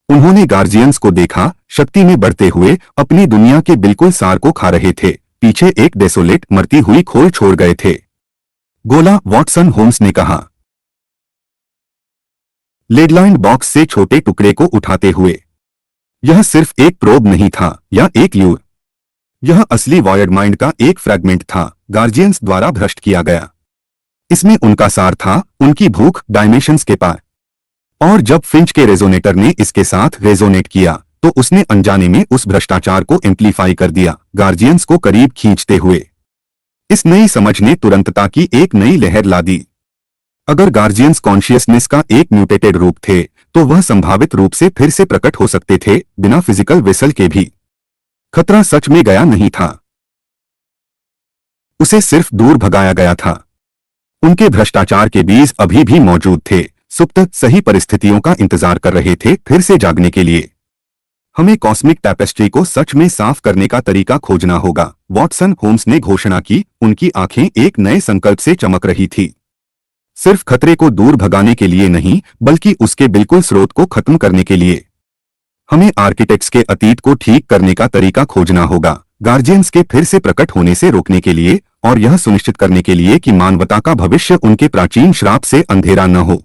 उन्होंने गार्जियंस को देखा, शक्ति में बढ़ते हुए अपनी दुनिया के बिल्कुल सार को खा रहे थे, पीछे एक डेसोलेट मरती हुई खोल छोड़ गए थे। गोला, वॉटसन, होम्स ने कहा, लेडलाइन बॉक्स से छोटे टुकड़े को उठाते हुए। यह सिर्फ एक प्रोब नहीं था या एक ल्यूर, यह असली वॉयड माइंड का एक फ्रैगमेंट था, गार्जियंस द्वारा भ्रष्ट किया गया। इसमें उनका सार था, उनकी भूख डायमेंशंस के पार। और जब फिंच के रेजोनेटर ने इसके साथ रेजोनेट किया, तो उसने अनजाने में उस भ्रष्टाचार को एम्प्लीफाई कर दिया, गार्जियंस को करीब खींचते हुए। इस नई समझ ने तुरंतता की एक नई लहर ला दी। अगर गार्जियंस कॉन्शियसनेस का एक म्यूटेटेड रूप थे, तो वह संभावित रूप से फिर से प्रकट हो सकते थे, बिना फिजिकल वेसल के भी। खतरा सच में गया नहीं था, उसे सिर्फ दूर भगाया गया था। उनके भ्रष्टाचार के बीज अभी भी मौजूद थे, सुप्त सही परिस्थितियों का इंतजार कर रहे थे फिर से जागने के लिए। हमें कॉस्मिक टैपेस्ट्री को सच में साफ करने का तरीका खोजना होगा, वॉटसन, होम्स ने घोषणा की, उनकी आंखें एक नए संकल्प से चमक रही थी। सिर्फ खतरे को दूर भगाने के लिए नहीं, बल्कि उसके बिल्कुल स्रोत को खत्म करने के लिए। हमें आर्किटेक्ट्स के अतीत को ठीक करने का तरीका खोजना होगा, गार्जियंस के फिर से प्रकट होने से रोकने के लिए, और यह सुनिश्चित करने के लिए कि मानवता का भविष्य उनके प्राचीन श्राप से अंधेरा न हो।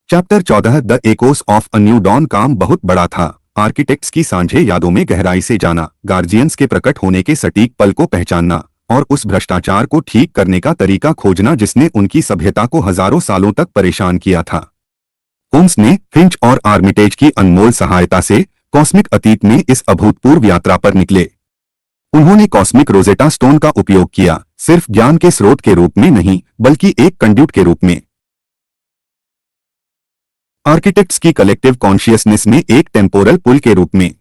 Chapter 14, the echoes of a new dawn. काम बहुत बड़ा था, आर्किटेक्ट्स की सांझे यादों में गहराई से जाना, गार्जियंस के प्रकट होने के सटीक पल को पहचानना और उस भ्रष्टाचार को ठीक करने का तरीका खोजना जिसने उनकी सभ्यता को हजारों सालों तक परेशान किया था। होम्स ने फिंच और आर्मिटेज की अनमोल सहायता से कॉस्मिक अतीत में इस अभूतपूर्व यात्रा पर निकले। उन्होंने कॉस्मिक रोजेटा स्टोन का उपयोग किया, सिर्फ ज्ञान के स्रोत के रूप में नहीं, बल्कि एक कंड्यूट के रूप में। आर्किटेक्ट्स की कलेक्टिव कॉन्शियसनेस में एक टेम्पोरल पुल के रूप में।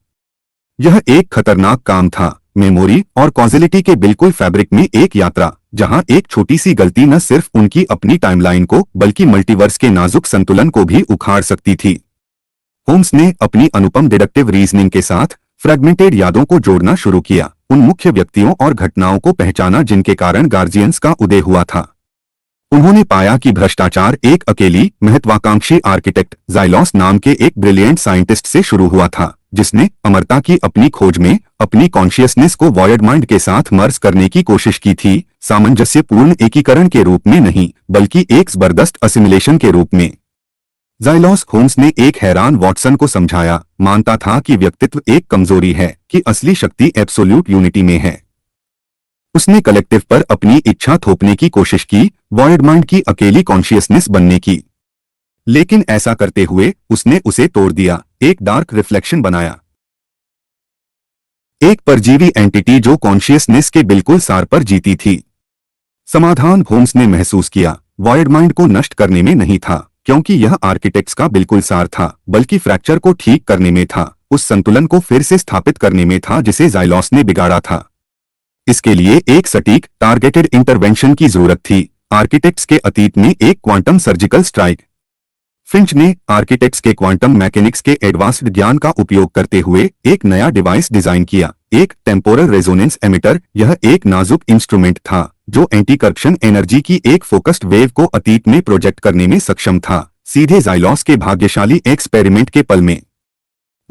यह एक खतरनाक काम था, मेमोरी और कॉजिलिटी के बिल्कुल फैब्रिक में एक यात्रा, जहां एक छोटी सी गलती न सिर्फ उनकी अपनी टाइमलाइन को बल्कि मल्टीवर्स के नाजुक संतुलन को भी उखाड़ सकती थी। होम्स ने अपनी अनुपम डिडक्टिव रीजनिंग के साथ फ्रेगमेंटेड यादों को जोड़ना शुरू किया, उन मुख्य व्यक्तियों और घटनाओं को पहचाना जिनके कारण गार्जियंस का उदय हुआ था। उन्होंने पाया कि भ्रष्टाचार एक अकेली महत्वाकांक्षी आर्किटेक्ट ज़ाइलॉस नाम के एक ब्रिलियंट साइंटिस्ट से शुरू हुआ था, जिसने अमरता की अपनी खोज में अपनी कॉन्शियसनेस को वॉयड माइंड के साथ मर्ज करने की कोशिश की थी, सामंजस्यपूर्ण एकीकरण के रूप में नहीं, बल्कि एक जबरदस्त असिमिलेशन के रूप में। ज़ाइलॉस, होम्स ने एक हैरान वॉटसन को समझाया, मानता था कि व्यक्तित्व एक कमजोरी है, कि असली शक्ति एब्सोल्यूट यूनिटी में है। उसने कलेक्टिव पर अपनी इच्छा थोपने की कोशिश की, वॉइड माइंड की अकेली कॉन्शियसनेस बनने की। लेकिन ऐसा करते हुए उसने उसे तोड़ दिया, एक डार्क रिफ्लेक्शन बनाया, एक परजीवी एंटिटी जो कॉन्शियसनेस के बिल्कुल सार पर जीती थी। समाधान होम्स ने महसूस किया, वॉइड माइंड को नष्ट करने में नहीं था, क्योंकि यह आर्किटेक्ट्स का बिल्कुल सार था, बल्कि फ्रैक्चर को ठीक करने में था, उस संतुलन को फिर से स्थापित करने में था जिसे ज़ाइलॉस ने बिगाड़ा था। इसके लिए एक सटीक टारगेटेड इंटरवेंशन की जरूरत थी, आर्किटेक्ट्स के अतीत में एक क्वांटम सर्जिकल स्ट्राइक। फिंच ने आर्किटेक्ट्स के क्वांटम मैकेनिक्स के एडवांस्ड ज्ञान का उपयोग करते हुए एक नया डिवाइस डिजाइन किया, एक टेम्पोरल रेजोनेंस एमिटर। यह एक नाजुक इंस्ट्रूमेंट था जो एंटी करप्शन एनर्जी की एक फोकस्ड वेव को अतीत में प्रोजेक्ट करने में सक्षम था, सीधे ज़ाइलॉस के भाग्यशाली एक्सपेरिमेंट के पल में।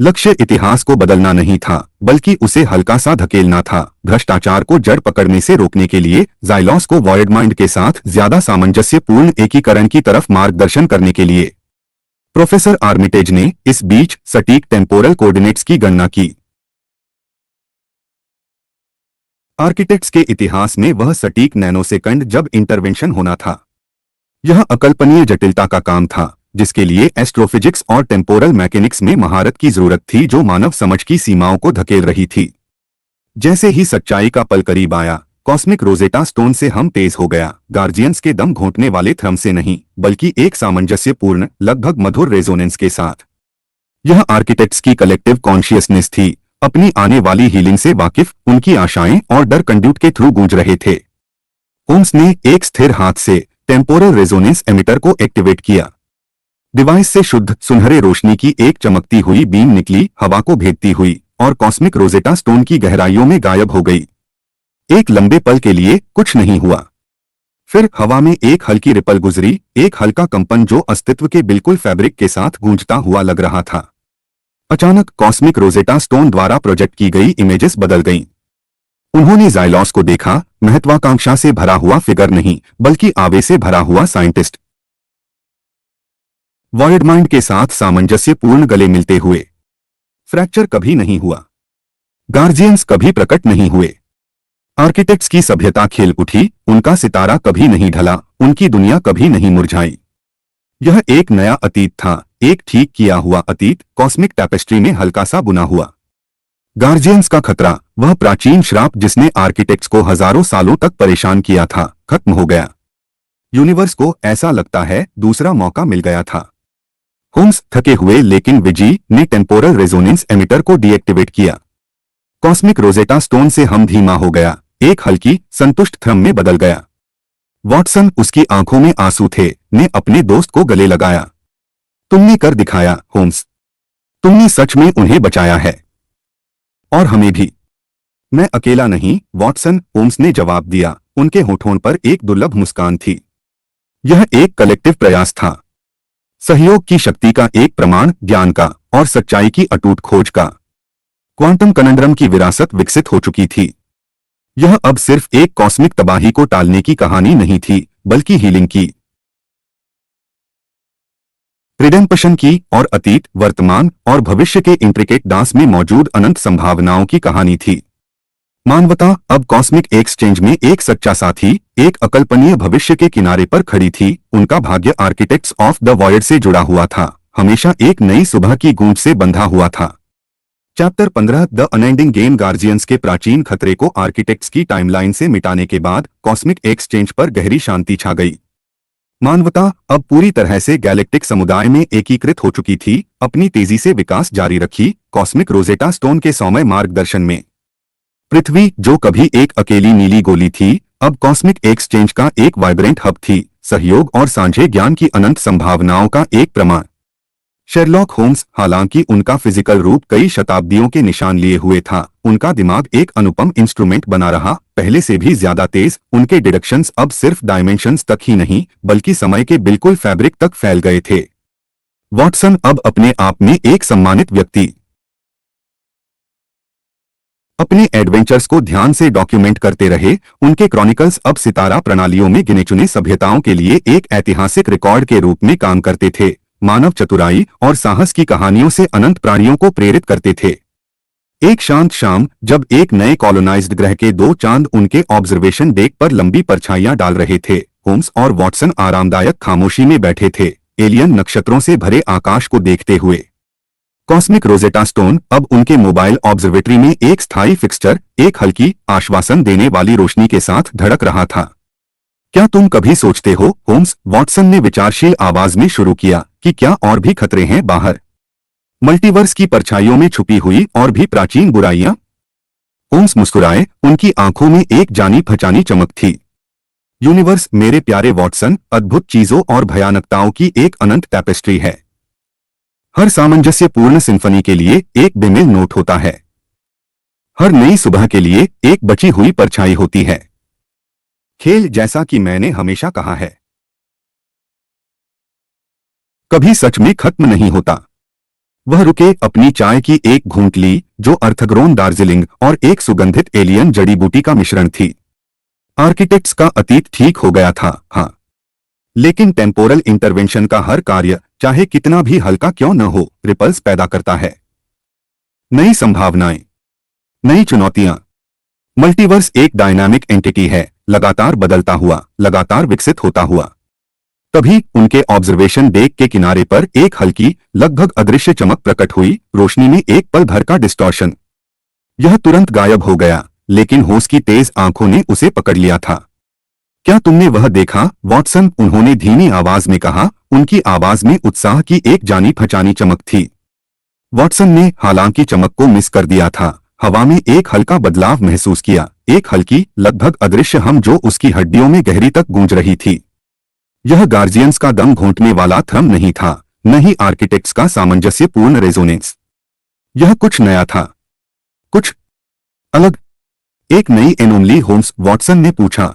लक्ष्य इतिहास को बदलना नहीं था, बल्कि उसे हल्का सा धकेलना था, भ्रष्टाचार को जड़ पकड़ने से रोकने के लिए, ज़ाइलॉस को वॉइड माइंड के साथ ज्यादा सामंजस्यपूर्ण एकीकरण की तरफ मार्गदर्शन करने के लिए। प्रोफेसर आर्मिटेज ने इस बीच सटीक टेम्पोरल कोऑर्डिनेट्स की गणना की। आर्किटेक्ट्स के इतिहास में वह सटीक नैनोसेकंड जब इंटरवेंशन होना था। यह अकल्पनीय जटिलता का काम था, जिसके लिए एस्ट्रोफिजिक्स और टेम्पोरल मैकेनिक्स में महारत की जरूरत थी जो मानव समझ की सीमाओं को धकेल रही थी। जैसे ही सच्चाई का पल करीब आया, कॉस्मिक रोजेटा स्टोन से हम तेज हो गया, गार्जियंस के दम घोंटने वाले थ्रम से नहीं, बल्कि एक सामंजस्यपूर्ण, लगभग मधुर रेजोनेंस के साथ। यह आर्किटेक्ट्स की कलेक्टिव कॉन्शियसनेस थी, अपनी आने वाली हीलिंग से वाकिफ, उनकी आशाएं और डर कंड्यूट के थ्रू गूंज रहे थे। होम्स ने एक स्थिर हाथ से टेम्पोरल रेजोनेंस एमिटर को एक्टिवेट किया। डिवाइस से शुद्ध सुनहरे रोशनी की एक चमकती हुई बीम निकली, हवा को भेदती हुई, और कॉस्मिक रोजेटा स्टोन की गहराइयों में गायब हो गई। एक लंबे पल के लिए कुछ नहीं हुआ। फिर हवा में एक हल्की रिपल गुजरी, एक हल्का कंपन जो अस्तित्व के बिल्कुल फैब्रिक के साथ गूंजता हुआ लग रहा था। अचानक कॉस्मिक रोजेटा स्टोन द्वारा प्रोजेक्ट की गई इमेजेस बदल गईं। उन्होंने ज़ाइलॉस को देखा, महत्वाकांक्षा से भरा हुआ फिगर नहीं, बल्कि आवे से भरा हुआ साइंटिस्ट, वॉइड माइंड के साथ सामंजस्यपूर्ण गले मिलते हुए। फ्रैक्चर कभी नहीं हुआ, गार्जियंस कभी प्रकट नहीं हुए, आर्किटेक्ट्स की सभ्यता खेल उठी, उनका सितारा कभी नहीं ढला, उनकी दुनिया कभी नहीं मुरझाई। यह एक नया अतीत था, एक ठीक किया हुआ अतीत, कॉस्मिक टैपेस्ट्री में हल्का सा बुना हुआ। गार्जियंस का खतरा, वह प्राचीन श्राप जिसने आर्किटेक्ट्स को हजारों सालों तक परेशान किया था, खत्म हो गया। यूनिवर्स को ऐसा लगता है दूसरा मौका मिल गया था। होम्स थके हुए लेकिन विजी ने टेम्पोरल रेजोनेंस एमिटर को डीएक्टिवेट किया। कॉस्मिक रोजेटा स्टोन से हम धीमा हो गया, एक हल्की संतुष्ट थ्रम में बदल गया। वॉटसन, उसकी आंखों में आंसू थे, ने अपने दोस्त को गले लगाया। तुमने कर दिखाया होम्स, तुमने सच में उन्हें बचाया है, और हमें भी। मैं अकेला नहीं वॉटसन, होम्स ने जवाब दिया, उनके होठों पर एक दुर्लभ मुस्कान थी। यह एक कलेक्टिव प्रयास था, सहयोग की शक्ति का एक प्रमाण, ज्ञान का और सच्चाई की अटूट खोज का। क्वांटम कनंड्रम की विरासत विकसित हो चुकी थी। यह अब सिर्फ एक कॉस्मिक तबाही को टालने की कहानी नहीं थी, बल्कि हीलिंग की, रिडेम्पशन की, और अतीत, वर्तमान और भविष्य के इंट्रिकेट डांस में मौजूद अनंत संभावनाओं की कहानी थी। मानवता अब कॉस्मिक एक्सचेंज में एक सच्चा साथी, एक अकल्पनीय भविष्य के किनारे पर खड़ी थी। उनका भाग्य आर्किटेक्ट्स ऑफ द वॉइड से जुड़ा हुआ था, हमेशा एक नई सुबह की गूंज से बंधा हुआ था। Chapter 15 the unending game. Guardians के प्राचीन खतरे को आर्किटेक्ट्स की टाइमलाइन से मिटाने के बाद कॉस्मिक एक्सचेंज पर गहरी शांति छा गई। मानवता अब पूरी तरह से गैलेक्टिक समुदाय में एकीकृत हो चुकी थी, अपनी तेजी से विकास जारी रखी, कॉस्मिक रोजेटा स्टोन के सौम्य मार्गदर्शन में। पृथ्वी, जो कभी एक अकेली नीली गोली थी, अब कॉस्मिक एक्सचेंज का एक वाइब्रेंट हब थी, सहयोग और साझे ज्ञान की अनंत संभावनाओं का एक प्रमाण। शेरलॉक होम्स, हालांकि उनका फिजिकल रूप कई शताब्दियों के निशान लिए हुए था, उनका दिमाग एक अनुपम इंस्ट्रूमेंट बना रहा, पहले से भी ज्यादा तेज। उनके डिडक्शंस अब सिर्फ डायमेंशंस तक ही नहीं, बल्कि समय के बिल्कुल फैब्रिक तक फैल गए थे। वॉटसन अब अपने आप में एक सम्मानित व्यक्ति, अपने एडवेंचर्स को ध्यान से डॉक्यूमेंट करते रहे। उनके क्रॉनिकल्स अब सितारा प्रणालियों में गिने चुने सभ्यताओं के लिए एक ऐतिहासिक रिकॉर्ड के रूप में काम करते थे, मानव चतुराई और साहस की कहानियों से अनंत प्राणियों को प्रेरित करते थे। एक शांत शाम जब एक नए कॉलोनाइज्ड ग्रह के दो चांद उनके ऑब्जर्वेशन डेक पर लंबी परछाइयां डाल रहे थे, होम्स और वॉटसन आरामदायक खामोशी में बैठे थे, एलियन नक्षत्रों से भरे आकाश को देखते हुए। कॉस्मिक रोजेटा स्टोन अब उनके मोबाइल ऑब्जर्वेटरी में एक स्थायी फिक्सचर, एक हल्की आश्वासन देने वाली रोशनी के साथ धड़क रहा था। क्या तुम कभी सोचते हो, होम्स, वॉटसन ने विचारशील आवाज में शुरू किया, कि क्या और भी खतरे हैं बाहर? मल्टीवर्स की परछाइयों में छुपी हुई और भी प्राचीन बुराइयां? होम्स मुस्कुराए, उनकी आंखों में एक जानी पहचानी चमक थी। यूनिवर्स, मेरे प्यारे वॉटसन, अद्भुत चीजों और भयानकताओं की एक अनंत टैपेस्ट्री है। हर सामंजस्यपूर्ण सिंफनी के लिए एक बेमेल नोट होता है। हर नई सुबह के लिए एक बची हुई परछाई होती है। खेल, जैसा कि मैंने हमेशा कहा है, कभी सच में खत्म नहीं होता। वह रुके, अपनी चाय की एक घूंट ली, जो अर्थग्रोन दार्जिलिंग और एक सुगंधित एलियन जड़ी बूटी का मिश्रण थी। आर्किटेक्ट्स का अतीत ठीक हो गया था, हाँ, लेकिन टेम्पोरल इंटरवेंशन का हर कार्य, चाहे कितना भी हल्का क्यों न हो, रिपल्स पैदा करता है। नई संभावनाएं, नई चुनौतियां। मल्टीवर्स एक डायनामिक एंटिटी है, लगातार बदलता हुआ, लगातार विकसित होता हुआ। तभी उनके ऑब्जर्वेशन डेक के किनारे पर एक हल्की, लगभग अदृश्य चमक प्रकट हुई, रोशनी में एक पल भर का डिस्टॉर्शन। यह तुरंत गायब हो गया, लेकिन होश की तेज आंखों ने उसे पकड़ लिया था। क्या तुमने वह देखा, वॉटसन? उन्होंने धीमी आवाज में कहा, उनकी आवाज में उत्साह की एक जानी पहचानी चमक थी। वॉटसन ने हालांकि चमक को मिस कर दिया था, हवा में एक हल्का बदलाव महसूस किया, एक हल्की, लगभग अदृश्य हम जो उसकी हड्डियों में गहरी तक गूंज रही थी। यह गार्जियंस का दम घोंटने वाला थ्रम नहीं था, न ही आर्किटेक्ट्स का सामंजस्यपूर्ण रेजोनेंस। यह कुछ नया था, कुछ अलग, एक नई एनोमली। होम्स, वॉटसन ने पूछा।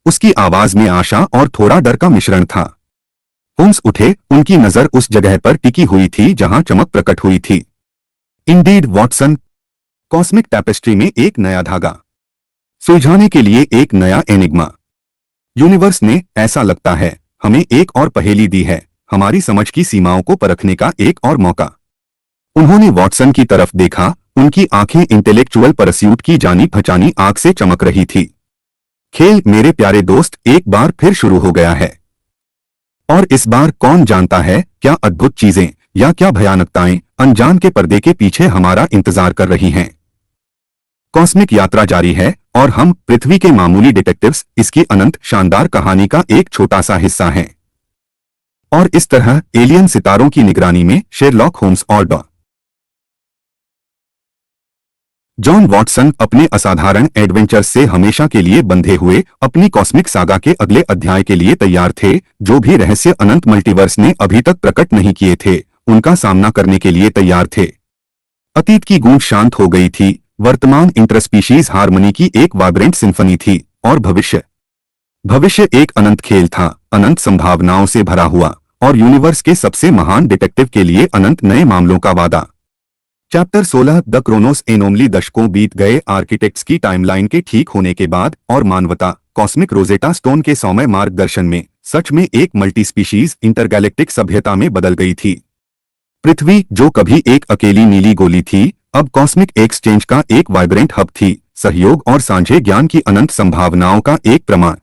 उसकी आवाज में आशा और थोड़ा डर का मिश्रण था। होम्स उठे, उनकी नजर उस जगह पर टिकी हुई थी जहां चमक प्रकट हुई थी। इंडीड, वॉटसन, कॉस्मिक टैपेस्ट्री में एक नया धागा, सुलझाने के लिए एक नया एनिग्मा। यूनिवर्स ने, ऐसा लगता है, हमें एक और पहेली दी है, हमारी समझ की सीमाओं को परखने का एक और मौका। उन्होंने वॉटसन की तरफ देखा, उनकी आंखें इंटेलेक्चुअल परस्यूट की जानी पहचानी आंख से चमक रही थी। खेल, मेरे प्यारे दोस्त, एक बार फिर शुरू हो गया है। और इस बार कौन जानता है, क्या अद्भुत चीजें या क्या भयानकताएं अनजान के पर्दे के पीछे हमारा इंतजार कर रही हैं। कॉस्मिक यात्रा जारी है और हम, पृथ्वी के मामूली डिटेक्टिव्स, इसकी अनंत शानदार कहानी का एक छोटा सा हिस्सा हैं। और इस तरह एलियन सितारों की निगरानी में शेरलॉक होम्स और डॉ. जॉन वॉटसन अपने असाधारण एडवेंचर्स से हमेशा के लिए बंधे हुए अपनी कॉस्मिक सागा के अगले अध्याय के लिए तैयार थे। जो भी रहस्य अनंत मल्टीवर्स ने अभी तक प्रकट नहीं किए थे, उनका सामना करने के लिए तैयार थे। अतीत की गूंज शांत हो गई थी, वर्तमान इंटरस्पीशीज हार्मनी की एक वाइब्रेंट सिंफनी थी, और भविष्य एक अनंत खेल था, अनंत संभावनाओं से भरा हुआ, और यूनिवर्स के सबसे महान डिटेक्टिव के लिए अनंत नए मामलों का वादा। Chapter 16, the Chronos anomaly. दशकों बीत गए आर्किटेक्ट्स की टाइमलाइन के ठीक होने के बाद, और मानवता कॉस्मिक रोजेटा स्टोन के सौम्य मार्गदर्शन में सच में एक मल्टीस्पीशीज इंटरगैलेक्टिक सभ्यता में बदल गई थी। पृथ्वी, जो कभी एक अकेली नीली गोली थी, अब कॉस्मिक एक्सचेंज का एक वाइब्रेंट हब थी, सहयोग और साझे ज्ञान की अनंत संभावनाओं का एक प्रमाण।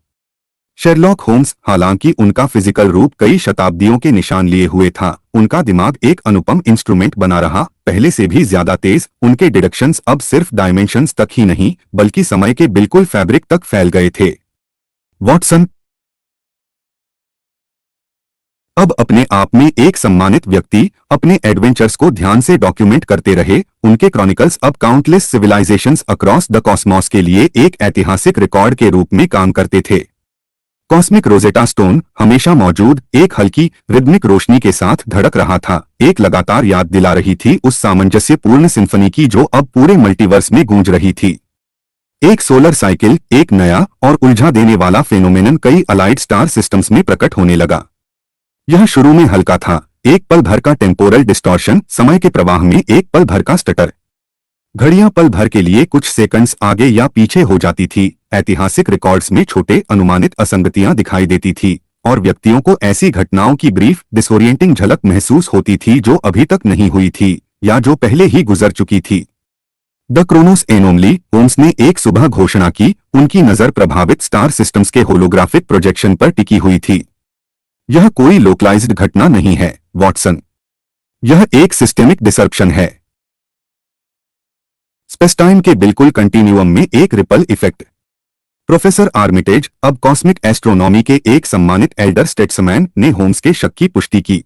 शेरलॉक होम्स, हालांकि उनका फिजिकल रूप कई शताब्दियों के निशान लिए हुए था, उनका दिमाग एक अनुपम इंस्ट्रूमेंट बना रहा, पहले से भी ज्यादा तेज। उनके डिडक्शंस अब सिर्फ डायमेंशंस तक ही नहीं, बल्कि समय के बिल्कुल फैब्रिक तक फैल गए थे। वॉटसन अब अपने आप में एक सम्मानित व्यक्ति, अपने एडवेंचर्स को ध्यान से डॉक्यूमेंट करते रहे। उनके क्रॉनिकल्स अब countless civilisations across the cosmos के लिए एक ऐतिहासिक रिकॉर्ड के रूप में काम करते थे। कॉस्मिक रोजेटा स्टोन, हमेशा मौजूद, एक हल्की रिदमिक रोशनी के साथ धड़क रहा था, एक लगातार याद दिला रही थी उस सामंजस्यपूर्ण सिंफनी की जो अब पूरे मल्टीवर्स में गूंज रही थी। एक सोलर साइकिल, एक नया और उलझा देने वाला फेनोमेनन कई अलाइड स्टार सिस्टम्स में प्रकट होने लगा। यह शुरू में हल्का था, एक पल भर का टेम्पोरल डिस्टॉर्शन, समय के प्रवाह में एक पल भर का स्टटर। घड़ियां पल भर के लिए कुछ सेकंड्स आगे या पीछे हो जाती थी, ऐतिहासिक रिकॉर्ड्स में छोटे अनुमानित असंगतियां दिखाई देती थी, और व्यक्तियों को ऐसी घटनाओं की ब्रीफ डिसोरिएंटिंग झलक महसूस होती थी जो अभी तक नहीं हुई थी। या जो पहले ही गुजर चुकी थी। द क्रोनोस एनोमली, होम्स ने एक सुबह घोषणा की। उनकी नजर प्रभावित स्टार सिस्टम्स के होलोग्राफिक प्रोजेक्शन पर टिकी हुई थी। यह कोई लोकलाइज्ड घटना नहीं है, वॉटसन। यह एक सिस्टेमिक डिसरप्शन है। स्पेस-टाइम के बिल्कुल कंटिन्यूअम में एक रिपल इफेक्ट। प्रोफेसर आर्मिटेज, अब कॉस्मिक एस्ट्रोनॉमी के एक सम्मानित एल्डर स्टेट्समैन, ने होम्स के शक की पुष्टि की।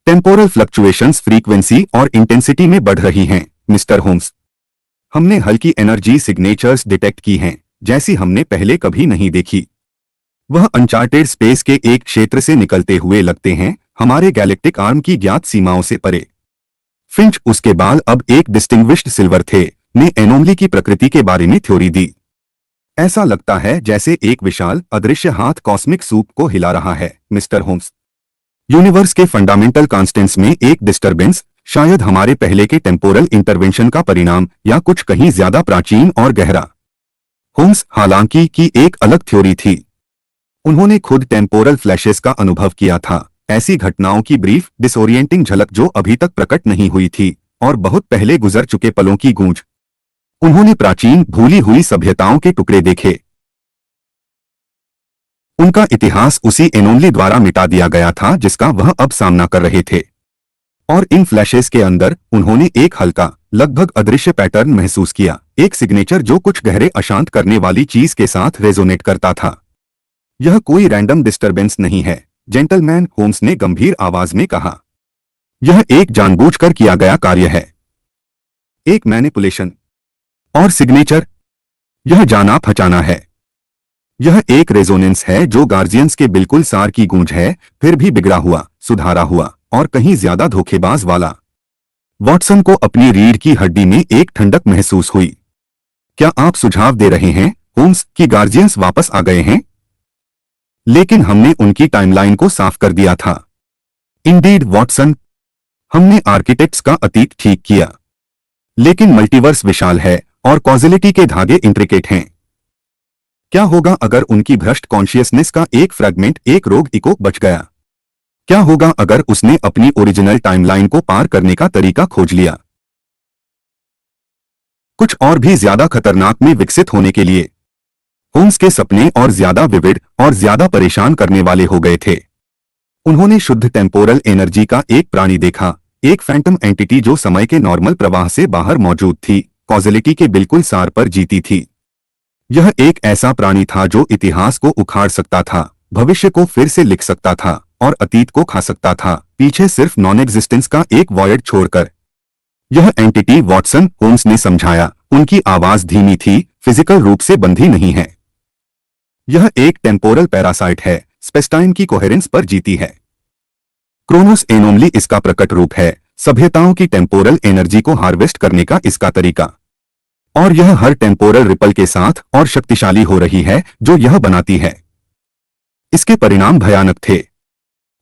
टेम्पोरल फ्लक्चुएशंस फ्रीक्वेंसी और इंटेंसिटी में बढ़ रही हैं, मिस्टर होम्स। हमने हल्की एनर्जी सिग्नेचर्स डिटेक्ट की हैं, जैसी हमने पहले कभी नहीं देखी। वह अनचार्टेड स्पेस के एक क्षेत्र से निकलते हुए लगते हैं, हमारे गैलेक्टिक आर्म की ज्ञात सीमाओं से परे। फिंच, उसके बाल अब एक डिस्टिंग्विश्ड सिल्वर थे, ने एनोमली की प्रकृति के बारे में थ्योरी दी। ऐसा लगता है जैसे एक विशाल अदृश्य हाथ कॉस्मिक सूप को हिला रहा है, मिस्टर होम्स। यूनिवर्स के फंडामेंटल कांस्टेंट्स में एक डिस्टर्बेंस, शायद हमारे पहले के टेम्पोरल इंटरवेंशन का परिणाम, या कुछ कहीं ज्यादा प्राचीन और गहरा। होम्स, हालांकि की एक अलग थ्योरी थी। उन्होंने खुद टेम्पोरल फ्लैशेस का अनुभव किया था, ऐसी घटनाओं की ब्रीफ डिसोरिएंटिंग झलक जो अभी तक प्रकट नहीं हुई थी, और बहुत पहले गुजर चुके पलों की गूंज। उन्होंने प्राचीन भूली हुई सभ्यताओं के टुकड़े देखे। उनका इतिहास उसी एनोमली द्वारा मिटा दिया गया था जिसका वह अब सामना कर रहे थे। और इन फ्लैशेस के अंदर उन्होंने एक हल्का, लगभग अदृश्य पैटर्न महसूस किया, एक सिग्नेचर जो कुछ गहरे अशांत करने वाली चीज के साथ रेजोनेट करता था। यह कोई रैंडम डिस्टर्बेंस नहीं है, जेंटलमैन, होम्स ने गंभीर आवाज में कहा। यह एक जानबूझकर किया गया कार्य है, एक मैनिपुलेशन। और सिग्नेचर, यह जाना पहचाना है। यह एक रेजोनेंस है जो गार्जियंस के बिल्कुल सार की गूंज है, फिर भी बिगड़ा हुआ, सुधारा हुआ, और कहीं ज्यादा धोखेबाज वाला। वॉटसन को अपनी रीढ़ की हड्डी में एक ठंडक महसूस हुई। क्या आप सुझाव दे रहे हैं, होम्स, कि गार्जियंस वापस आ गए हैं? लेकिन हमने उनकी टाइमलाइन को साफ कर दिया था। इंडीड, वॉटसन, हमने आर्किटेक्ट्स का अतीत ठीक किया। लेकिन मल्टीवर्स विशाल है और कॉजिलिटी के धागे इंट्रिकेट हैं। क्या होगा अगर उनकी भ्रष्ट कॉन्शियसनेस का एक फ्रैगमेंट, एक रोग इको बच गया? क्या होगा अगर उसने अपनी ओरिजिनल टाइमलाइन को पार करने का तरीका खोज लिया? कुछ और भी ज्यादा खतरनाक में विकसित होने के लिए। होम्स के सपने और ज्यादा विविड और ज्यादा परेशान करने वाले हो गए थे। उन्होंने शुद्ध टेम्पोरल एनर्जी का एक प्राणी देखा, एक फैंटम एंटिटी जो समय के नॉर्मल प्रवाह से बाहर मौजूद थी, कॉजिलिटी के बिल्कुल सार पर जीती थी। यह एक ऐसा प्राणी था जो इतिहास को उखाड़ सकता था, भविष्य को फिर से लिख सकता था, और अतीत को खा सकता था, पीछे सिर्फ नॉन एग्जिस्टेंस का एक वॉयड छोड़कर। यह एंटिटी, वॉटसन, होम्स ने समझाया, उनकी आवाज धीमी थी, फिजिकल रूप से बंधी नहीं है। यह एक टेम्पोरल पैरासाइट है, स्पेस-टाइम की कोहेरेंस पर जीती है। क्रोनोस एनोमली इसका प्रकट रूप है, सभ्यताओं की टेम्पोरल एनर्जी को हार्वेस्ट करने का इसका तरीका। और यह हर टेम्पोरल रिपल के साथ और शक्तिशाली हो रही है जो यह बनाती है। इसके परिणाम भयानक थे।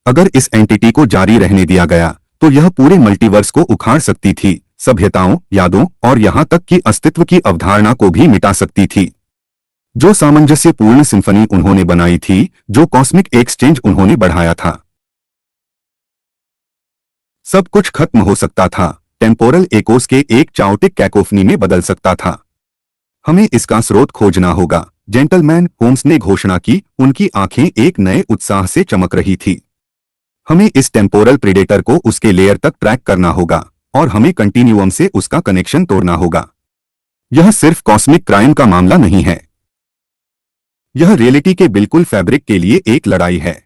अगर इस एंटिटी को जारी रहने दिया गया तो यह पूरे मल्टीवर्स को उखाड़ सकती थी, सभ्यताओं, यादों और यहां तक कि अस्तित्व की अवधारणा को भी मिटा सकती थी। जो सामंजस्यपूर्ण सिम्फनी उन्होंने बनाई थी, जो कॉस्मिक एक्सचेंज उन्होंने बढ़ाया था, सब कुछ खत्म हो सकता था, टेम्पोरल एकोस के एक चाओटिक कैकोफनी में बदल सकता था। हमें इसका स्रोत खोजना होगा, जेंटलमैन, होम्स ने घोषणा की। उनकी आंखें एक नए उत्साह से चमक रही थी। हमें इस टेम्पोरल प्रेडेटर को उसके लेयर तक ट्रैक करना होगा, और हमें कंटिन्यूअम से उसका कनेक्शन तोड़ना होगा। यह सिर्फ कॉस्मिक क्राइम का मामला नहीं है, यह रियलिटी के बिल्कुल फैब्रिक के लिए एक लड़ाई है।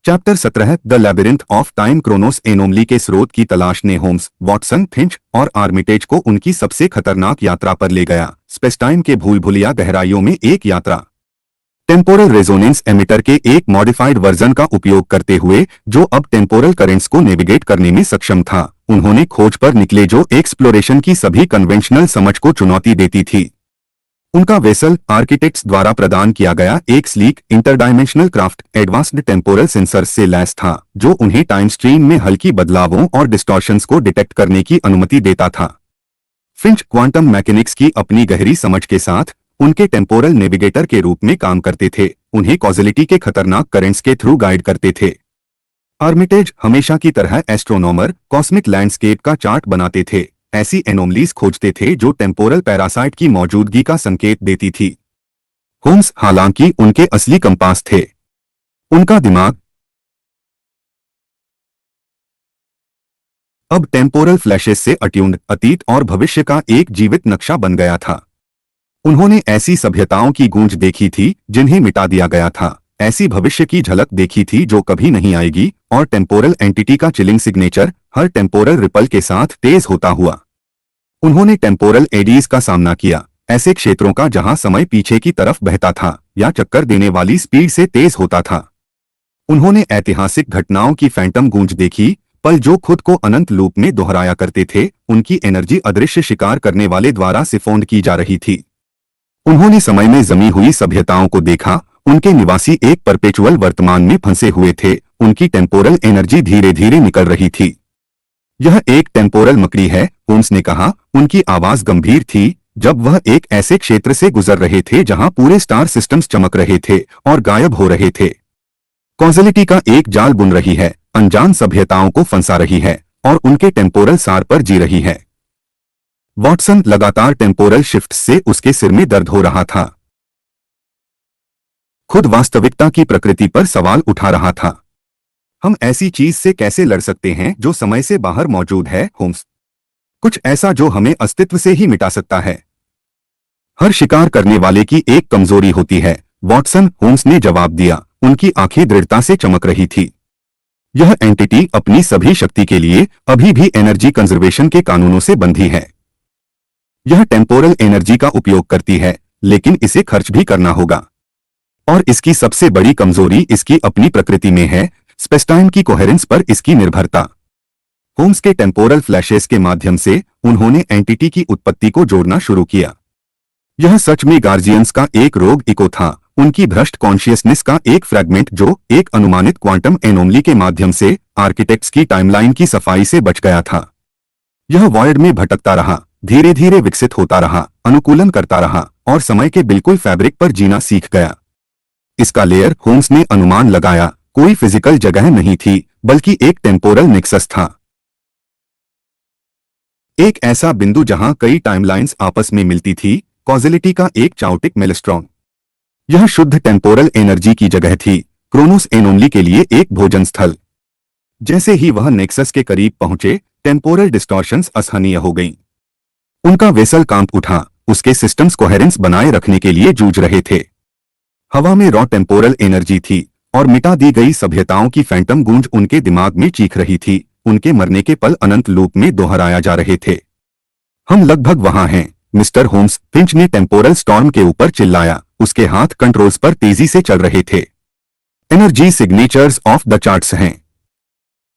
Chapter 17, the labyrinth of time. Chronos anomaly के स्रोत की तलाश ने होम्स, वॉटसन, फिंच और आर्मिटेज को उनकी सबसे खतरनाक यात्रा पर ले गया, स्पेस-टाइम के भूल-भुलैया गहराइयों में एक यात्रा। टेम्पोरल रेजोनेंस एमिटर के एक मॉडिफाइड वर्जन का उपयोग करते हुए, जो अब टेम्पोरल करेंट्स को नेविगेट करने में सक्षम था, उन्होंने खोज पर निकले जो एक्सप्लोरेशन की सभी कन्वेंशनल समझ को चुनौती देती थी। उनका वेसल, आर्किटेक्ट्स द्वारा प्रदान किया गया एक sleek interdimensional craft, advanced temporal sensors से लैस था, जो उन्हें टाइम स्ट्रीम में हल्की बदलावों और डिस्टॉर्शंस को डिटेक्ट करने की अनुमति देता था। फिंच, क्वांटम मैकेनिक्स की अपनी गहरी समझ के साथ, उनके टेम्पोरल नेविगेटर के रूप में काम करते थे, उन्हें कॉजिलिटी के खतरनाक करेंट्स के थ्रू गाइड करते थे। आर्मिटेज हमेशा की तरह एस्ट्रोनॉमर कॉस्मिक लैंडस्केप का चार्ट बनाते थे, ऐसी एनोमलीज खोजते थे जो टेम्पोरल पैरासाइट की मौजूदगी का संकेत देती थी। होम्स हालांकि उनके असली कंपास थे। उनका दिमाग अब टेम्पोरल फ्लैशेस से अट्यून्ड अतीत और भविष्य का एक जीवित नक्शा बन गया था। उन्होंने ऐसी सभ्यताओं की गूंज देखी थी जिन्हें मिटा दिया गया था, ऐसी भविष्य की झलक देखी थी जो कभी नहीं आएगी, और टेम्पोरल एंटिटी का चिलिंग सिग्नेचर हर टेम्पोरल रिपल के साथ तेज होता हुआ। उन्होंने टेम्पोरल एडीज का सामना किया, ऐसे क्षेत्रों का जहां समय पीछे की तरफ बहता था या चक्कर देने वाली स्पीड से तेज होता था। उन्होंने ऐतिहासिक घटनाओं की फैंटम गूंज देखी, पल जो खुद को अनंत लूप में दोहराया करते थे, उनकी एनर्जी अदृश्य शिकार करने वाले द्वारा सिफोंड की जा रही थी। उन्होंने समय में जमी हुई सभ्यताओं को देखा, उनके निवासी एक परपेचुअल वर्तमान में फंसे हुए थे, उनकी टेम्पोरल एनर्जी धीरे धीरे निकल रही थी। यह एक टेम्पोरल मकड़ी है, होम्स ने कहा। उनकी आवाज गंभीर थी जब वह एक ऐसे क्षेत्र से गुजर रहे थे जहां पूरे स्टार सिस्टम्स चमक रहे थे और गायब हो रहे थे। कॉजेलिटी का एक जाल बुन रही है, अनजान सभ्यताओं को फंसा रही है और उनके टेम्पोरल सार पर जी रही है। वॉटसन लगातार टेम्पोरल शिफ्ट से उसके सिर में दर्द हो रहा था। खुद वास्तविकता की प्रकृति पर सवाल उठा रहा था। हम ऐसी चीज से कैसे लड़ सकते हैं जो समय से बाहर मौजूद है, होम्स? कुछ ऐसा जो हमें अस्तित्व से ही मिटा सकता है। हर शिकार करने वाले की एक कमजोरी होती है, वॉटसन, होम्स ने जवाब दिया। उनकी आंखें दृढ़ता से चमक रही थी। यह एंटिटी अपनी सभी शक्ति के लिए अभी भी एनर्जी कंजर्वेशन के कानूनों से बंधी है। यह टेम्पोरल एनर्जी का उपयोग करती है, लेकिन इसे खर्च भी करना होगा। और इसकी सबसे बड़ी कमजोरी इसकी अपनी प्रकृति में है, स्पेसटाइम की कोहेरेंस पर इसकी निर्भरता। होम्स के टेम्पोरल फ्लैशेस के माध्यम से उन्होंने एंटिटी की उत्पत्ति को जोड़ना शुरू किया। यह सच में गार्जियंस का एक रोग इको था, उनकी भ्रष्ट कॉन्शियसनेस का एक फ्रैगमेंट जो एक अनुमानित क्वांटम एनोमली के माध्यम से आर्किटेक्ट्स की टाइमलाइन की सफाई से बच गया था। यह वॉइड में भटकता रहा, धीरे धीरे विकसित होता रहा, अनुकूलन करता रहा और समय के बिल्कुल फैब्रिक पर जीना सीख गया। इसका लेयर, होम्स ने अनुमान लगाया, कोई फिजिकल जगह नहीं थी, बल्कि एक टेम्पोरल नेक्सस था। एक ऐसा बिंदु जहां कई टाइमलाइंस आपस में मिलती थी, कॉजेलिटी का एक चाउटिक मेलस्ट्रॉन। यह शुद्ध टेम्पोरल एनर्जी की जगह थी, क्रोनोस एनोमली के लिए एक भोजन स्थल। जैसे ही वह नेक्सस के करीब पहुंचे, टेम्पोरल डिस्टॉर्शंस असहनीय हो गईं। उनका वेसल कांप उठा, उसके सिस्टम्स कोहेरेंस बनाए रखने के लिए जूझ रहे थे। हवा में रॉ टेम्पोरल एनर्जी थी और मिटा दी गई सभ्यताओं की फैंटम गूंज उनके दिमाग में चीख रही थी। उनके मरने के पल अनंत लूप में दोहराया जा रहे थे। हम लगभग वहां हैं, मिस्टर होम्स, फिंच ने टेम्पोरल स्टॉर्म के ऊपर चिल्लाया। उसके हाथ कंट्रोल्स पर तेजी से चल रहे थे। Energy signatures of the charts हैं।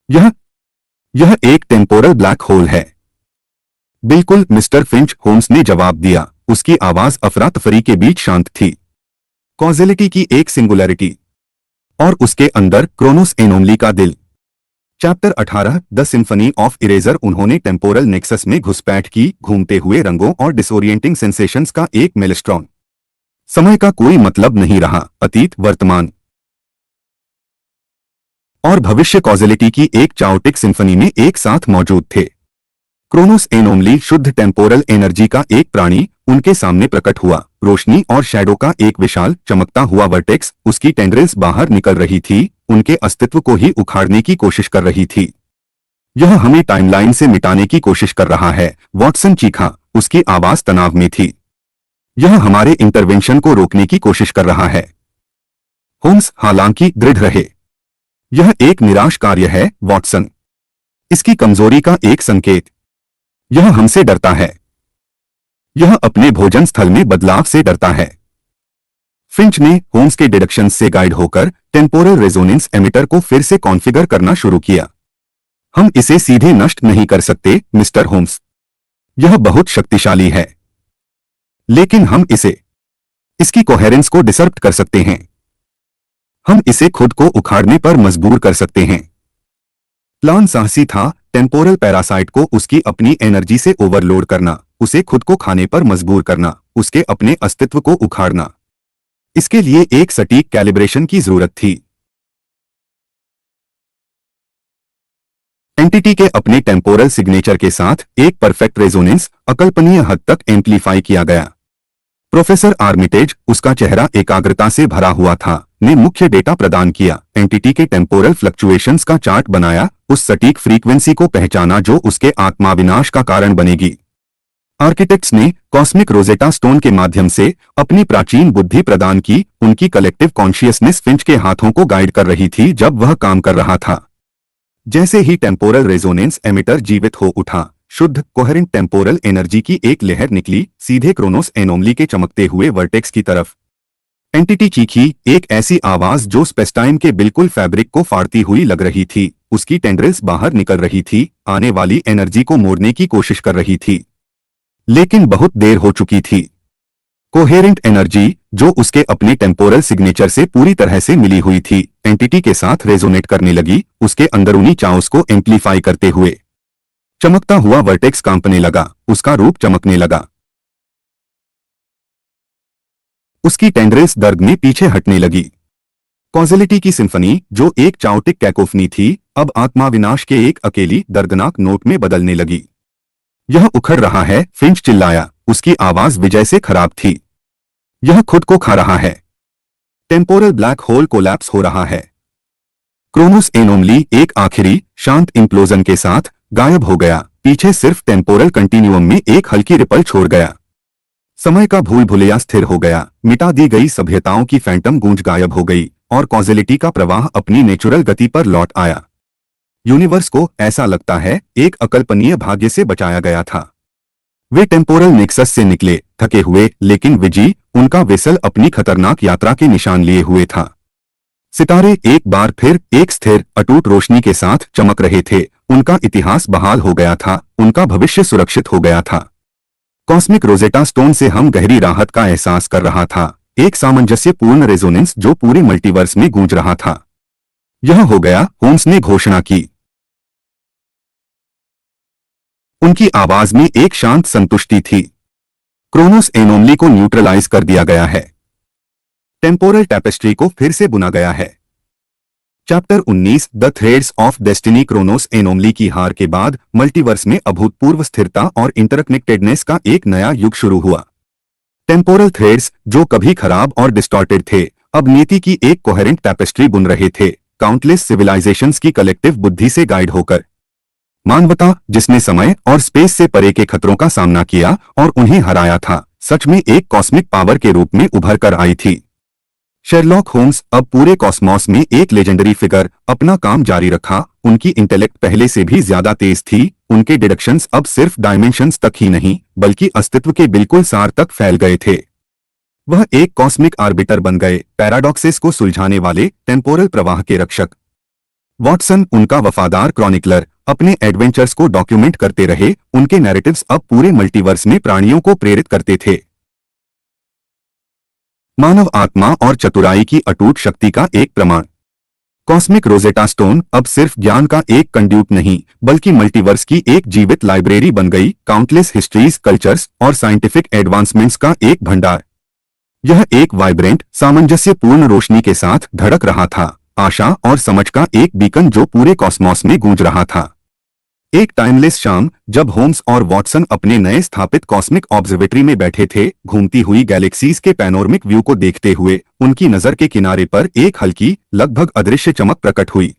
यह एक टेम्पोरल ब्लैक होल है। बिल्कुल मिस्टर फिंच, होम्स ने जवाब दिया। उसकी आवाज अफरा तफरी के बीच शांत थी। कॉजेलिटी की एक सिंगुलैरिटी और उसके अंदर क्रोनोस एनोमली का दिल। Chapter 18, the symphony of eraser. उन्होंने टेम्पोरल नेक्सस में घुसपैठ की, घूमते हुए रंगों और डिसोरिएंटिंग सेंसेशंस का एक मेलस्ट्रॉन। समय का कोई मतलब नहीं रहा, अतीत, वर्तमान और भविष्य कॉजेलिटी की एक चाओटिक सिम्फनी में एक साथ मौजूद थे। क्रोनोस एनोमली, शुद्ध टेम्पोरल एनर्जी का एक प्राणी, उनके सामने प्रकट हुआ। रोशनी और शैडो का एक विशाल चमकता हुआ वर्टेक्स, उसकी टेंड्रिल्स बाहर निकल रही थी, उनके अस्तित्व को ही उखाड़ने की कोशिश कर रही थी। यह हमें टाइमलाइन से मिटाने की कोशिश कर रहा है, वॉटसन चीखा, उसकी आवाज तनाव में थी। यह हमारे इंटरवेंशन को रोकने की कोशिश कर रहा है। होम्स हालांकि दृढ़ रहे। यह एक निराश कार्य है, वॉटसन। इसकी कमजोरी का एक संकेत। यह हमसे डरता है। यह अपने भोजन स्थल में बदलाव से डरता है। फिंच ने होम्स के डिडक्शंस से गाइड होकर टेम्पोरल रेजोनेंस एमिटर को फिर से कॉन्फ़िगर करना शुरू किया। हम इसे सीधे नष्ट नहीं कर सकते, मिस्टर होम्स। यह बहुत शक्तिशाली है। लेकिन हम इसकी कोहेरेंस को डिसर्प्ट कर सकते हैं। हम इसे खुद को उखाड़ने पर मजबूर कर सकते हैं। प्लान साहसी था, टेम्पोरल पैरासाइट को उसकी अपनी एनर्जी से ओवरलोड करना, उसे खुद को खाने पर मजबूर करना, उसके अपने अस्तित्व को उखाड़ना। इसके लिए एक सटीक कैलिब्रेशन की जरूरत थी। एंटिटी के अपने टेम्पोरल सिग्नेचर के साथ एक परफेक्ट रेजोनेंस अकल्पनीय हद तक एम्प्लीफाई किया गया। प्रोफेसर आर्मिटेज, उसका चेहरा एकाग्रता से भरा हुआ था, ने मुख्य डेटा प्रदान किया, एंटिटी के टेम्पोरल फ्लक्चुएशंस का चार्ट बनाया, उस सटीक फ्रीक्वेंसी को पहचाना जो उसके आत्माविनाश का कारण बनेगी। आर्किटेक्ट्स ने कॉस्मिक रोजेटा स्टोन के माध्यम से अपनी प्राचीन बुद्धि प्रदान की, उनकी कलेक्टिव कॉन्शियसनेस फिंच के हाथों को गाइड कर रही थी जब वह काम कर रहा था। जैसे ही टेम्पोरल रेजोनेंस एमिटर जीवित हो उठा, शुद्ध कोहेरेंट टेम्पोरल एनर्जी की एक लहर निकली, सीधे क्रोनोस एनोमली के चमकते हुए वर्टेक्स की तरफ। एंटिटी चीखी, एक ऐसी आवाज जो स्पेसटाइम के बिल्कुल फैब्रिक को फाड़ती हुई लग रही थी, उसकी टेंड्रिल्स बाहर निकल रही थी, आने वाली एनर्जी को मोड़ने की कोशिश कर रही थी, लेकिन बहुत देर हो चुकी थी। कोहेरेंट एनर्जी, जो उसके अपने टेम्पोरल सिग्नेचर से पूरी तरह से मिली हुई थी, एंटिटी के साथ रेजोनेट करने लगी, उसके अंदरूनी चाउस को एम्प्लीफाई करते हुए। चमकता हुआ वर्टेक्स कांपने लगा, उसका रूप चमकने लगा, उसकी टेंड्रिल्स दर्द में पीछे हटने लगी। कॉजेलिटी की सिम्फनी, जो एक चाओटिक कैकोफनी थी, अब आत्माविनाश के एक अकेली दर्दनाक नोट में बदलने लगी। यह उखड़ रहा है, फिंच चिल्लाया, उसकी आवाज विजय से खराब थी। यह खुद को खा रहा है। टेम्पोरल ब्लैक होल कोलैप्स हो रहा है। क्रोनोस एनोमली एक आखिरी शांत इंप्लोजन के साथ गायब हो गया, पीछे सिर्फ टेम्पोरल कंटिन्यूअम में एक हल्की रिपल छोड़ गया। समय का भूल भुलैया स्थिर हो गया, मिटा दी गई सभ्यताओं की फैंटम गूंज गायब हो गई और कॉजेलिटी का प्रवाह अपनी नेचुरल गति पर लौट आया। यूनिवर्स को, ऐसा लगता है, एक अकल्पनीय भाग्य से बचाया गया था। वे टेम्पोरल नेक्सस से निकले, थके हुए, लेकिन विजी, उनका वेसल अपनी खतरनाक यात्रा के निशान लिए हुए था। सितारे एक बार फिर एक स्थिर अटूट रोशनी के साथ चमक रहे थे, उनका इतिहास बहाल हो गया था, उनका भविष्य सुरक्षित हो गया था। कॉस्मिक रोजेटा स्टोन से हम गहरी राहत का एहसास कर रहा था, एक सामंजस्यपूर्ण रेजोनेंस जो पूरे मल्टीवर्स में गूंज रहा था। यह हो गया, होम्स ने घोषणा की। उनकी आवाज में एक शांत संतुष्टि थी। क्रोनोस एनोमली को न्यूट्रलाइज कर दिया गया है। टेम्पोरल टैपेस्ट्री को फिर से बुना गया है। Chapter 19 the threads of destiny. Chronos anomaly की हार के बाद मल्टीवर्स में अभूतपूर्व स्थिरता और इंटरकनेक्टेडनेस का एक नया युग शुरू हुआ। टेम्पोरल थ्रेड्स, जो कभी खराब और डिस्टॉर्टेड थे, अब नीति की एक कोहेरेंट टैपेस्ट्री बुन रहे थे, काउंटलेस सिविलाइजेशंस की कलेक्टिव बुद्धि से गाइड होकर। मानवता, जिसने समय और स्पेस से परे के खतरों का सामना किया और उन्हें हराया था, सच में एक कॉस्मिक पावर के रूप में उभर कर आई थी। शेरलॉक होम्स, अब पूरे कॉस्मॉस में एक लेजेंडरी फिगर, अपना काम जारी रखा। उनकी इंटेलेक्ट पहले से भी ज्यादा तेज थी, उनके डिडक्शंस अब सिर्फ डायमेंशंस तक ही नहीं, बल्कि अस्तित्व के बिल्कुल सार तक फैल गए थे। वह एक कॉस्मिक आर्बिटर बन गए, पैराडॉक्सेस को सुलझाने वाले, टेम्पोरल प्रवाह के रक्षक। वॉटसन, उनका वफादार क्रॉनिकलर, अपने एडवेंचर्स को डॉक्यूमेंट करते रहे, उनके नैरेटिव्स अब पूरे मल्टीवर्स में प्राणियों को प्रेरित करते थे। मानव आत्मा और चतुराई की अटूट शक्ति का एक प्रमाण। कॉस्मिक रोजेटा स्टोन अब सिर्फ ज्ञान का एक कंड्यूट नहीं, बल्कि मल्टीवर्स की एक जीवित लाइब्रेरी बन गई, काउंटलेस हिस्ट्रीज, कल्चर्स और साइंटिफिक एडवांसमेंट्स का एक भंडार। यह एक वाइब्रेंट, सामंजस्यपूर्ण रोशनी के साथ धड़क रहा था, आशा और समझ का एक बीकन जो पूरे कॉस्मॉस में गूंज रहा था। एक टाइमलेस शाम, जब होम्स और वॉटसन अपने नए स्थापित कॉस्मिक ऑब्जर्वेटरी में बैठे थे, घूमती हुई गैलेक्सीज के पैनोरमिक व्यू को देखते हुए, उनकी नजर के किनारे पर एक हल्की, लगभग अदृश्य चमक प्रकट हुई।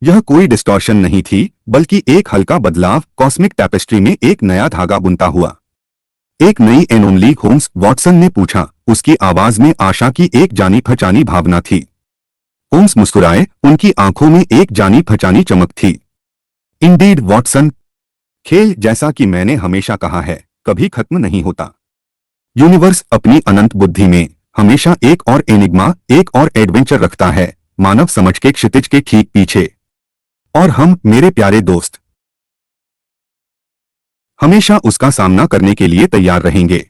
यह कोई डिस्टॉर्शन नहीं थी, बल्कि एक हल्का बदलाव, कॉस्मिक टैपेस्ट्री में एक नया धागा बुनता हुआ। एक नई एनोमली, होम्स, वॉटसन ने पूछा, उसकी आवाज में आशा की एक जानी पहचानी भावना थी। होम्स मुस्कुराए, उनकी आंखों में एक जानी पहचानी चमक थी। इंडीड वॉटसन, खेल, जैसा कि मैंने हमेशा कहा है, कभी खत्म नहीं होता। यूनिवर्स अपनी अनंत बुद्धि में हमेशा एक और एनिग्मा, एक और एडवेंचर रखता है, मानव समझ के क्षितिज के ठीक पीछे। और हम, मेरे प्यारे दोस्त, हमेशा उसका सामना करने के लिए तैयार रहेंगे।